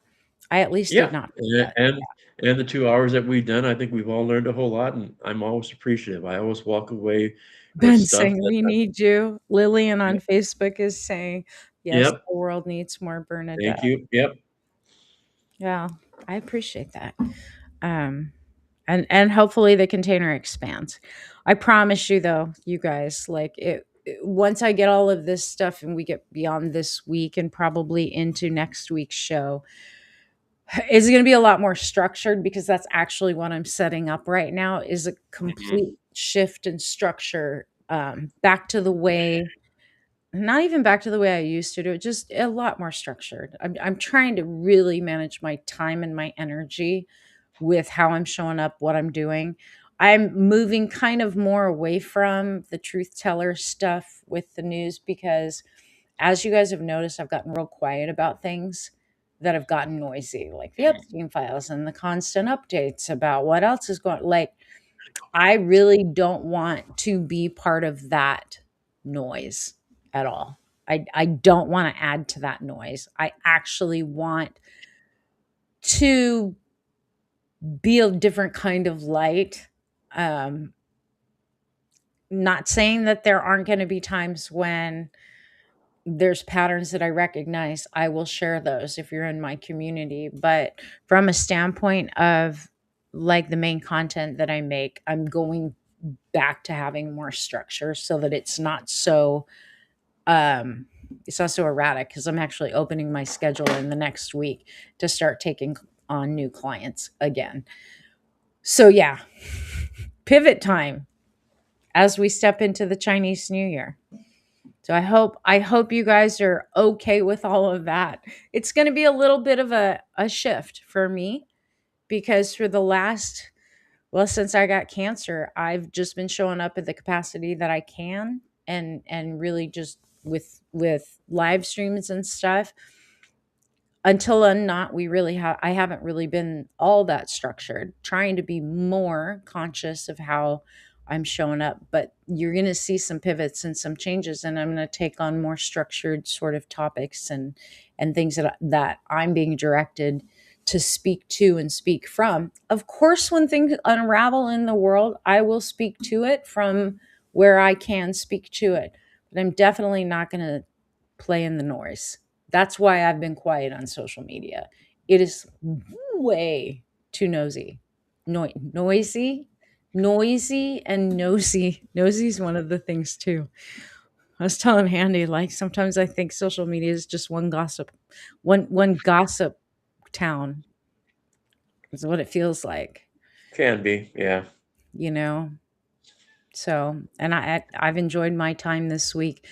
I at least did Yeah. not And forget. and the 2 hours that we've done, I think we've all learned a whole lot, and I'm always appreciative. I always walk away with Ben stuff saying, that "We need you." Lillian yep. on Facebook is saying, "Yes, Yep. the world needs more Bernadette." Thank you. Yep. Yeah, I appreciate that. Um, and hopefully the container expands. I promise you though, you guys, like once I get all of this stuff and we get beyond this week and probably into next week's show, it's going to be a lot more structured, because that's actually what I'm setting up right now, is a Mhm. complete shift in structure, back to the way, not even back to the way I used to do it, just a lot more structured. I'm trying to really manage my time and my energy with how I'm showing up, what I'm doing. I'm moving kind of more away from the truth teller stuff with the news, because as you guys have noticed, I've gotten real quiet about things that have gotten noisy, like the Mhm. Epstein files and the constant updates about what else is going. Like, I really don't want to be part of that noise at all. I don't want to add to that noise. I actually want to be a different kind of light. Um, Not saying that there aren't going to be times when there's patterns that I recognize. I will share those if you're in my community. But from a standpoint of like the main content that I make, I'm going back to having more structure so that um it's not so erratic, because I'm actually opening my schedule in the next week to start taking on new clients again. So yeah, pivot time as we step into the Chinese New Year. So I hope you guys are okay with all of that. It's going to be a little bit of a shift for me, because for the last, well, since I got cancer, I've just been showing up at the capacity that I can, and really just with live streams and stuff. Until and not, we really have I haven't really been all that structured, trying to be more conscious of how I'm showing up. But you're going to see some pivots and some changes, and I'm going to take on more structured sort of topics and things that I'm being directed to speak to and speak from. Of course, when things unravel in the world, I will speak to it from where I can speak to it, but I'm definitely not going to play in the noise. That's why I've been quiet on social media. It is way too nosy. Noisy and nosy. Nosy is one of the things too. I was telling Handy, like, sometimes I think social media is just one gossip town is what it feels like, Can be, yeah. you know? So, and I've enjoyed my time this week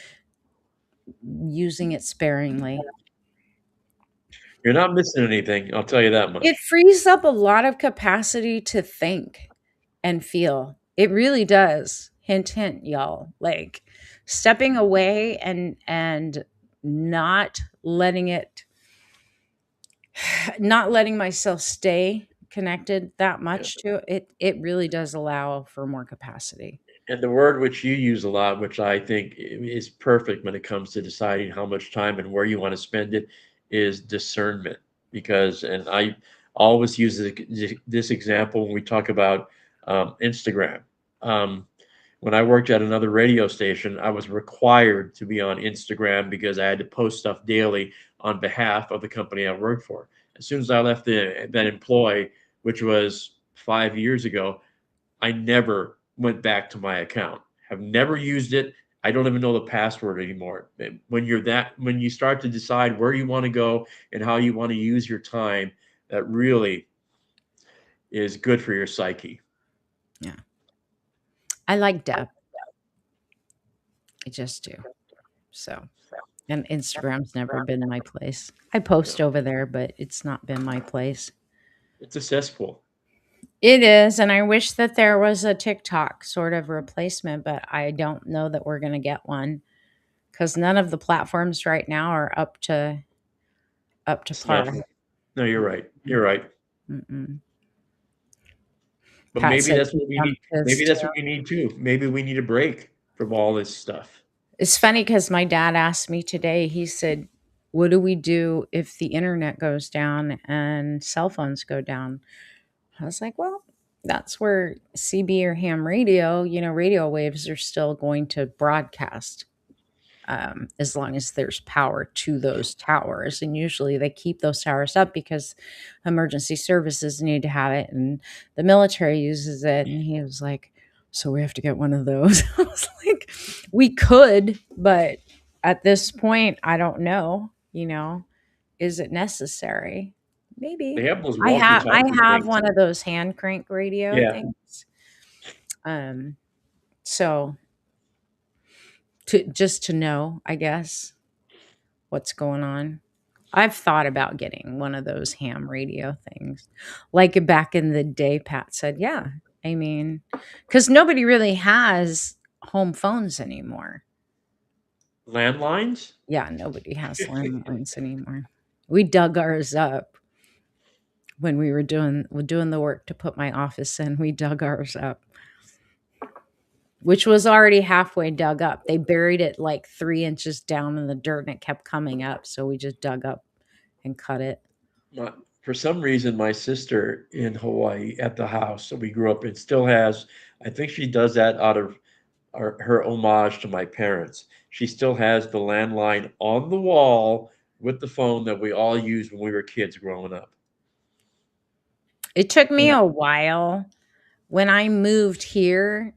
using it sparingly. You're not missing anything, I'll tell you that It much. frees up a lot of capacity to think and feel. It really does. Hint, hint, y'all. Like stepping away and not letting it, not letting myself stay connected that Yeah. much to it. It really does allow for more capacity. And the word which you use a lot, which I think is perfect when it comes to deciding how much time and where you want to spend it, is discernment. Because, and I always use this example when we talk about Instagram. Um, when I worked at another radio station, I was required to be on Instagram because I had to post stuff daily on behalf of the company I worked for. As soon as I left that employ, which was 5 years ago, I never went back to my account. Have never used it. I don't even know the password anymore. When you start to decide where you want to go and how you want to use your time, that really is good for your psyche. Yeah. I like depth. I just do. So, and Instagram's never been my place. I Yeah. post over there, but it's not been my place. It's a cesspool. It is, and I wish that there was a TikTok sort of replacement, but I don't know that we're going to get one, because none of the platforms right now are up to Snuff. par. No, you're right. You're right. Mm-mm. But Pat maybe said that's what we I'm need. Maybe pissed. that's what we need too. Maybe we need a break from all this stuff. It's funny because my dad asked me today. He said, "What do we do if the internet goes down and cell phones go down?" I was like, "Well, that's where CB or ham radio, radio waves are still going to broadcast." As long as there's power to those towers. And usually they keep those towers up because emergency services need to have it and the military uses it. And he was like, "So we have to get one of those." I was like, "We could, but at this point, I don't know, is it necessary? They Maybe." have those I walkie-talkie have things. one of those hand crank radio Yeah, things. Um, so to just to know, I guess, what's going on. I've thought about getting one of those ham radio things. Like back in the day, Pat said, yeah. I mean, because nobody really has home phones anymore. landlines. Yeah, nobody has landlines anymore. We dug ours up when we were doing the work to put my office in. We dug ours up, which was already halfway dug up. They buried it like 3 inches down in the dirt and it kept coming up. So we just dug up and cut it. for some reason, my sister in Hawaii at the house that we grew up in still has, I think she does that out of her homage to my parents. She still has the landline on the wall with the phone that we all used when we were kids growing up. It took me Yeah. a while. When I moved here,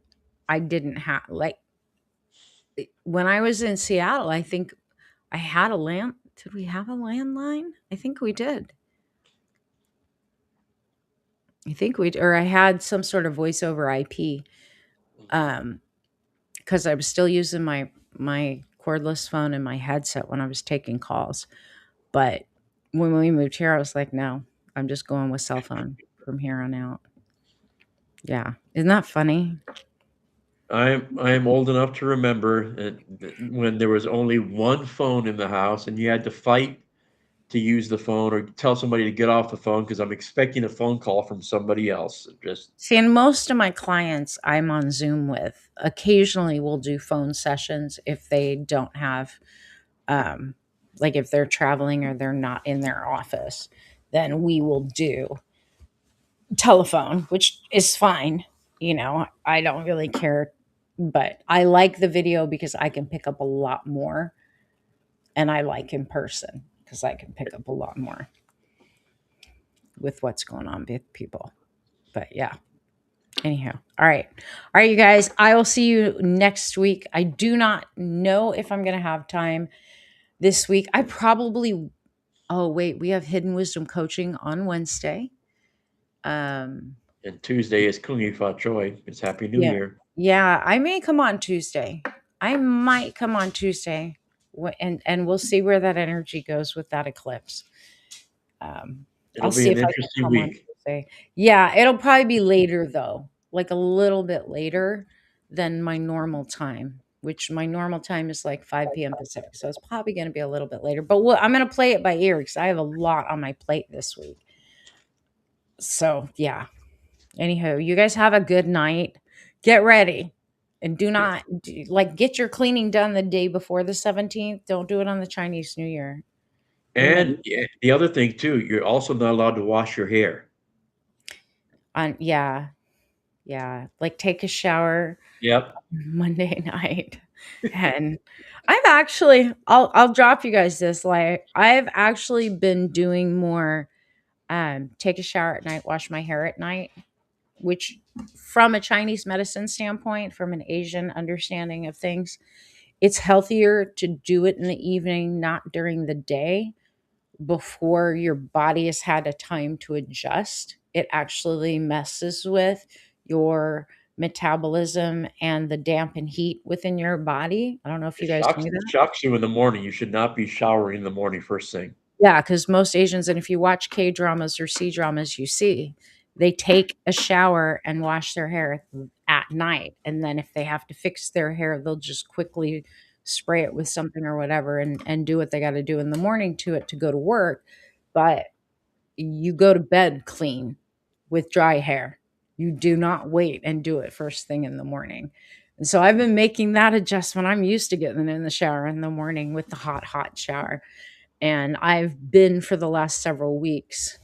I didn't have like when I was in Seattle, I think I had a land did we have a landline? I think we did. I think we or I had some sort of voice over IP. Um, because I was still using my cordless phone and my headset when I was taking calls. But when we moved here, I was like, no, I'm just going with cell phone from here on out. Yeah. Isn't that funny? I am old enough to remember when there was only one phone in the house and you had to fight to use the phone or tell somebody to get off the phone because I'm expecting a phone call from somebody else. Just See, and most of my clients I'm on Zoom with. Occasionally we'll do phone sessions if they don't have um like if they're traveling or they're not in their office, then we will do telephone, which is fine. I don't really care, but I like the video because I can pick up a lot more, and I like in person because I can pick up a lot more with what's going on with people. But yeah, anyhow. All right, you guys, I will see you next week. I do not know if I'm going to have time this week. I probably Oh, wait, we have hidden wisdom coaching on Wednesday. Um and Tuesday is Kungi Fa Choi. It's Happy New yeah. Year. Yeah, I may come on Tuesday. I might come on Tuesday. And we'll see where that energy goes with that eclipse. Um, It'll I'll be see an if I can interesting come on week. Tuesday. Yeah, it'll probably be later though, like a little bit later than my normal time, which my normal time is like 5 p.m. Pacific. So it's probably going to be a little bit later. But I'm going to play it by ear because I have a lot on my plate this week. So yeah. Anywho, you guys have a good night. Get ready. And do not get your cleaning done the day before the 17th. Don't do it on the Chinese New Year. We might And yeah, the other thing too, you're also not allowed to wash your hair. on yeah, yeah. Like take a shower Yep. Monday night. And I'll drop you guys this. Like I've actually been doing more take a shower at night, wash my hair at night, which from a Chinese medicine standpoint, from an Asian understanding of things, it's healthier to do it in the evening, not during the day before your body has had a time to adjust. It actually messes with your metabolism and the damp and heat within your body. I don't know if It you guys shocks knew it that. shocks you in the morning. You should not be showering in the morning first thing. Yeah, because most Asians, and if you watch K dramas or C dramas, you see they take a shower and wash their hair at night. And then if they have to fix their hair, they'll just quickly spray it with something or whatever and do what they got to do in the morning to it to go to work. But you go to bed clean with dry hair. You do not wait and do it first thing in the morning. And so I've been making that adjustment. I'm used to getting in the shower in the morning with the hot shower. And I've been for the last several weeks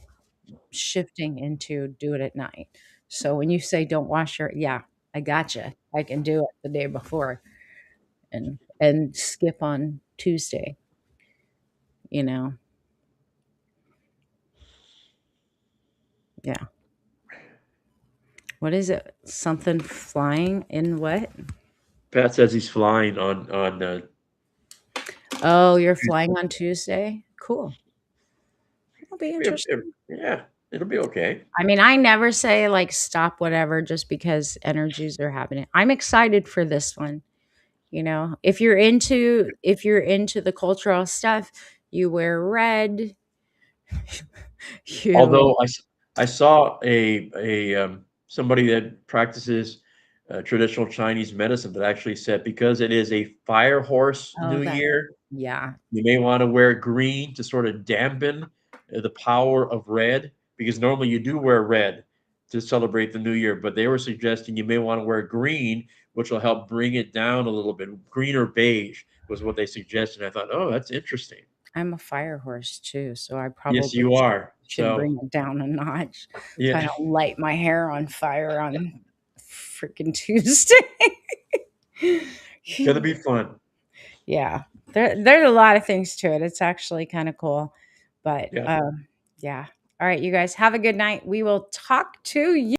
shifting into do it at night. So when you say don't wash your, yeah, I gotcha. I can do it the day before and skip on Tuesday, you know. Yeah. What is it? Something flying in what? Pat says he's flying on Oh, you're flying on Tuesday? Cool. That'll be interesting. yeah, it'll be okay. I mean, I never say like stop whatever just because energies are happening. I'm excited for this one. If you're into the cultural stuff, you wear red. You Although I saw somebody that practices traditional Chinese medicine that actually said because it is a fire horse Oh, New that Year, yeah. you may want to wear green to sort of dampen the power of red because normally you do wear red to celebrate the new year, but they were suggesting you may want to wear green, which will help bring it down a little bit. Green or beige was what they suggested. I thought, oh, that's interesting. I'm a fire horse too, so I Yes, probably you are. Should So bring it down a notch. yeah, Kind of light my hair on fire on freaking Tuesday. it's gonna be fun. Yeah, there's a lot of things to it. It's actually kind of cool, but Yeah. yeah. All right, you guys have a good night. We will talk to you.